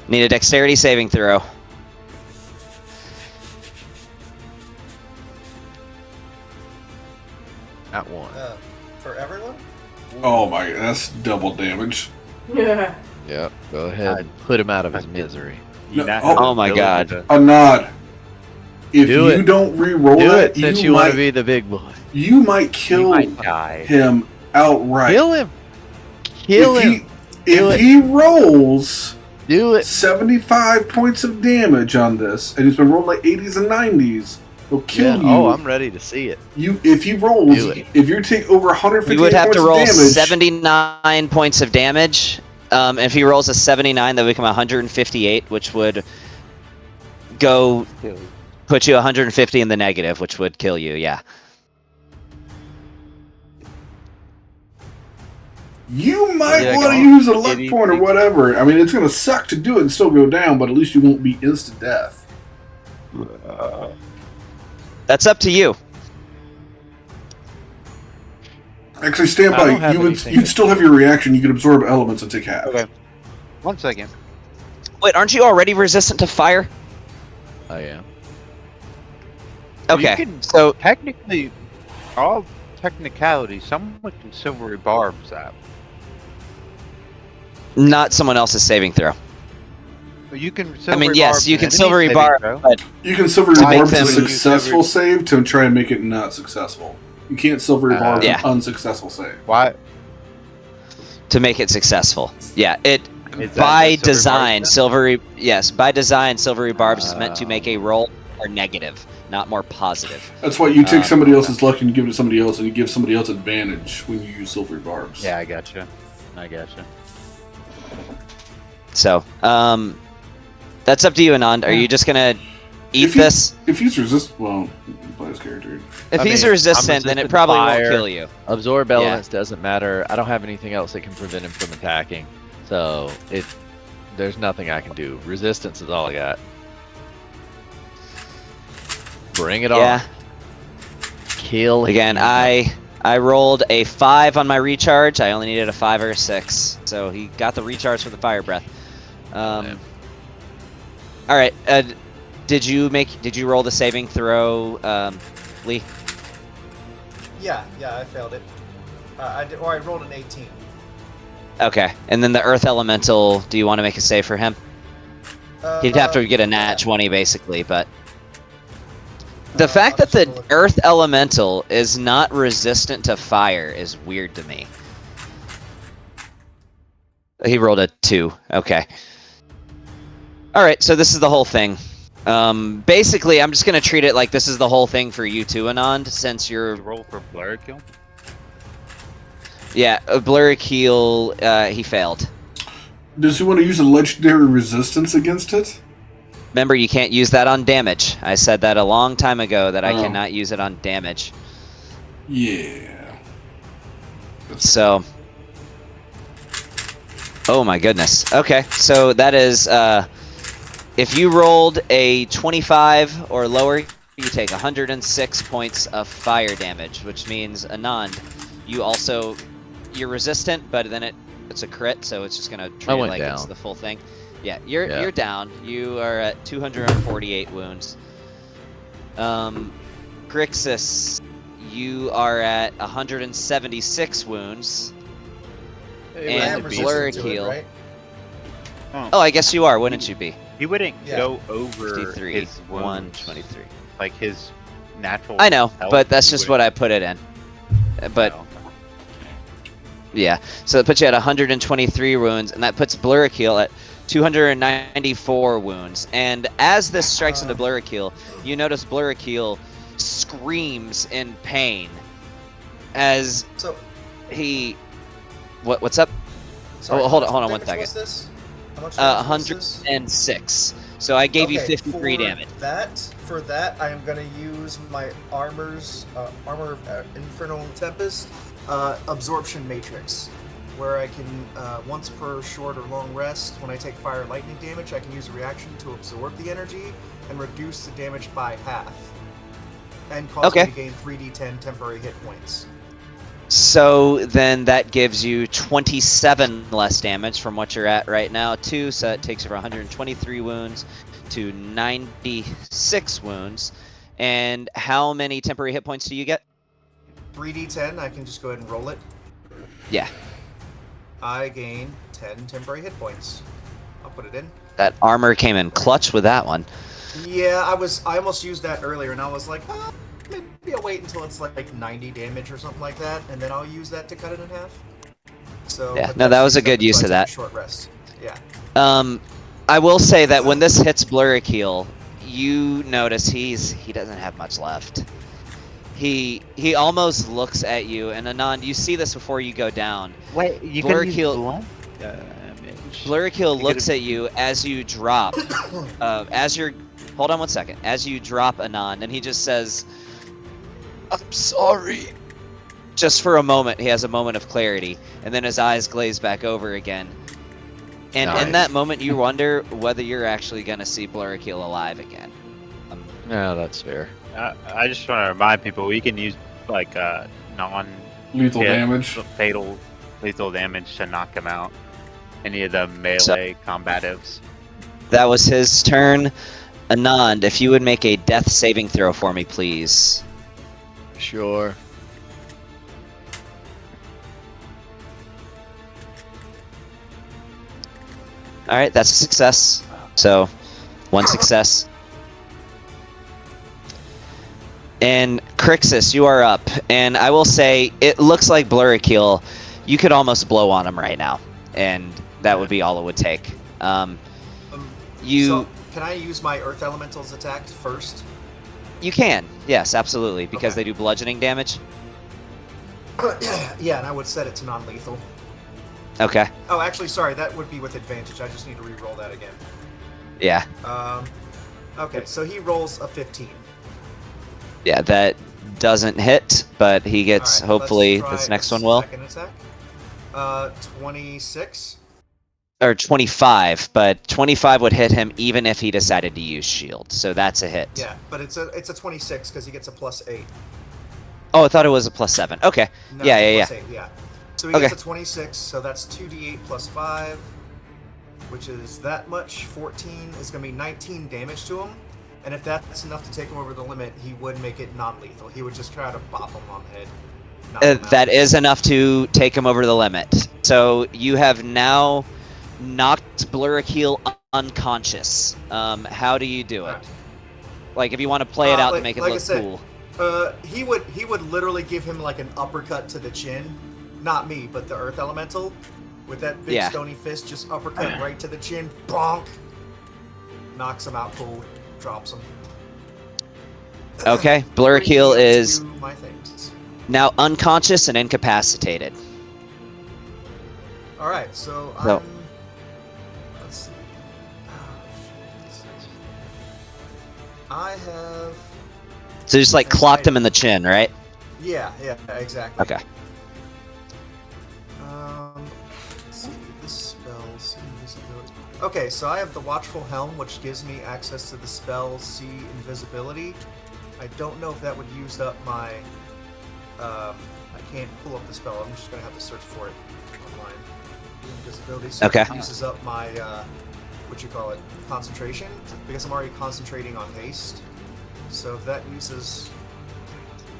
Need a dexterity saving throw. Not one. For everyone? Oh my, that's double damage. Yeah. Yep. Go ahead and put him out of his misery. You No, not oh- have the Oh my ability God. to- A nod. If Do you it. don't re-roll Do that, it since you you want might to be the big boy. you might You kill might die. him outright. Kill him. Kill if him. Do if it. he rolls Do it. 75 points of damage on this, and he's been rolling like 80s and 90s, he'll kill you. Oh, I'm ready to see it. If he rolls, Do it. if you take over 150 You would have points to roll of damage, 79 points of damage. If he rolls a 79, that would become 158, which would put you 150 in the negative, which would kill you, yeah. you might Yeah, want to go. use a luck Idiot. point or whatever. I mean, it's going to suck to do it and still go down, but at least you won't be instant death. That's up to you. Actually, stand I don't by. have You'd anything. still have your reaction. You could absorb elements and take half. Okay. 1 second. Wait, aren't you already resistant to fire? I am. Okay, You can, so technically, all technicality, someone can silvery barbs that. not someone else's saving throw. You can I silvery mean, yes, barb you an can enemy silvery saving barb, throw. but You can silvery Make barb a them- successful save to try and make it not successful. You can't silvery barb Yeah. an unsuccessful save. Why? to make it successful. Yeah, it Is that by what silvery design, barbs silvery barbs is meant to make a roll or negative, not more positive. That's why you take somebody okay. else's luck and you give it to somebody else, and you give somebody else advantage when you use silvery barbs. Yeah, I gotcha. So, that's up to you, Anand. Are you just gonna eat If he- this? If he's well, you play his character. If I he's mean, I'm resistant, then it resistant to probably won't fire. kill you. Absorb Yeah. elements doesn't matter. I don't have anything else that can prevent him from attacking. So there's nothing I can do. Resistance is all I got. Bring it Yeah. on. Kill Again, him. I rolled a 5 on my recharge. I only needed a 5 or a 6, so he got the recharge for the fire breath. man. All right. Did you roll the saving throw, Lee? Yeah, I failed it. I rolled an 18. Okay. And then the earth elemental. Do you want to make a save for him? He'd have to get a nat 20 basically, but the fact I'll that the just roll it. earth elemental is not resistant to fire is weird to me. He rolled a 2. Okay. All right, so this is the whole thing. Basically, I'm just gonna treat it like this is the whole thing for you too, Anand, since you're Roll for blur kill. yeah, a blurry keel. He failed. Does he want to use a legendary resistance against it? Remember, you can't use that on damage. I said that a long time ago that I Oh. cannot use it on damage. Yeah. So, oh my goodness. Okay, so that is if you rolled a 25 or lower, you take 106 points of fire damage, which means Anand, you're resistant, but then it's a crit, so it's just gonna treat it went like it's down. the full thing. Yeah, you're down. You are at 248 wounds. Grixis, you are at 176 wounds. I And am blur resistant to it, heal. right? Oh, I guess you are, wouldn't you be? He wouldn't Yeah. go over 53, his wounds, 123. like his natural. I know, health, but that's he just wouldn't- what I put it in. But No. yeah, so it puts you at 123 wounds, and that puts Blurrakeel at 294 wounds. And as this strikes into Blurrakeel, you notice Blurrakeel screams in pain as So, he. What's up? sorry, hold how on much one damage second. was this? How much damage was this? 106. So I gave you Okay, 53 for damage. For that, I am gonna use my armor of Infernal Tempest absorption matrix, where I can once per short or long rest, when I take fire or lightning damage, I can use a reaction to absorb the energy and reduce the damage by half, and cause Okay. me to gain 3d10 temporary hit points. So then that gives you 27 less damage from what you're at right now, too. So it takes you from 123 wounds to 96 wounds. And how many temporary hit points do you get? 3d10, I can just go ahead and roll it. Yeah, I gain 10 temporary hit points. I'll put it in. that armor came in clutch with that one. Yeah, I almost used that earlier, and I was like, oh, maybe I'll wait until it's like 90 damage or something like that, and then I'll use that to cut it in half. So Yeah, but no, that's that was a used up good use until of I that. take a Short rest. Yeah. I will say that when this hits Blurrakeel, you notice he doesn't have much left. He almost looks at you, and Anand, you see this before you go down. Wait, you Blur can use kill- blunt Blurrakeel You looks gotta- at you as you drop. Hold on one second. As you drop Anand, and he just says, "I'm sorry." Just for a moment, he has a moment of clarity, and then his eyes glaze back over again. And in Nice. that moment, you wonder whether you're actually gonna see Blurrakeel alive again. No, that's fair. I just want to remind people we can use like Lethal Yeah. damage. fatal lethal damage to knock him out. Any of the melee combatives. That was his turn. Anand, if you would make a death saving throw for me, please. Sure. Alright, that's a success. So, 1 success. And Crixus, you are up. And I will say, it looks like Blurrakeel, you could almost blow on him right now. And that would be all it would take. So, can I use my Earth Elemental's attack first? You can, yes, absolutely, because Okay. they do bludgeoning damage. Yeah, and I would set it to non-lethal. Okay, Oh, actually, sorry, that would be with advantage. I just need to re-roll that again. yeah. Okay, so he rolls a 15. Yeah, that doesn't hit, but he gets, All right, hopefully, let's this try next a one will. Second attack. 26. Or 25, but 25 would hit him even if he decided to use shield, so that's a hit. Yeah, but it's a 26 because he gets a +8. Oh, I thought it was a +7. Okay, No, yeah, it's yeah, a +8, yeah. So he Okay. gets a 26, so that's 2d8 plus 5, which is that much. 14 is going to be 19 damage to him. And if that's enough to take him over the limit, he would make it non-lethal. He would just try to bop him on the head. knock him out. That is enough to take him over the limit. So you have now knocked Blurrakeel unconscious. How do you do it? Alright. Like, if you want to play it out like- and make it like I look said, cool. He would literally give him like an uppercut to the chin. Not me, but the Earth Elemental. With that big Yeah. stony fist, just uppercut right to the chin. Bonk! Knocks him out cold. Drops him. Okay, Blurrakeel Free to is do my things. now unconscious and incapacitated. Alright, so No. I'm... Let's see. Oh, shit. I have... So you just like clocked him in the chin, right? Yeah, exactly. Okay. Let's see, this spells invisibility. Okay, so I have the Watchful Helm, which gives me access to the spell See Invisibility. I don't know if that would use up my... I can't pull up the spell. I'm just going to have to search for it online. Invisibility. So Okay. it uses up my, concentration, because I'm already concentrating on haste. So if that uses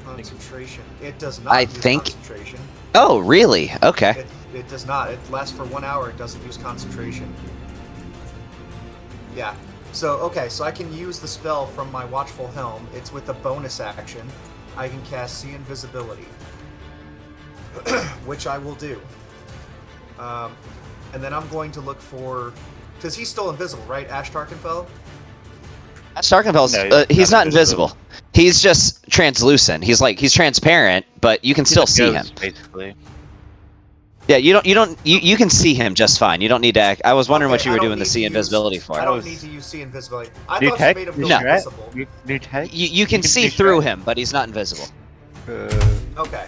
concentration, it does not I use think- concentration. Oh, really? Okay. It does not. It lasts for 1 hour. It doesn't use concentration. Yeah. So, okay, so I can use the spell from my Watchful Helm. It's with a bonus action. I can cast See Invisibility, which I will do. And then I'm going to look for... Because he's still invisible, right? Ash Tarkenfell? Starkenfeld's, No, he's not invisible. invisible. He's just translucent. He's transparent, but you can still see him. Basically. Yeah, you can see him just fine. You don't need to act. I was wondering what Okay, you I were don't doing the need See to Invisibility use- for. I don't need to use See Invisibility. I New thought tech? you made him New go strat? invisible. New tech? You can see do through strat. him, but he's not invisible. Okay.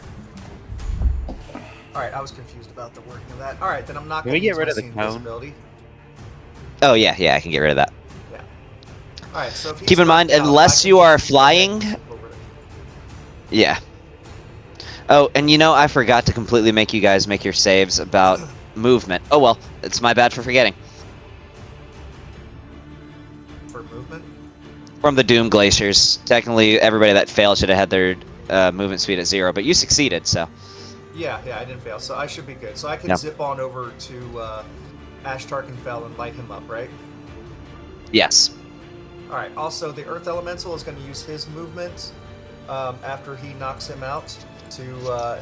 Alright, I was confused about the working of that. Alright, then I'm not Can going we to get use rid my of the See cone? Invisibility. Oh yeah, I can get rid of that. Alright, so if he's Keep in mind, knocked out, unless I can you are just go ahead and flying- zip over there. Yeah. Oh, and I forgot to completely make you guys make your saves about movement. Oh well, it's my bad for forgetting. For movement? From the Doom Glaciers, technically everybody that failed should have had their movement speed at 0, but you succeeded, so. Yeah, I didn't fail, so I should be good. So I can Yeah. zip on over to Ash Tarkenfell and light him up, right? Yes. Alright, also the Earth Elemental is going to use his movement after he knocks him out to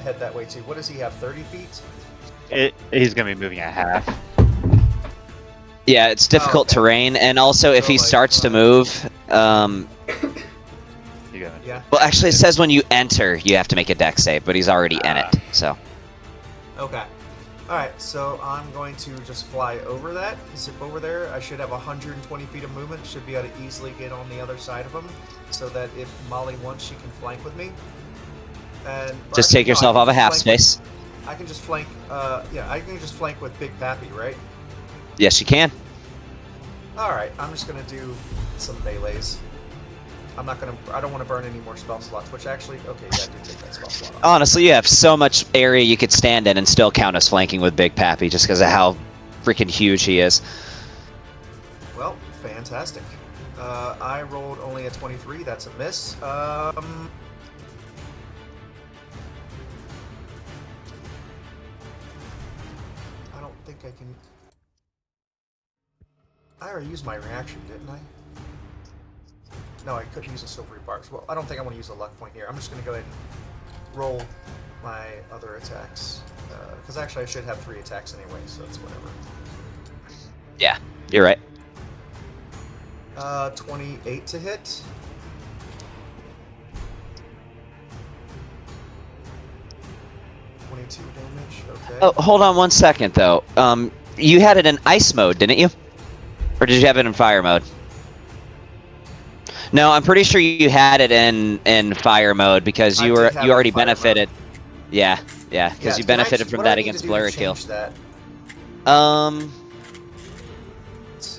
head that way too. What does he have, 30 feet? He's gonna be moving at half. Yeah, it's difficult okay. terrain, and also if So, he like, starts to move, You got it. Yeah. well, actually, it says when you enter, you have to make a dex save, but he's already in it, so. Okay. Alright, so I'm going to just fly over that, zip over there. I should have 120 feet of movement, should be able to easily get on the other side of him, so that if Molly wants, she can flank with me. And Just take yourself off a half space. I can just flank, I can just flank with Big Pappy, right? Yes, you can. Alright, I'm just gonna do some melees. I don't want to burn any more spell slots, which actually, okay, yeah, I did take that spell slot off. Honestly, you have so much area you could stand in and still count as flanking with Big Pappy just because of how freaking huge he is. Well, fantastic. I rolled only a 23. That's a miss. I don't think I can. I already used my reaction, didn't I? No, I couldn't use a silvery barks. Well, I don't think I want to use a luck point here. I'm just going to go ahead and roll my other attacks. Because actually I should have 3 attacks anyway, so it's whatever. Yeah, you're right. 28 to hit. .22 damage, okay. Oh, hold on 1 second though. You had it in ice mode, didn't you? Or did you have it in fire mode? No, I'm pretty sure you had it in fire mode because you already benefited. Yeah, because you benefited from that against Blurry Kill.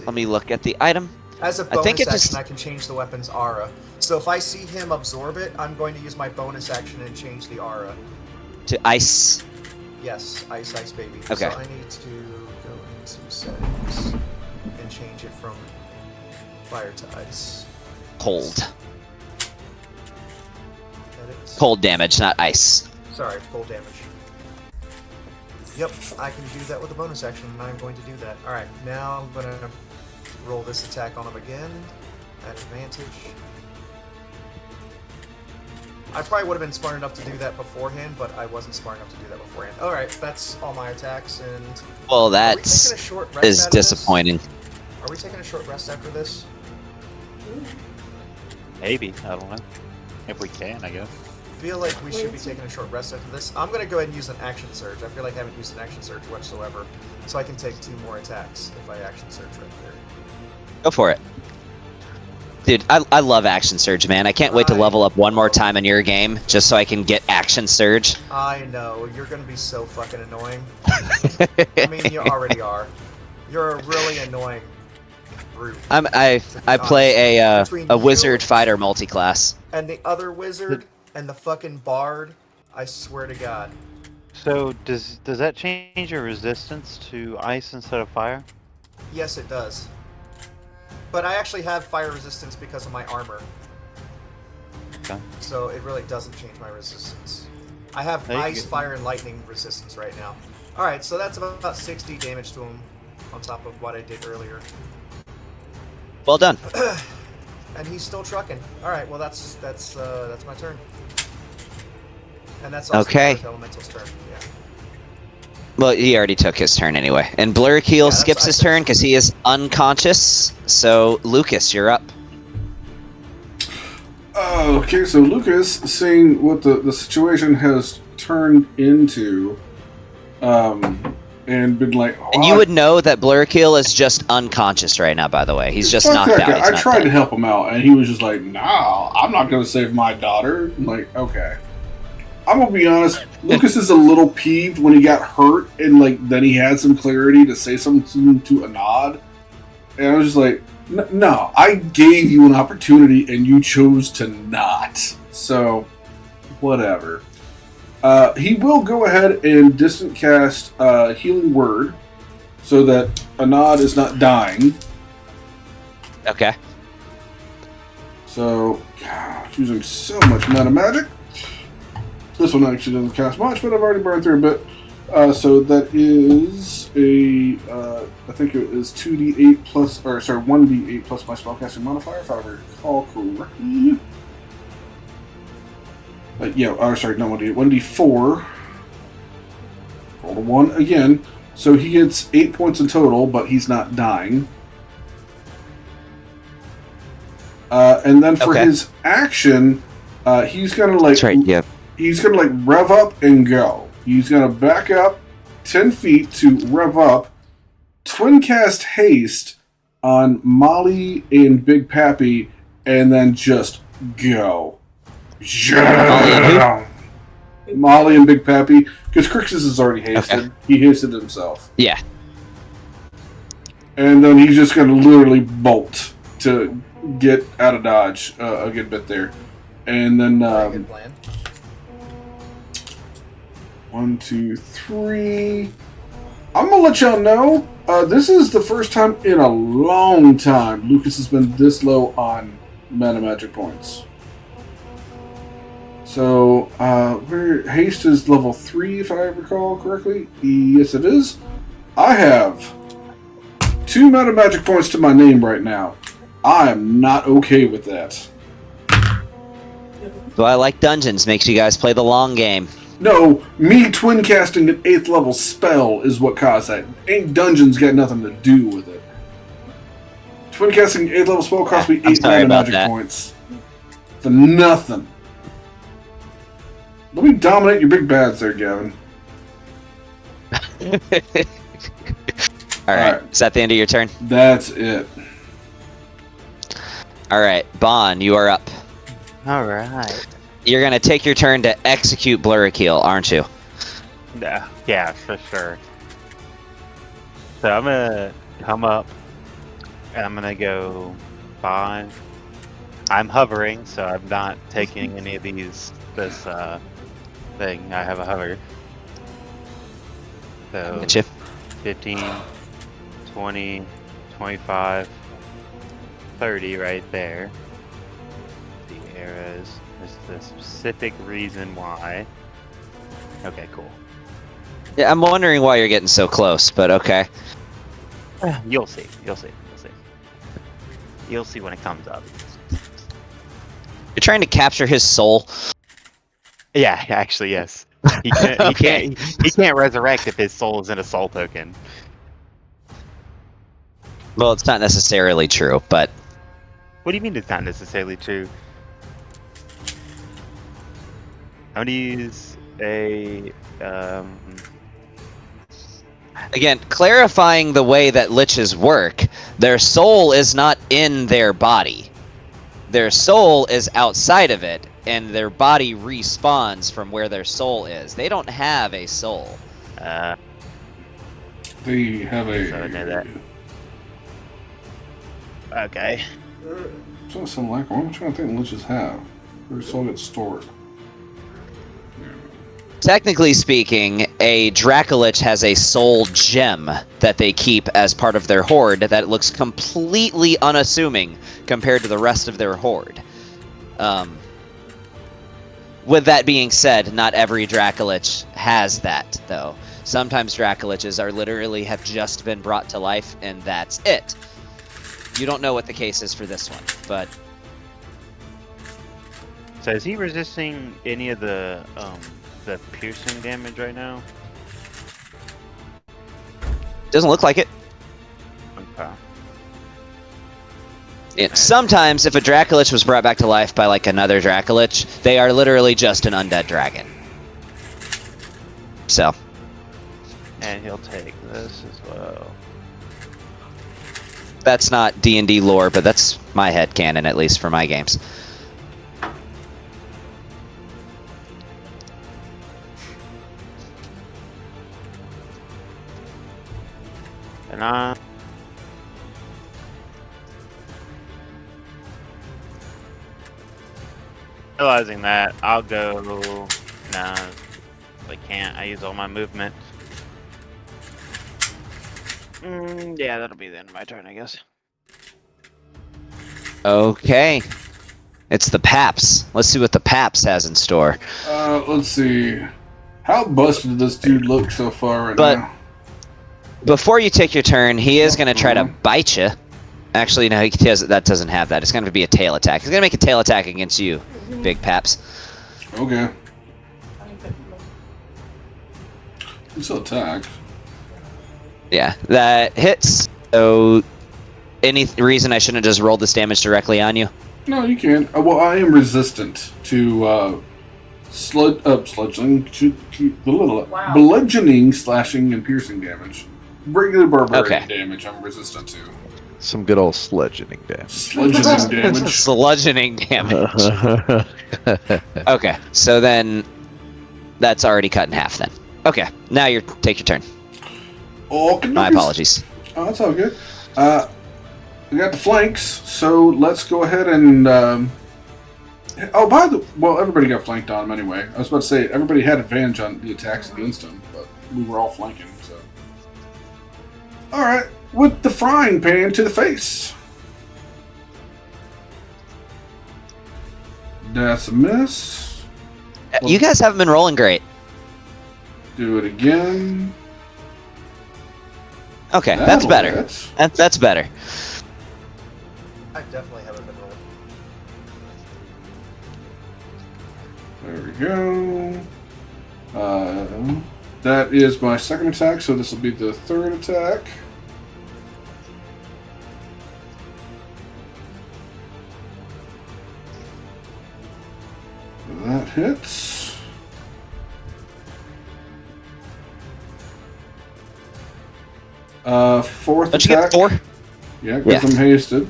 Let me look at the item. As a bonus action, I can change the weapon's aura. So if I see him absorb it, I'm going to use my bonus action and change the aura. To ice? Yes, ice, baby. Okay. So I need to go into settings and change it from fire to ice. Cold. Edit. Cold damage, not ice. Sorry, cold damage. Yep, I can do that with a bonus action, and I'm going to do that. Alright, now I'm going to roll this attack on him again at advantage. I probably would have been smart enough to do that beforehand, but I wasn't smart enough to do that beforehand. Alright, that's all my attacks, and... Well, that is disappointing. Are we taking a short rest after this? Maybe, I don't know. If we can, I guess. I feel like we should be taking a short rest after this. I'm going to go ahead and use an action surge. I feel like I haven't used an action surge whatsoever, so I can take 2 more attacks if I action surge right there. Go for it. Dude, I love action surge, man. I can't wait to level up one more time in your game just so I can get action surge. I know, you're going to be so fucking annoying. I mean, you already are. You're a really annoying brute. I play a wizard fighter multi-class. And the other wizard and the fucking bard, I swear to God. So does that change your resistance to ice instead of fire? Yes, it does. But I actually have fire resistance because of my armor. Okay. So it really doesn't change my resistance. I have ice, fire, and lightning resistance right now. Alright, so that's about 60 damage to him on top of what I did earlier. Well done. And he's still trucking. Alright, well that's my turn. And that's also Elemental's turn, yeah. Well, he already took his turn anyway. And Blur Keel skips his turn because he is unconscious. So, Lucas, you're up. Okay, so Lucas, seeing what the situation has turned into, and been like... Oh, and you would know that Blur Keel is just unconscious right now, by the way. He's just knocked out. I tried to help him out, and he was just like, nah, I'm not going to save my daughter. I'm like, okay. I'm gonna be honest, Lucas is a little peeved when he got hurt, and then he had some clarity to say something to Anad, and I was just like, no, I gave you an opportunity and you chose to not. So, whatever. He will go ahead and distant cast Healing Word, so that Anad is not dying. Okay. So, using so much meta magic. This one actually doesn't cast much, but I've already burned through a bit. So that is I think it is 2d8 plus, or sorry, 1d8 plus my spellcasting modifier, if I recall correctly. Sorry, no 1d8, 1d4. Roll a 1 again. So he gets 8 points in total, but he's not dying. And then for his action, he's gonna That's right, yeah. He's gonna rev up and go. He's gonna back up 10 feet to rev up, twin cast haste on Molly and Big Pappy, and then just go. Molly and Big Pappy, because Crixus is already hasted. Okay. He hasted himself. Yeah. And then he's just gonna literally bolt to get out of dodge a good bit there, and then. Good plan. 1, 2, 3. I'm gonna let y'all know. This is the first time in a long time Lucas has been this low on mana magic points. So, haste is level 3, if I recall correctly. Yes, it is. I have 2 mana magic points to my name right now. I am not okay with that. So I like dungeons. Makes you guys play the long game. No, me twin casting an 8th level spell is what caused that. Ain't dungeons got nothing to do with it. Twin casting an 8th level spell cost me 8 sorry mana about magic that. points. For nothing. Let me dominate your big bads there, Gavin. Alright, Alright. is that the end of your turn? That's it. Alright, Bon, you are up. Alright. You're gonna take your turn to execute Blurrakeel, aren't you? Yeah, for sure. So I'm gonna come up and I'm gonna go Bond. I'm hovering, so I'm not taking any of this thing. I have a hover. So Getcha. 15, 20, 25, 30 right there. The arrows is the specific reason why. Okay, cool. Yeah, I'm wondering why you're getting so close, but okay. You'll see. You'll see. You'll see. You'll see when it comes up. You're trying to capture his soul. Yeah, actually, yes. He can't. Okay. He can't resurrect if his soul is in a soul token. Well, it's not necessarily true, but What do you mean it's not necessarily true? I'm gonna use a again, clarifying the way that liches work, their soul is not in their body. Their soul is outside of it, and their body respawns from where their soul is. They don't have a soul. They have a. So I know that. Okay. So something like what I'm trying to think liches have. Their soul gets stored. Technically speaking, a Dracolich has a soul gem that they keep as part of their horde that looks completely unassuming compared to the rest of their horde. With that being said, not every Dracolich has that, though. Sometimes Dracoliches are literally have just been brought to life, and that's it. You don't know what the case is for this one, but So is he resisting any of the piercing damage right now? doesn't look like it. Okay. Sometimes, if a Dracolich was brought back to life by like another Dracolich, they are literally just an undead dragon. So, And he'll take this as well. that's not D&D lore, but that's my headcanon, at least for my games. And I realizing that, I'll go. Nah, I can't. I use all my movement. Yeah, that'll be the end of my turn, I guess. Okay. It's the Paps. Let's see what the Paps has in store. Let's see. How busted does this dude look so far right But- now? Before you take your turn, he is going to try to bite you. Actually, no, that doesn't have that. It's going to be a tail attack. He's going to make a tail attack against you, Big Paps. Okay. It's an attack. Yeah, that hits. So, any reason I shouldn't have just rolled this damage directly on you? No, you can't. Well, I am resistant to bludgeoning, slashing, and piercing damage. Regular barbarian damage, I'm resistant to. Some good old sledging damage. Sludgeoning damage. Sludgeoning damage. Okay, so then that's already cut in half then. Okay, now take your turn. Oh, My apologies. Oh, that's all good. We got the flanks, so let's go ahead and. Everybody got flanked on him anyway. I was about to say everybody had advantage on the attacks against him, but we were all flanking. So All right, with the frying pan to the face. That's a miss. You guys haven't been rolling great. Do it again. Okay, that's That'll better. hit. That's better. I definitely haven't been rolling. There we go. That is my second attack, so this will be the third attack. That hits. Fourth Don't you attack. get 4? Yeah, because Yeah. I'm hasted.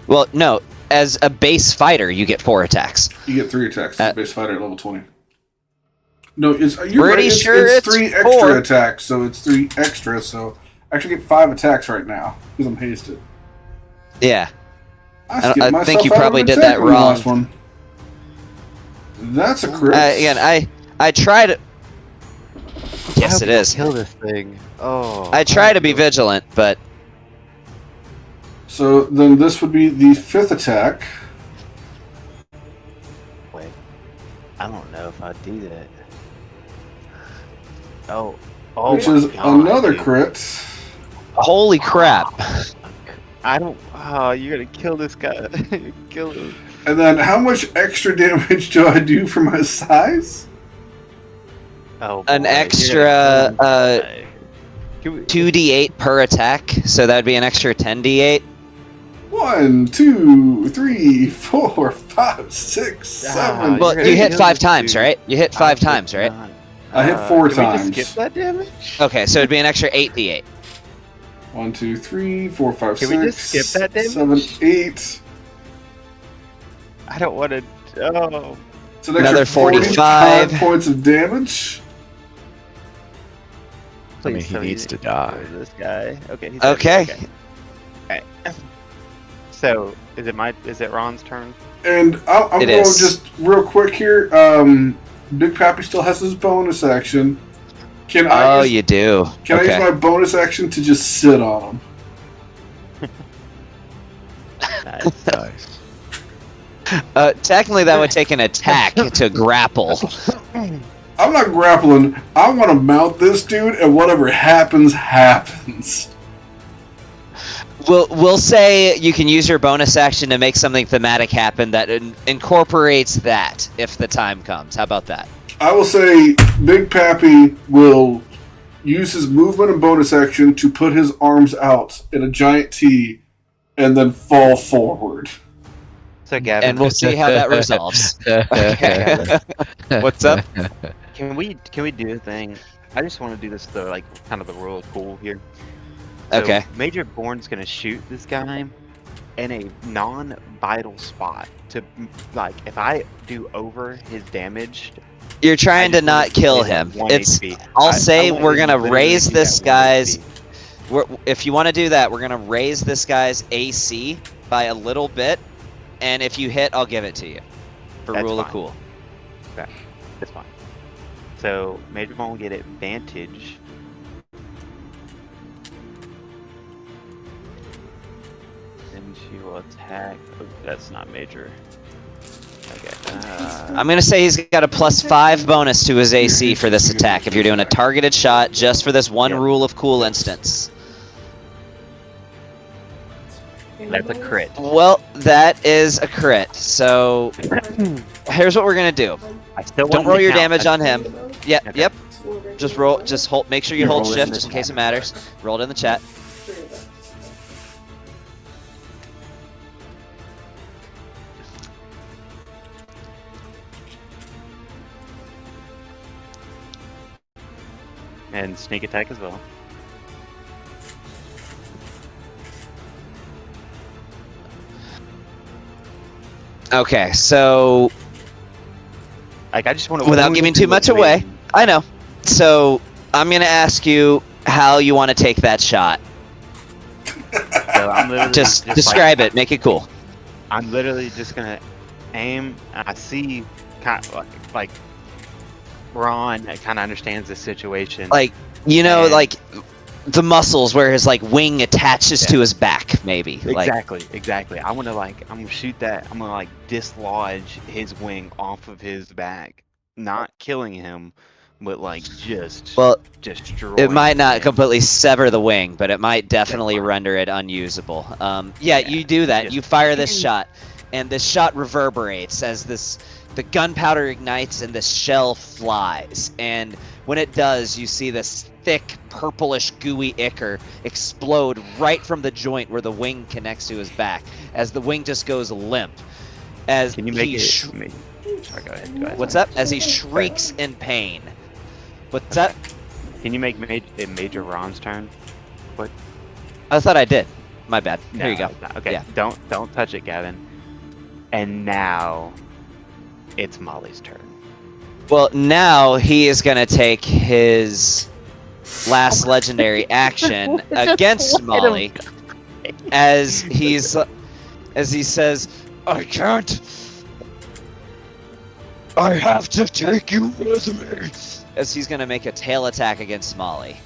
Well, no. As a base fighter, you get 4 attacks. You get 3 attacks as a base fighter at level 20. No, you're right. Pretty It's, sure it's it's 3 extra 4. attacks, so it's 3 extra. So I actually get 5 attacks right now because I'm hasted. Yeah. I think myself you out of probably an did attack that on the wrong. last one. That's a crit. Again, I try to. Yes, it is. Kill this thing. Oh. I try to be vigilant, but So then this would be the 5th attack. Wait. I don't know if I do that. Oh. Oh. Which my is God, another dude. crit. holy crap! I don't. Oh, you're gonna kill this guy. Kill him. And then how much extra damage do I do for my size? Oh. An boy, you're extra, gonna kill this guy. Can we- 2d8 per attack, so that'd be an extra 10d8. 1, 2, 3, 4, 5, 6, 7. Well, you're you gonna hit kill 5 this times, dude. right? You hit 5 I times, did right? not. I hit 4 Can we times. just skip that damage? Okay, so it'd be an extra 8d8. 1, 2, 3, 4, 5, Can 6, we just skip that damage? 7, 8. I don't want to. Oh. It's an Another extra 45 points of damage. I mean, Please he tell me needs you to die. kill This guy. Okay. He's Okay. Okay. So is it Ron's turn? And I'm It going is. just real quick here. Big Pappy still has his bonus action. Can I Oh, use, you do. can I use my bonus action to just sit on him? Nice. Technically, that would take an attack to grapple. I'm not grappling. I want to mount this dude, and whatever happens, happens. We'll say you can use your bonus action to make something thematic happen that incorporates that if the time comes. How about that? I will say Big Pappy will use his movement and bonus action to put his arms out in a giant T and then fall forward. So Gavin, And we'll see how that resolves. Okay. What's up? can we do a thing? I just want to do this like kind of the rule of cool here. So Okay. Major Bourne's gonna shoot this guy in a non-vital spot to like if I do over his damage. You're trying I to just not want to kill hit him. 1 It's. HP. I'll say I want we're him gonna literally raise to be this at 1 guy's. HP. If you want to do that, we're gonna raise this guy's AC by a little bit, and if you hit, I'll give it to you. For That's rule of fine. cool. That's fine. So Major Bourne will get advantage. And she will attack. Oh, that's not major. Okay. I'm gonna say he's got a +5 bonus to his AC for this attack. If you're doing a targeted shot just for this one Yep. rule of cool instance. That's a crit. Well, that is a crit. So here's what we're gonna do. I still Don't want roll to your count. damage on him. Yep, Okay. yep. Just roll. Just hold. Make sure you Yeah, hold roll it in shift the just in case chat. it matters. Roll it in the chat. And sneak attack as well. Okay, so Like I just want to. without giving too much away, I know. So I'm gonna ask you how you want to take that shot. So I'm literally Just like, describe it. Make it cool. I'm literally just gonna aim. And I see kind of like Ron kind of understands the situation. Like you know, And- like the muscles where his like wing attaches to his back, maybe. Like, Exactly. I'm gonna shoot that. I'm gonna like dislodge his wing off of his back, not killing him, but like just well, destroying. it might his not wing. completely sever the wing, but it might definitely render it unusable. Yeah, you do that. just- You fire this shot, and this shot reverberates as the gunpowder ignites and the shell flies. And when it does, you see this thick, purplish, gooey ichor explode right from the joint where the wing connects to his back, as the wing just goes limp. As Can you make he it? sh- Sorry, go ahead. What's up? As he shrieks in pain. What's up? Can you make it Major Ron's turn? I thought I did. My bad. No, Here you go. it's not. Okay, Yeah. don't touch it, Gavin. And now it's Molly's turn. Well, now he is going to take his last legendary action against Molly as he says, I can't. I have to take you with me. As he's going to make a tail attack against Molly.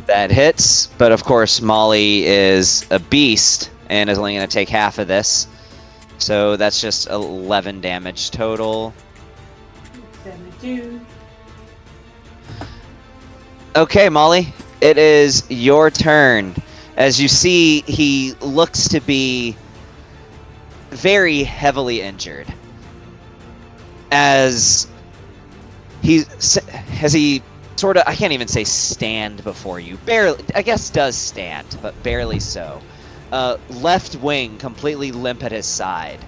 That hits, but of course Molly is a beast and is only going to take half of this. So that's just 11 damage total. 72. Okay, Molly, it is your turn. As you see, he looks to be very heavily injured. As he sort of, I can't even say stand before you. Barely, I guess does stand, but barely so. Left wing completely limp at his side.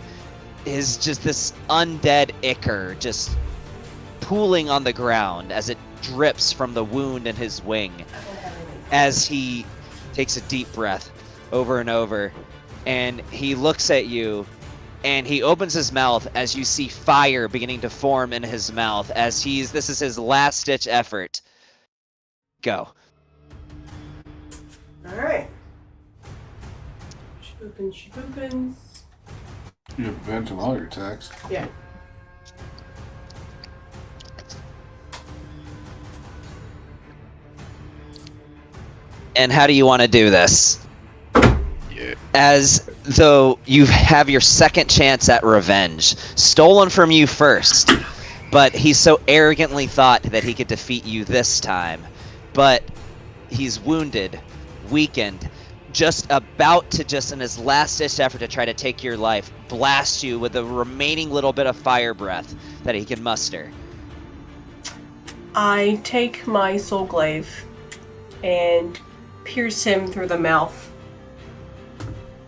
Is just this undead ichor just pooling on the ground as it drips from the wound in his wing. As he takes a deep breath over and over, and he looks at you, and he opens his mouth as you see fire beginning to form in his mouth as this is his last ditch effort. Go. Alright. Shaboopins. You have advantage on all your attacks. Yeah. And how do you want to do this? As though you have your second chance at revenge, stolen from you first, but he so arrogantly thought that he could defeat you this time, but he's wounded, weakened, just about to, just in his last-ditch effort to try to take your life, blast you with the remaining little bit of fire breath that he can muster. I take my soul glaive and pierce him through the mouth.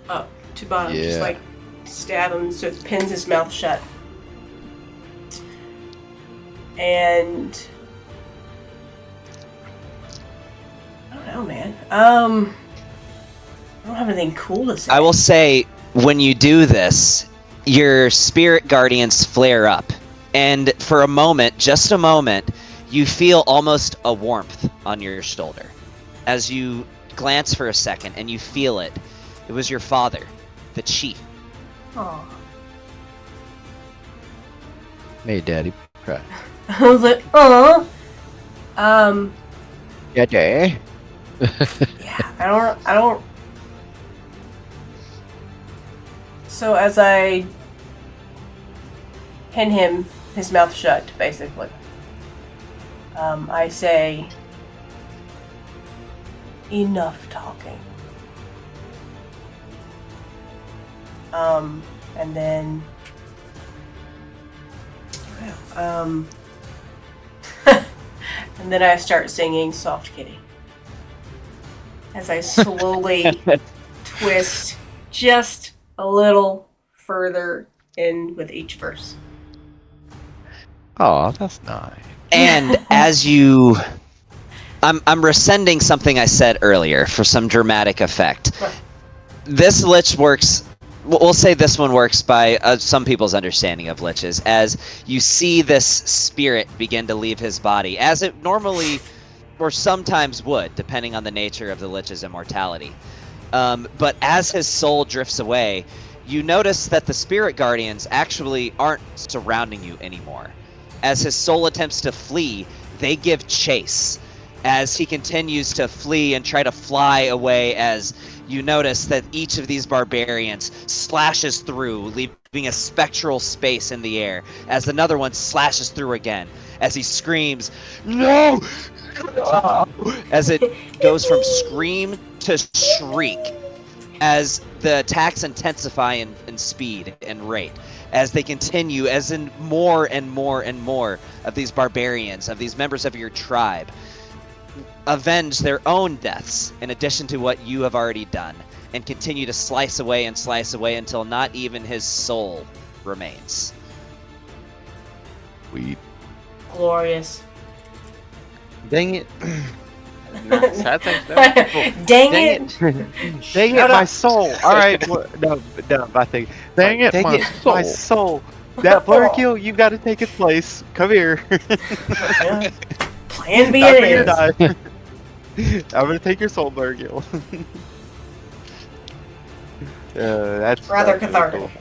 Up to bottom. Just like stab him so it pins his mouth shut. And I don't know, man. I don't have anything cool to say. I will say, when you do this, your spirit guardians flare up. And for a moment, just a moment, you feel almost a warmth on your shoulder. As you glance for a second and you feel it. It was your father, the chief. Aw. Made Daddy cry. I was like, aw. Yeah, Daddy. Yeah, I don't. So as I pin him, his mouth shut, basically, I say, enough talking. And then, and then I start singing Soft Kitty. As I slowly twist just a little further in with each verse. Oh, that's nice. And as you... I'm rescinding something I said earlier for some dramatic effect. This lich works... We'll say this one works by some people's understanding of liches, as you see this spirit begin to leave his body, as it normally, or sometimes would, depending on the nature of the lich's immortality. But as his soul drifts away, you notice that the spirit guardians actually aren't surrounding you anymore. as his soul attempts to flee, they give chase. As he continues to flee and try to fly away, as you notice that each of these barbarians slashes through, leaving a spectral space in the air, as another one slashes through again, as he screams, "No!" as it goes from scream to shriek, as the attacks intensify in speed and rate, as they continue, as in more and more and more of these barbarians, of these members of your tribe, avenge their own deaths in addition to what you have already done, and continue to slice away until not even his soul remains. We Glorious. Dang it. No, sad things, no. Dang it. Dang it, my soul. All right. No, I think. Dang it, Dang my it, my soul. That blur kill, you got to take its place. Come here. Plan B Not it for you to is. die. I'm gonna take your soul, blur kill. That's Rather really cathartic. cool.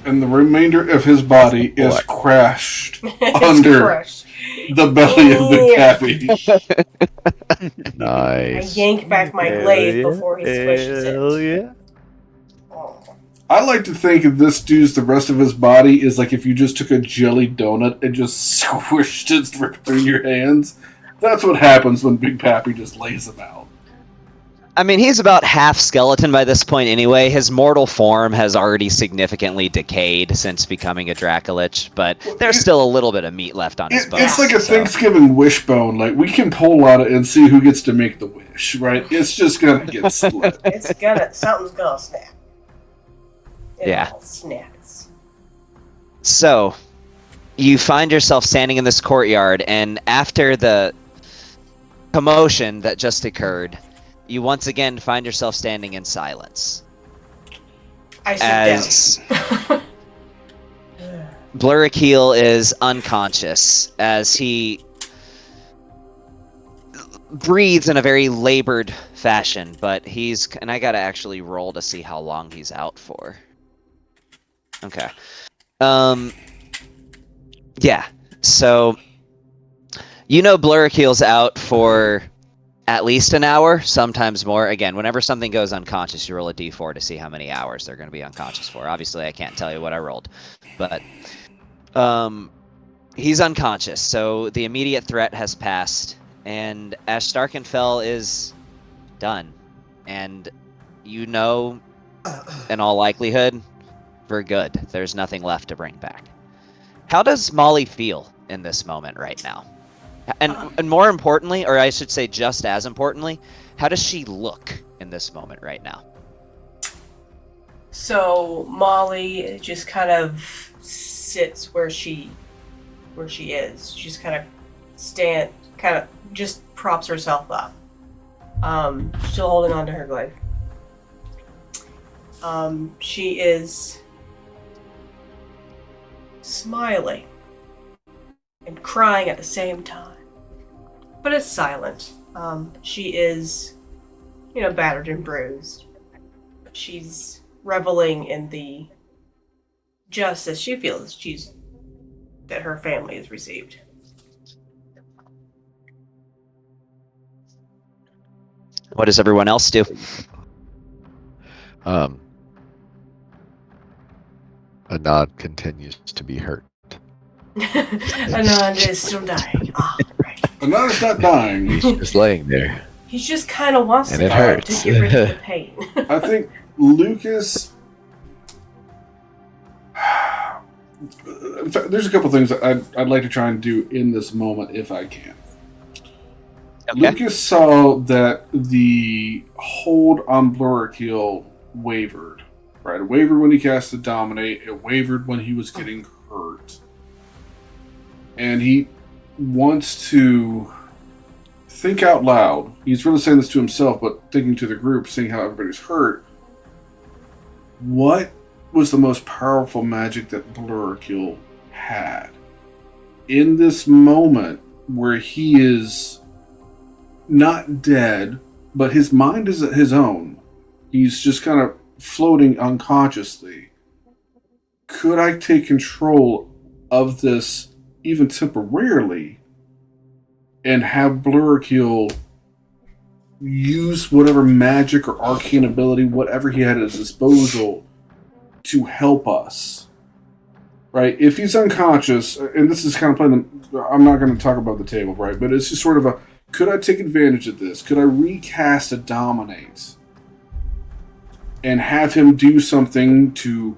And the remainder of his body is crashed It's under crushed. the belly of the cappy. I nice. yank back my Hell blade yeah. before he squishes Hell it. yeah. Oh. I like to think of this dude's the rest of his body is like if you just took a jelly donut and just squished it through your hands. That's what happens when Big Pappy just lays him out. I mean, he's about half skeleton by this point anyway. His mortal form has already significantly decayed since becoming a Dracolich, but there's still a little bit of meat left on his bones. It's like a so- Thanksgiving wishbone. Like, we can pull on it and see who gets to make the wish, right? It's just gonna get split. Something's gonna snap. It Yeah. all snaps. So, you find yourself standing in this courtyard, and after the commotion that just occurred, you once again find yourself standing in silence. I sit As down. Blurrakeel is unconscious, as he breathes in a very labored fashion, but and I gotta actually roll to see how long he's out for. Okay. Yeah, so you know Blurrakeel's out for at least an hour, sometimes more. Again, whenever something goes unconscious, you roll a d4 to see how many hours they're going to be unconscious for. Obviously, I can't tell you what I rolled, but he's unconscious, so the immediate threat has passed, and Ash Starkenfell is done. And you know, in all likelihood, for good. There's nothing left to bring back. How does Molly feel in this moment right now? And more importantly, or I should say just as importantly, how does she look in this moment right now? So Molly just kind of sits where she is. She just kind of just props herself up. Still holding on to her glaive. She is smiling and crying at the same time. But it's silent. She is, battered and bruised. She's reveling in the justice she feels that her family has received. What does everyone else do? Anand continues to be hurt. Anand is still dying. Ah, right. Anand's not dying. He's just laying there. He just kind of wants And to it die hurts. to get rid of the pain. I think Lucas. In fact, there's a couple things that I'd like to try and do in this moment if I can. Okay. Lucas saw that the hold on Blurrakeel wavered. Right, it wavered when he cast the Dominate. It wavered when he was getting hurt. And he wants to think out loud. He's really saying this to himself, but thinking to the group, seeing how everybody's hurt. What was the most powerful magic that Blurrakeel had? In this moment where he is not dead, but his mind is his own. He's just kind of floating unconsciously. Could I take control of this, even temporarily, and have Blurkill use whatever magic or arcane ability, whatever he had at his disposal, to help us. Right? If he's unconscious, and this is kind of playing I'm not going to talk about the table, right? But it's just sort of a, could I take advantage of this? Could I recast a Dominate and have him do something to,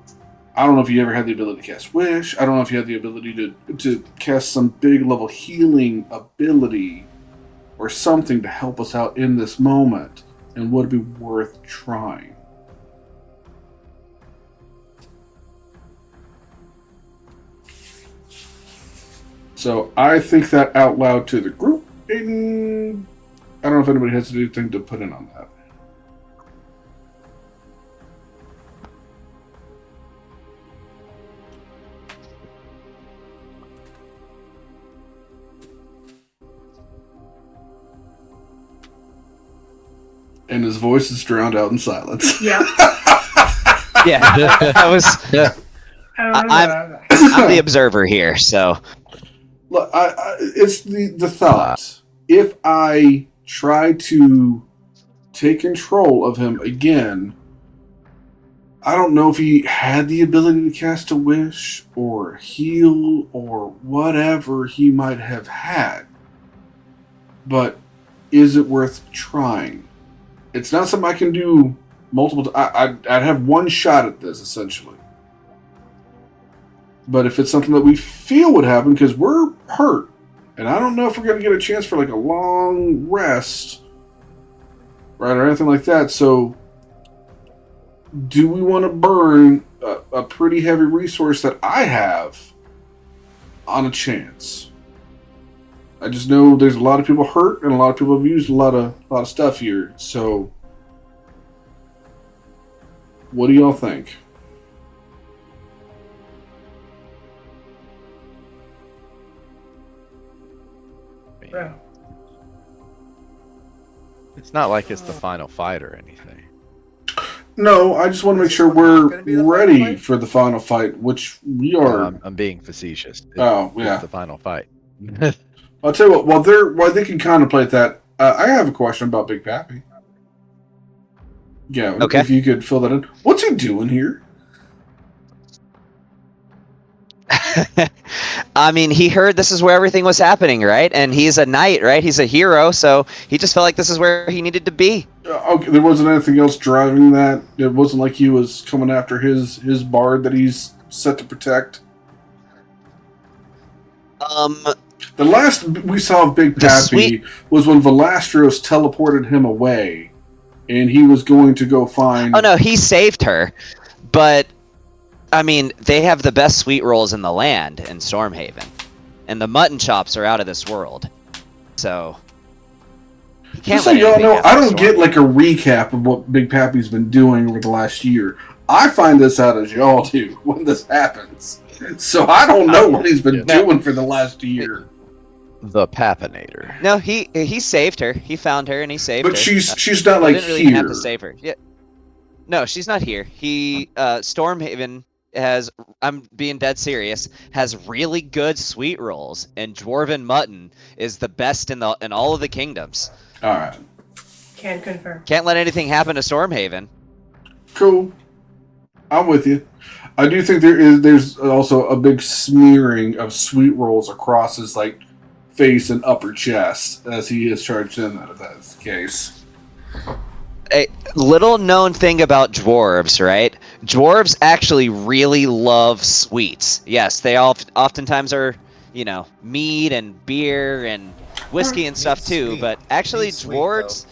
I don't know if you ever had the ability to cast Wish. I don't know if you had the ability to cast some big level healing ability or something to help us out in this moment. And would it be worth trying? So I think that out loud to the group, and I don't know if anybody has anything to put in on that. And his voice is drowned out in silence. Yeah. Yeah, I was. I'm the observer here, so. Look, it's the thought. If I try to take control of him again, I don't know if he had the ability to cast a wish or heal or whatever he might have had. But is it worth trying? It's not something I can do multiple times. I'd have one shot at this, essentially. But if it's something that we feel would happen, because we're hurt, and I don't know if we're going to get a chance for like a long rest, right, or anything like that. So, do we want to burn a pretty heavy resource that I have on a chance? I just know there's a lot of people hurt, and a lot of people have used a lot of stuff here. So, what do y'all think? Yeah. It's not like it's the final fight or anything. No, I just want to make sure we're ready for the final fight, which we are. I'm being facetious. Oh, yeah. It's the final fight. I'll tell you what. While they can contemplate that, I have a question about Big Pappy. Yeah, okay. If you could fill that in. What's he doing here? I mean, he heard this is where everything was happening, right? And he's a knight, right? He's a hero, so he just felt like this is where he needed to be. Okay, there wasn't anything else driving that. It wasn't like he was coming after his bard that he's set to protect. The last we saw of Big Pappy was when Velastros teleported him away, and he was going to go find. Oh no, he saved her, but. I mean, they have the best sweet rolls in the land in Stormhaven. And the mutton chops are out of this world. So... Just so y'all know, I don't get like a recap of what Big Pappy's been doing over the last year. I find this out as y'all do when this happens. So I don't know what he's been doing for the last year. The Papinator. No, he saved her. He found her and he saved her. But she's not like didn't really here. Have to save her. Yeah. No, she's not here. Stormhaven has, I'm being dead serious, has really good sweet rolls, and Dwarven Mutton is the best in all of the kingdoms. Alright. Can confirm. Can't let anything happen to Stormhaven. Cool. I'm with you. I do think there's also a big smearing of sweet rolls across his like face and upper chest as he is charged in that if that's the case. A little known thing about dwarves, right? Dwarves actually really love sweets. Yes, they all oftentimes are, mead and beer and whiskey and stuff too, but actually dwarves,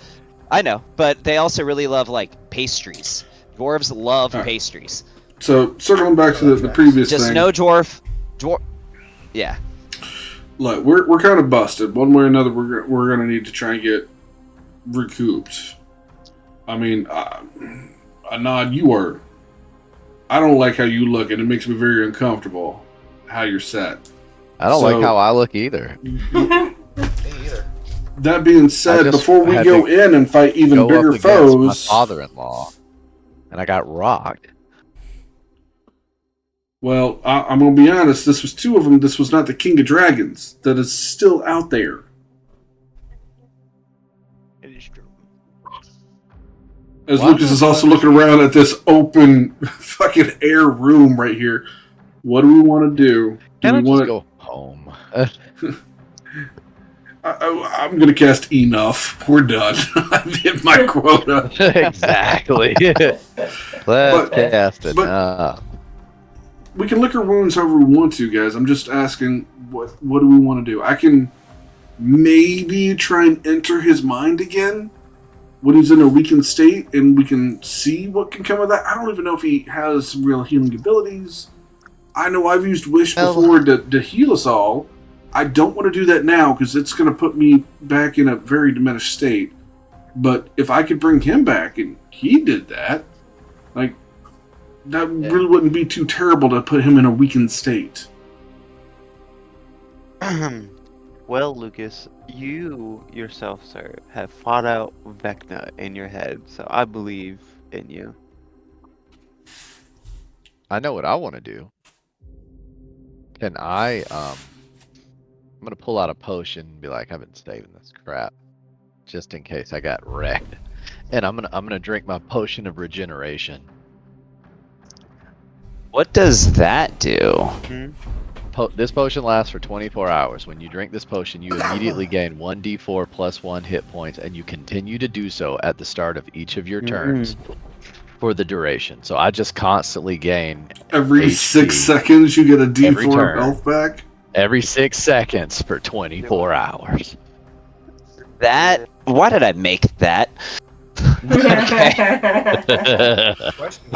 I know, but they also really love like pastries. Dwarves love pastries. So circling back to the previous just thing. no dwarf, yeah. Look, we're kind of busted. One way or another, we're gonna need to try and get recouped. I mean, Anad, you are. I don't like how you look, and it makes me very uncomfortable how you're set. I don't like how I look either. Me either. That being said, before we go in and fight even bigger foes, my father-in-law, and I got rocked. Well, I'm going to be honest. This was two of them. This was not the King of Dragons. That is still out there. It is true. As Well, Lucas is also looking around at this open fucking air room right here. What do we want to do? Can I we just want go home? I'm going to cast enough. We're done. I've hit my quota. Exactly. Let's cast it. We can lick our wounds however we want to, guys. I'm just asking, what do we want to do? I can maybe try and enter his mind again when he's in a weakened state, and we can see what can come of that. I don't even know if he has some real healing abilities. I know I've used Wish before to heal us all. I don't want to do that now because it's going to put me back in a very diminished state. But if I could bring him back and he did that, like, that really wouldn't be too terrible to put him in a weakened state. Well, Lucas, you yourself, sir, have fought out Vecna in your head, so I believe in you. I know what I want to do. Can I, I'm gonna pull out a potion and be like, I've been saving this crap, just in case I got wrecked. And I'm gonna drink my potion of regeneration. What does that do? This potion lasts for 24 hours. When you drink this potion, you immediately gain 1d4 plus 1 hit points, and you continue to do so at the start of each of your turns for the duration. So I just constantly gain Every HP 6 seconds, you get a every D4 turn. of health back. every 6 seconds for 24 hours. That? Why did I make that? I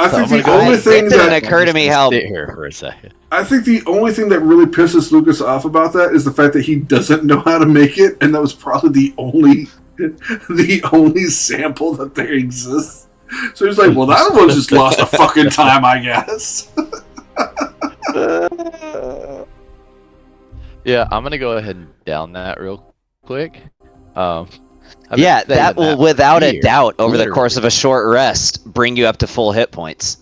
think the only thing it didn't that occur to me how. Sit here for a second. I think the only thing that really pisses Lucas off about that is the fact that he doesn't know how to make it, and that was probably the only sample that there exists. So he's like, well, that one just lost a fucking time, I guess. Yeah, I'm gonna go ahead and down that real quick. Yeah, that will, without a doubt, over the Literally. course of a short rest, bring you up to full hit points.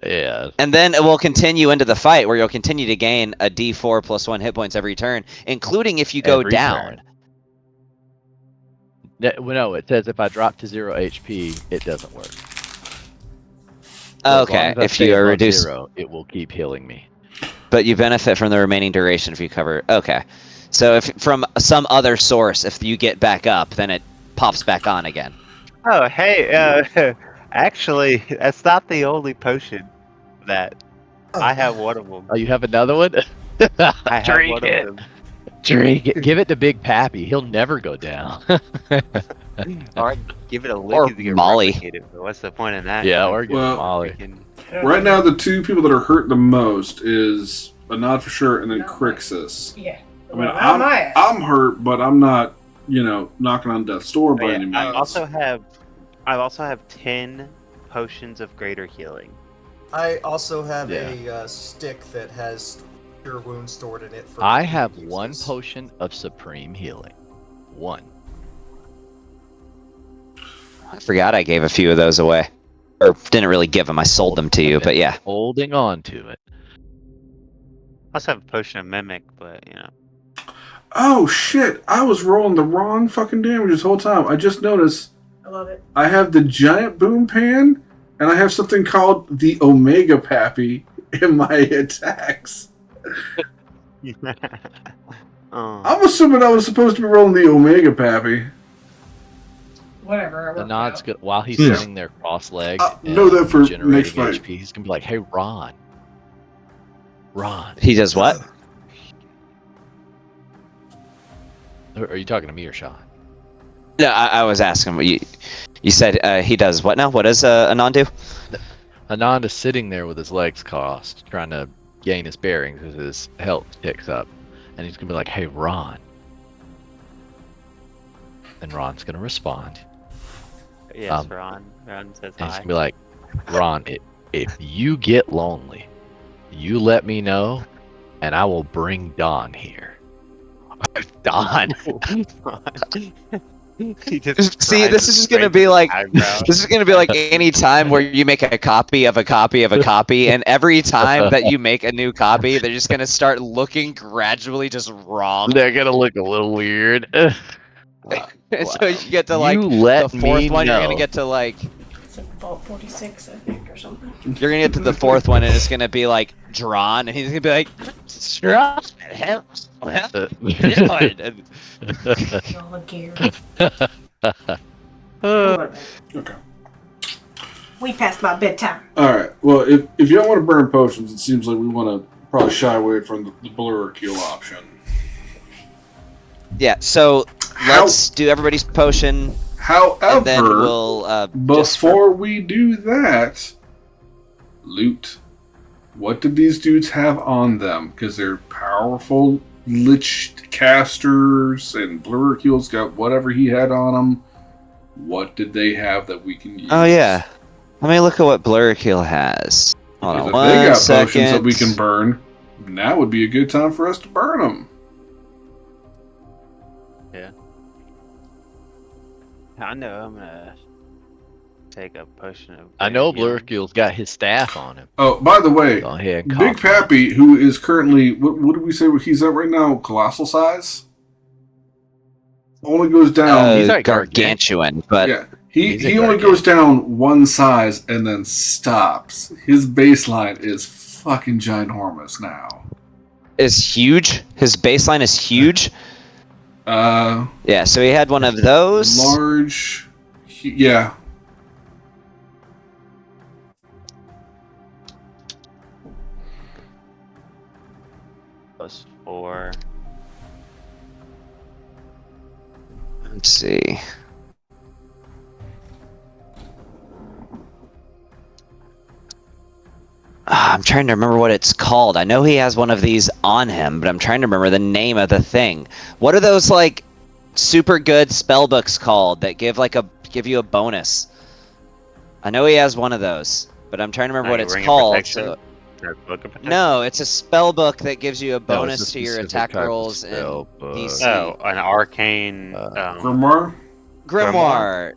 Yeah. And then it will continue into the fight where you'll continue to gain a d4 plus 1 hit points every turn, including if you go Every down. turn. No, it says if I drop to 0 HP, it doesn't work. So as Okay, long as I if stay you above reduce. 0, it will keep healing me. But you benefit from the remaining duration if you cover. Okay. So if from some other source, if you get back up, then it pops back on again. Oh, hey, actually, that's not the only potion that I have one of them. Oh, you have another one? I have Drink one it. of them. Drink it. Give it to Big Pappy. He'll never go down. Or give it a lick Or if you get Molly. replicated, but what's the point in that? Yeah, or give Well, Molly. Right now, the two people that are hurt the most is Anad for sure, and then Crixus. Yeah. I mean, Not my ass. I'm hurt, but I'm not, knocking on death's door by any means. I also have 10 potions of greater healing. I also have Yeah. a stick that has cure wounds stored in it. For I repeat have uses. one potion of supreme healing. One. I forgot I gave a few of those away. Or didn't really give them, I sold them to you, but yeah. Holding on to it. I also have a potion of mimic, but Oh shit! I was rolling the wrong fucking damage this whole time. I just noticed I love it. I have the giant boom pan, and I have something called the Omega Pappy in my attacks. Oh. I'm assuming I was supposed to be rolling the Omega Pappy. Whatever. I The worked Nod's out. good. While he's Yeah. sitting there cross-legged, know that for generating next fight. HP, he's gonna be like, "Hey, Ron, He does what? are you talking to me or Sean?" No, I was asking. You said he does what now? What does Anand do? Anand is sitting there with his legs crossed, trying to gain his bearings as his health ticks up, and he's gonna be like, "Hey, Ron," and Ron's gonna respond. Yes, Ron. Ron says And he's hi. gonna be like, "Ron, if you get lonely, you let me know, and I will bring Dawn here." Dawn. He just See, tries this to is just gonna raise be his like eyebrows. this is gonna be like any time where you make a copy of a copy of a copy, and every time that you make a new copy, they're just gonna start looking gradually just wrong. They're gonna look a little weird. And so you get to like You let the fourth me one, you're gonna know. get to like It's like Vault 46, I think, or something. you're gonna get to the fourth one, and it's gonna be like drawn, and he's gonna be like, "Drawn, hell, well, good." And- All the gear. Okay. We passed my bedtime. All right. Well, if you don't want to burn potions, it seems like we want to probably shy away from the blur or kill option. Yeah, so How- let's do everybody's potion, However, and then we'll just before we do that, loot. What did these dudes have on them? Because they're powerful lich casters, and Blurkill's got whatever he had on them. What did they have that we can use? Oh yeah, let me look at what Blurkill has. Hold Because on if they one got potions that second. we can burn, now would be a good time for us to burn them. I know I'm gonna take a potion of. I know healing. Blurkill's got his staff on him. Oh, by the way, Go ahead, Big Pappy, who is currently, what did we say he's at right now? Colossal size? Only goes down. He's like gargantuan, but yeah, he's a he only goes down one size and then stops. His baseline is fucking ginormous now. is huge. His baseline is huge. Yeah, so he had one of those. Large. Yeah. +4. Let's see. I'm trying to remember what it's called. I know he has one of these on him, but I'm trying to remember the name of the thing. What are those like super good spell books called that give you a bonus? I know he has one of those, but I'm trying to remember what Like it's Ring of called. Protection? So, Or Book of Protection? no, it's a spell book that gives you a No, it's bonus a to your specific attack type of rolls and spell book. DC. Oh, an arcane. Grimoire? Grimoire.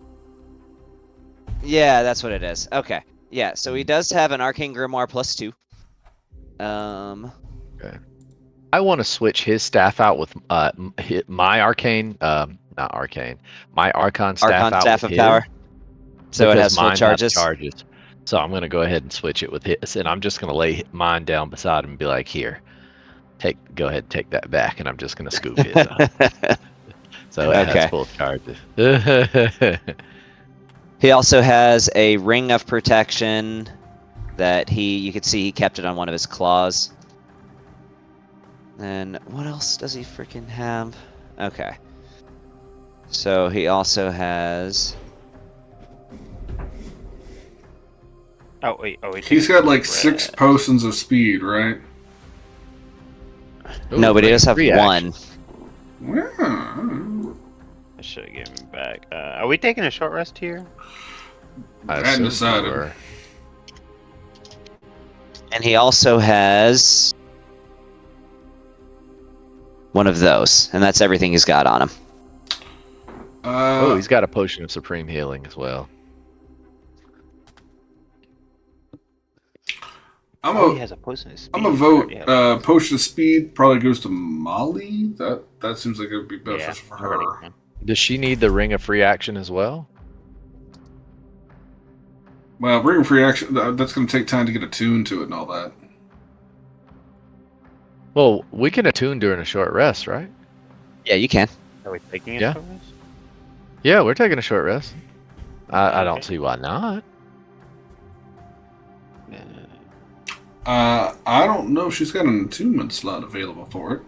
Yeah, that's what it is. Okay. Yeah, so he does have an arcane grimoire +2. I want to switch his staff out with my arcane, not arcane, my archon staff Archon out staff with of power. his, So it because has full mine have charges. So I'm gonna go ahead and switch it with his, and I'm just gonna lay mine down beside him and be like, "Here, go ahead and take that back," and I'm just gonna scoop his up. So it Okay. has full charges. He also has a ring of protection that you could see he kept it on one of his claws. And what else does he freaking have? Okay. So he also has Oh wait. He's got like 6 potions of speed, right? no, but he does have reaction. one. Yeah. I should have given him back. Are we taking a short rest here? I hadn't assume we decided. were. And he also has one of those, and that's everything he's got on him. Oh, he's got a potion of supreme healing as well. He has a potion of speed. I'm a vote. Potion of speed probably goes to Molly. That seems like it would be beneficial for her. Does she need the ring of free action as well? Well, ring of free action. That's going to take time to get attuned to it and all that. Well, we can attune during a short rest, right? Yeah, you can. Are we taking a Yeah. short rest? Yeah, we're taking a short rest. I don't see why not. I don't know if she's got an attunement slot available for it.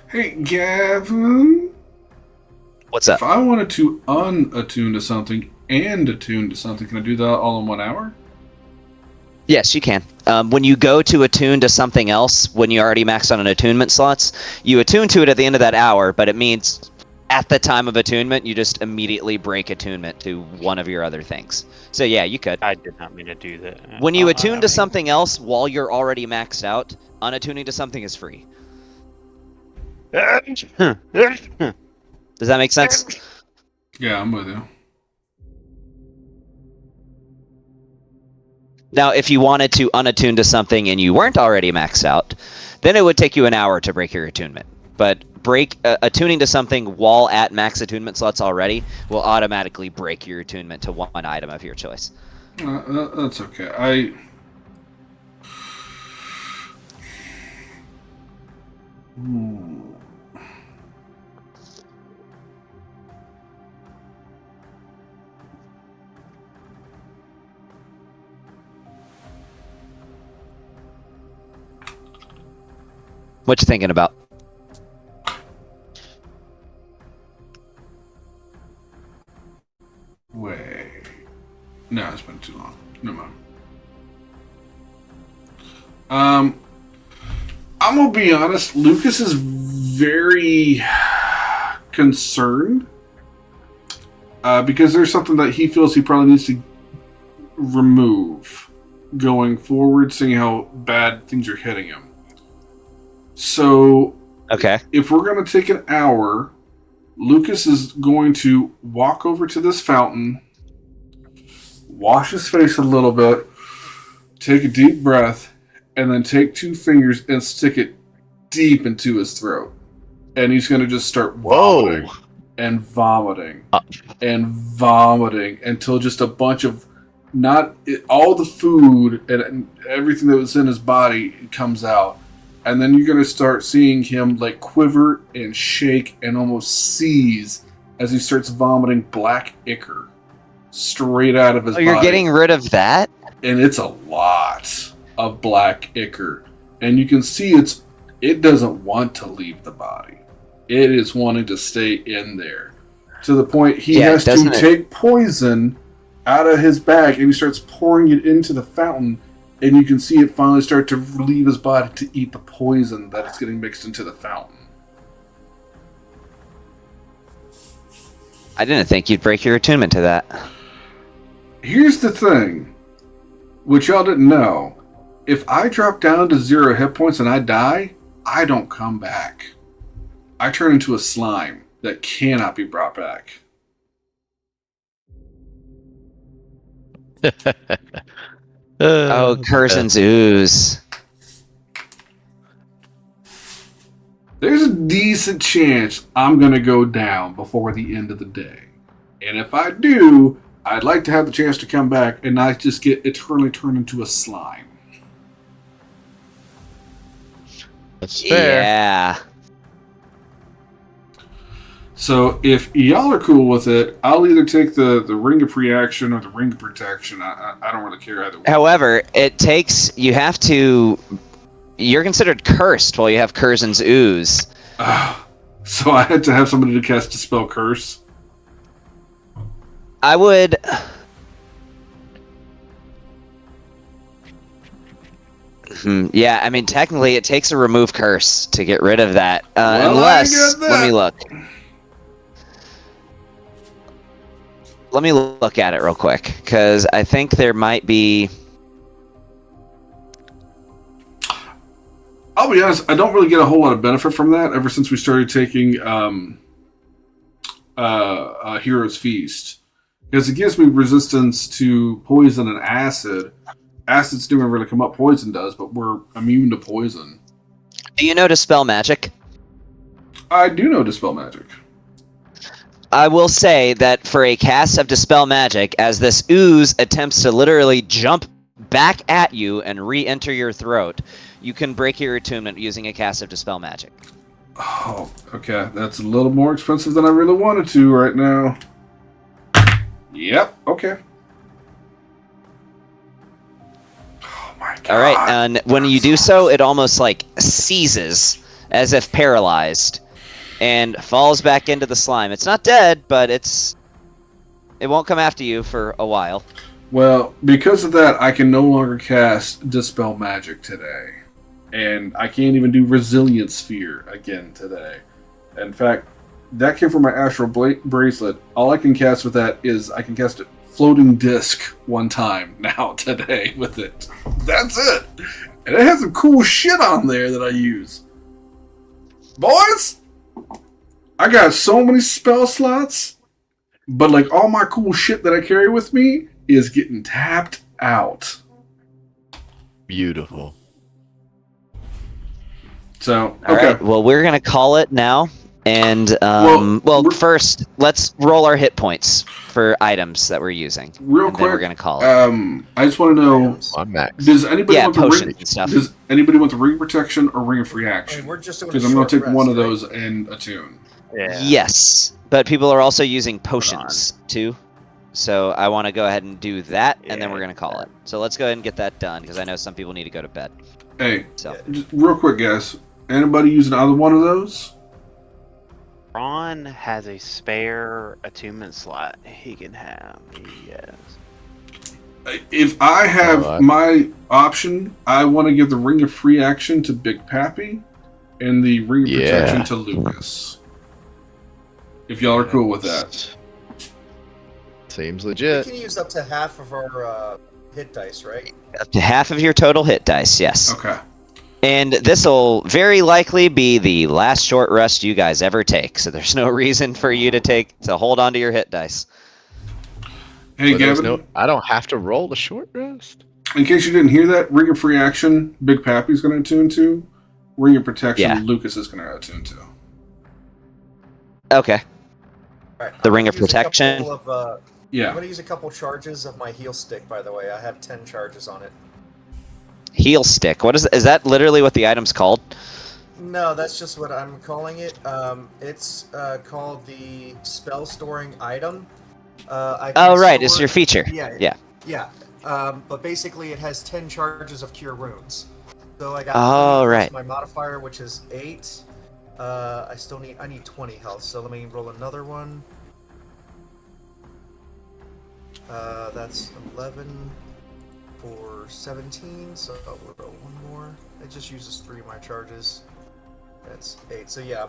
Hey, Gavin. What's up? If I wanted to unattune to something and attune to something, can I do that all in 1 hour? Yes, you can. When you go to attune to something else, when you already maxed on an attunement slots, you attune to it at the end of that hour, but it means at the time of attunement, you just immediately break attunement to one of your other things. So yeah, you could. I did not mean to do that. When you I attune to mean- something else while you're already maxed out, unattuning to something is free. Does that make sense? Yeah, I'm with you. Now, if you wanted to unattune to something and you weren't already maxed out, then it would take you an hour to break your attunement. But attuning to something while at max attunement slots already will automatically break your attunement to one item of your choice. That's okay. What you thinking about? Wait. No, it's been too long. Never mind. I'm gonna be honest. Lucas is very concerned because there's something that he feels he probably needs to remove going forward, seeing how bad things are hitting him. So, Okay. if we're going to take an hour, Lucas is going to walk over to this fountain, wash his face a little bit, take a deep breath, and then take 2 fingers and stick it deep into his throat. And he's going to just start vomiting and vomiting and vomiting until just a bunch of all the food and everything that was in his body comes out. And then you're going to start seeing him like quiver and shake and almost seize as he starts vomiting black ichor straight out of his body. Oh, you're getting rid of that? And it's a lot of black ichor. And you can see it doesn't want to leave the body. It is wanting to stay in there. To the point he has to take poison out of his bag and he starts pouring it into the fountain. And you can see it finally start to leave his body to eat the poison that is getting mixed into the fountain. I didn't think you'd break your attunement to that. Here's the thing, which y'all didn't know. If I drop down to 0 hit points and I die, I don't come back. I turn into a slime that cannot be brought back. Oh, Curzon's ooze. There's a decent chance I'm going to go down before the end of the day. And if I do, I'd like to have the chance to come back and not just get eternally turned into a slime. That's fair. Yeah. So if y'all are cool with it, I'll either take the Ring of Reaction or the Ring of Protection. I don't really care either way. However, you're considered cursed while you have Curzon's ooze. So I had to have somebody to cast Dispel Curse. I would... Yeah, I mean, technically it takes a remove curse to get rid of that. Unless... Let me look. Let me look at it real quick, because I think there might be... I'll be honest, I don't really get a whole lot of benefit from that ever since we started taking Hero's Feast. Because it gives me resistance to poison and acid. Acid's never really come up, poison does, but we're immune to poison. Do you know Dispel Magic? I do know Dispel Magic. I will say that for a cast of Dispel Magic, as this ooze attempts to literally jump back at you and re-enter your throat, you can break your attunement using a cast of Dispel Magic. Oh, okay. That's a little more expensive than I really wanted to right now. Yep, okay. Oh my god. Alright, and when you do so, it almost like seizes, as if paralyzed, and falls back into the slime. It's not dead, but it won't come after you for a while. Well, because of that, I can no longer cast Dispel Magic today. And I can't even do Resilient Sphere again today. In fact, that came from my astral bracelet. All I can cast with that is I can cast it floating disc one time now today with it. That's it. And it has some cool shit on there that I use. Boys, I got so many spell slots, but like all my cool shit that I carry with me is getting tapped out. Beautiful. So, All okay. right. Well, we're gonna call it now, and first let's roll our hit points for items that we're using. Real and quick, then we're gonna call it. I just want to know, I'm max. does anybody want the potions ring? and stuff. Does anybody want the ring protection or ring of free I action? mean, we're just doing a Because I'm going short to take one rest, of right? those and attune. Yeah. Yes, but people are also using potions too. So I want to go ahead and do that, and then we're gonna call it. So let's go ahead and get that done because I know some people need to go to bed. Hey, So just real quick, guys. Anybody using either one of those? Ron has a spare attunement slot he can have. Yes. If I have Alright. my option, I want to give the ring of free action to Big Pappy and the ring of Yeah. protection to Lucas. If y'all are cool with that. Seems We legit. can use up to half of our hit dice, right? up to half of your total hit dice. Yes. Okay. And this will very likely be the last short rest you guys ever take, so there's no reason for you to hold on to your hit dice. Hey, But there's Gavin, I don't have to roll the short rest. in case you didn't hear that, ring of free action, Big Pappy's going to attune to. Ring of protection, Yeah. Lucas is going to attune to. Okay. All right, The I'm ring gonna of use a protection? couple of, I'm Yeah. going to use a couple charges of my heal stick, by the way. I have 10 charges on it. Heal stick. What is that? Literally what the item's called? No, that's just what I'm calling it. It's called the spell storing item. I can Oh, right. It's store- your feature. Yeah. Yeah. Yeah. But basically, it has 10 charges of cure wounds. So I got Oh, 3 plus right. my modifier, which is 8. I need 20 health. So let me roll another one. That's 11 for 17. So I'll roll one more. It just uses 3 of my charges. That's 8. So yeah,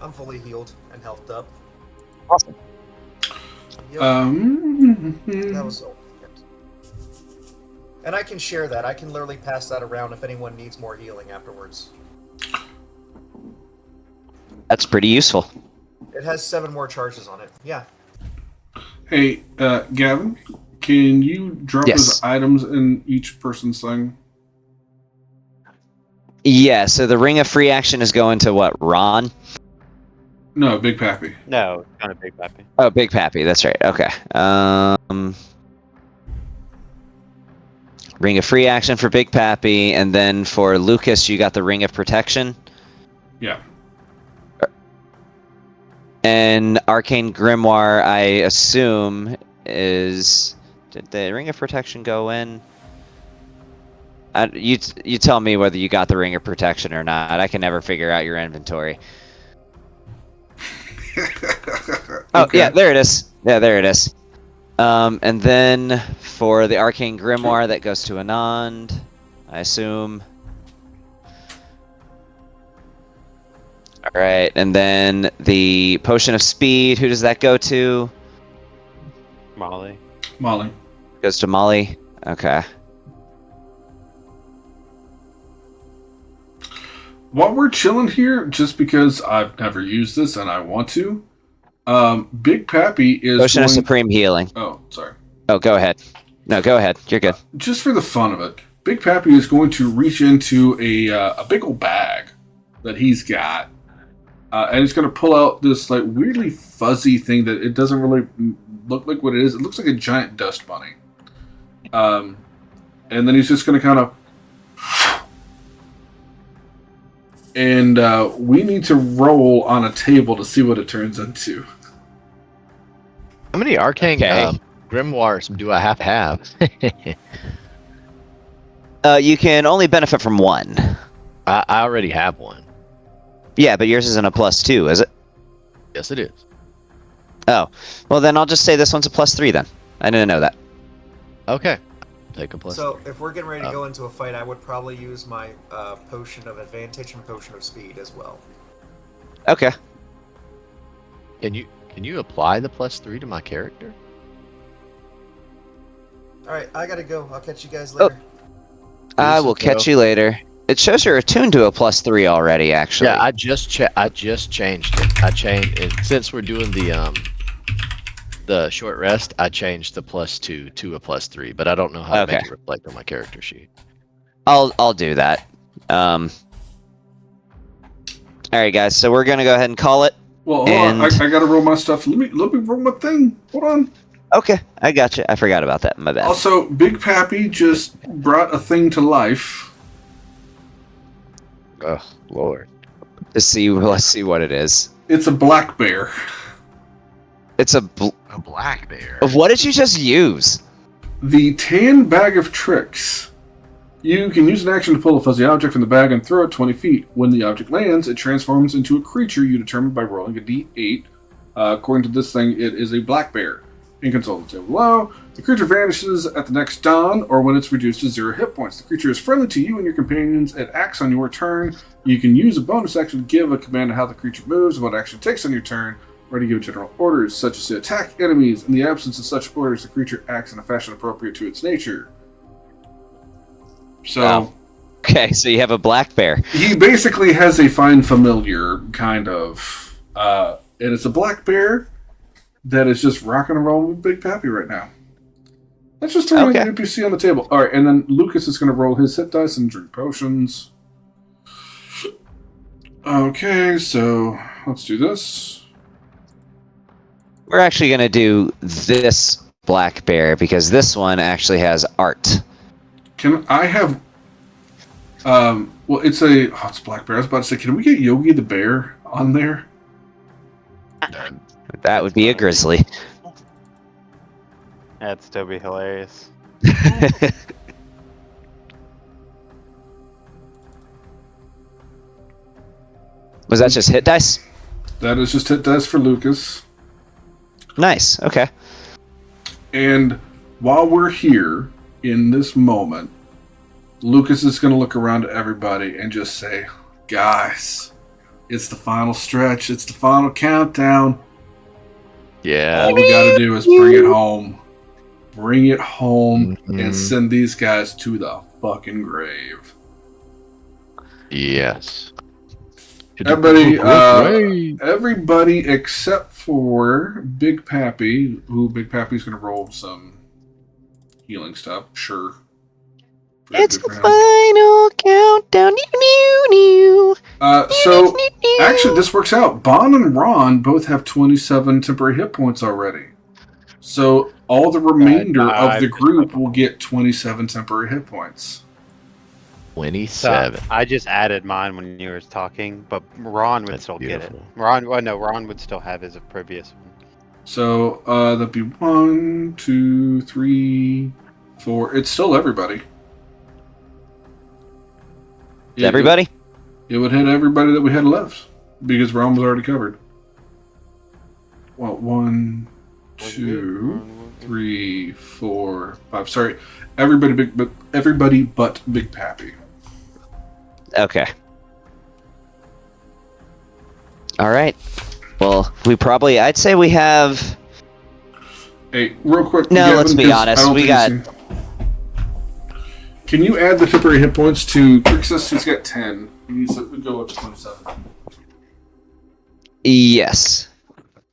I'm fully healed and healthed up. Awesome. Yep. That was all. And I can share that. I can literally pass that around if anyone needs more healing afterwards. That's pretty useful. It has 7 more charges on it. Yeah. Hey, Gavin, can you drop Yes. those items in each person's thing? Yeah, so the ring of free action is going to what, Ron? No, Big Pappy. No, it's not a big puppy. Oh, Big Pappy, that's right. Okay. Ring of free action for Big Pappy, and then for Lucas, you got the ring of protection. Yeah. And Arcane Grimoire, I assume, is... Did the ring of protection go in? You tell me whether you got the ring of protection or not. I can never figure out your inventory. Oh, Okay. yeah, there it is. Yeah, there it is. And then for the Arcane Grimoire, that goes to Anand, I assume. Alright, and then the Potion of Speed, who does that go to? Molly. Molly. Goes to Molly. Okay. While we're chilling here, just because I've never used this and I want to, Big Pappy is Potion of going... Supreme Healing. Oh, sorry. Oh, go ahead. No, go ahead. You're good. Just for the fun of it, Big Pappy is going to reach into a big old bag that he's got, and he's going to pull out this like weirdly fuzzy thing that it doesn't really look like what it is. It looks like a giant dust bunny. And then he's just going to kind of... And we need to roll on a table to see what it turns into. How many arcane Okay. grimoires do I have to have? You can only benefit from one. I already have one. Yeah, but yours isn't a +2, is it? Yes, it is. Oh. Well, then I'll just say this one's a +3 then. I didn't know that. Okay. Take a plus. So if we're getting ready to go into a fight, I would probably use my Potion of Advantage and Potion of Speed as well. Okay. Can you apply the +3 to my character? All right, I gotta go. I'll catch you guys Oh. later. I will catch you later. It shows you're attuned to a +3 already, actually. Yeah, I just changed it. I changed it since we're doing the short rest. I changed the +2 to a +3, but I don't know how to make it reflect on my character sheet. I'll do that. All right, guys. So we're gonna go ahead and call it. Well, hold on. I gotta roll my stuff. Let me roll my thing. Hold on. Okay, I got you. I forgot about that. My bad. Also, Big Pappy just brought a thing to life. Oh, Lord. Let's see what it is. It's a black bear. It's a black bear. What did you just use? The tan bag of tricks. You can use an action to pull a fuzzy object from the bag and throw it 20 feet. When the object lands, it transforms into a creature you determine by rolling a d8. According to this thing, it is a black bear. In console the table below, the creature vanishes at the next dawn or when it's reduced to 0 hit points. The creature is friendly to you and your companions. It acts on your turn. You can use a bonus action to give a command on how the creature moves and what action it takes on your turn, or to give general orders, such as to attack enemies. In the absence of such orders, the creature acts in a fashion appropriate to its nature. So, okay, so you have a black bear. He basically has a find familiar kind of, and it's a black bear that is just rocking and rolling with Big Pappy right now. Let's just throw an NPC on the table. All right, and then Lucas is going to roll his hit dice and drink potions. Okay, so let's do this. We're actually going to do this black bear because this one actually has art. Can I have... well, it's a... Oh, it's Black Bear. I was about to say, can we get Yogi the Bear on there? That would be a grizzly. That'd still be hilarious. Was that just hit dice? That is just hit dice for Lucas. Nice, okay. And while we're here... in this moment, Lucas is going to look around at everybody and just say, guys, it's the final stretch. It's the final countdown. Yeah. All we got to do is bring it home. Bring it home and send these guys to the fucking grave. Yes. Everybody except for Big Pappy, who Big Pappy's going to roll some healing stuff, sure. It's the final countdown. So, actually, this works out. Bon and Ron both have 27 temporary hit points already. So, all the remainder of the group will get 27 temporary hit points. 27. So I just added mine when you were talking, but Ron would still beautiful. get it. Ron would still have his previous one. So, that'd be 1, 2, 3, 4. It's still everybody. Everybody? It would hit everybody that we had left because Ron was already covered. Well, 1, 2, 3, 4, 5. Sorry, everybody but Big Pappy. Okay. All right. Well, I'd say we have... Hey, real quick. No, let's be honest. We got... Can you add the temporary hit points to Crixus? He's got 10. He needs to go up to 27. Yes.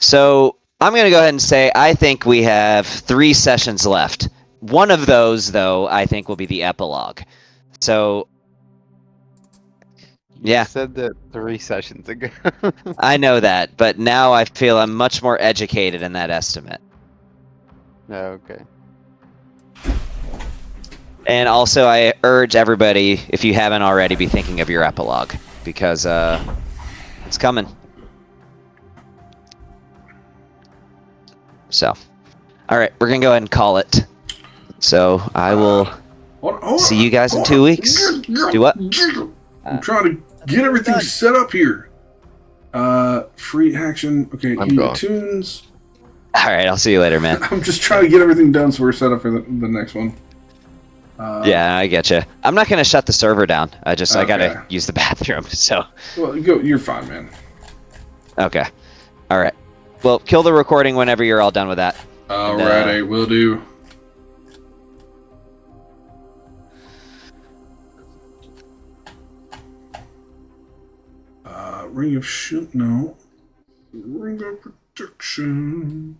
So, I'm going to go ahead and say I think we have 3 sessions left. One of those, though, I think will be the epilogue. So... Yeah. You said that 3 sessions ago. I know that, but now I feel I'm much more educated in that estimate. Okay. And also, I urge everybody, if you haven't already, be thinking of your epilogue, because it's coming. So, all right, we're gonna go ahead and call it. So I will see you guys in 2 weeks. Do what? I'm trying to get everything set up here. Free action. Okay, tunes. All right, I'll see you later, man. I'm just trying to get everything done so we're set up for the next one. Yeah, I get you. I'm not gonna shut the server down. I gotta use the bathroom. So. Well, you're fine, man. Okay. All right. Well, kill the recording whenever you're all done with that. Alrighty, will do. Ring of shit, no. Ring of protection.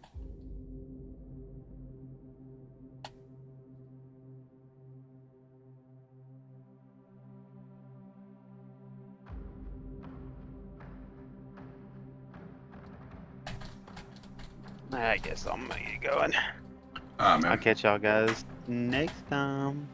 I guess I'm gonna get going. Ah, man. I'll catch y'all guys next time.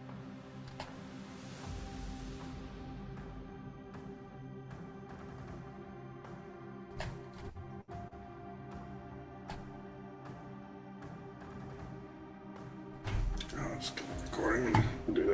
Oh, let's get the recording and do that.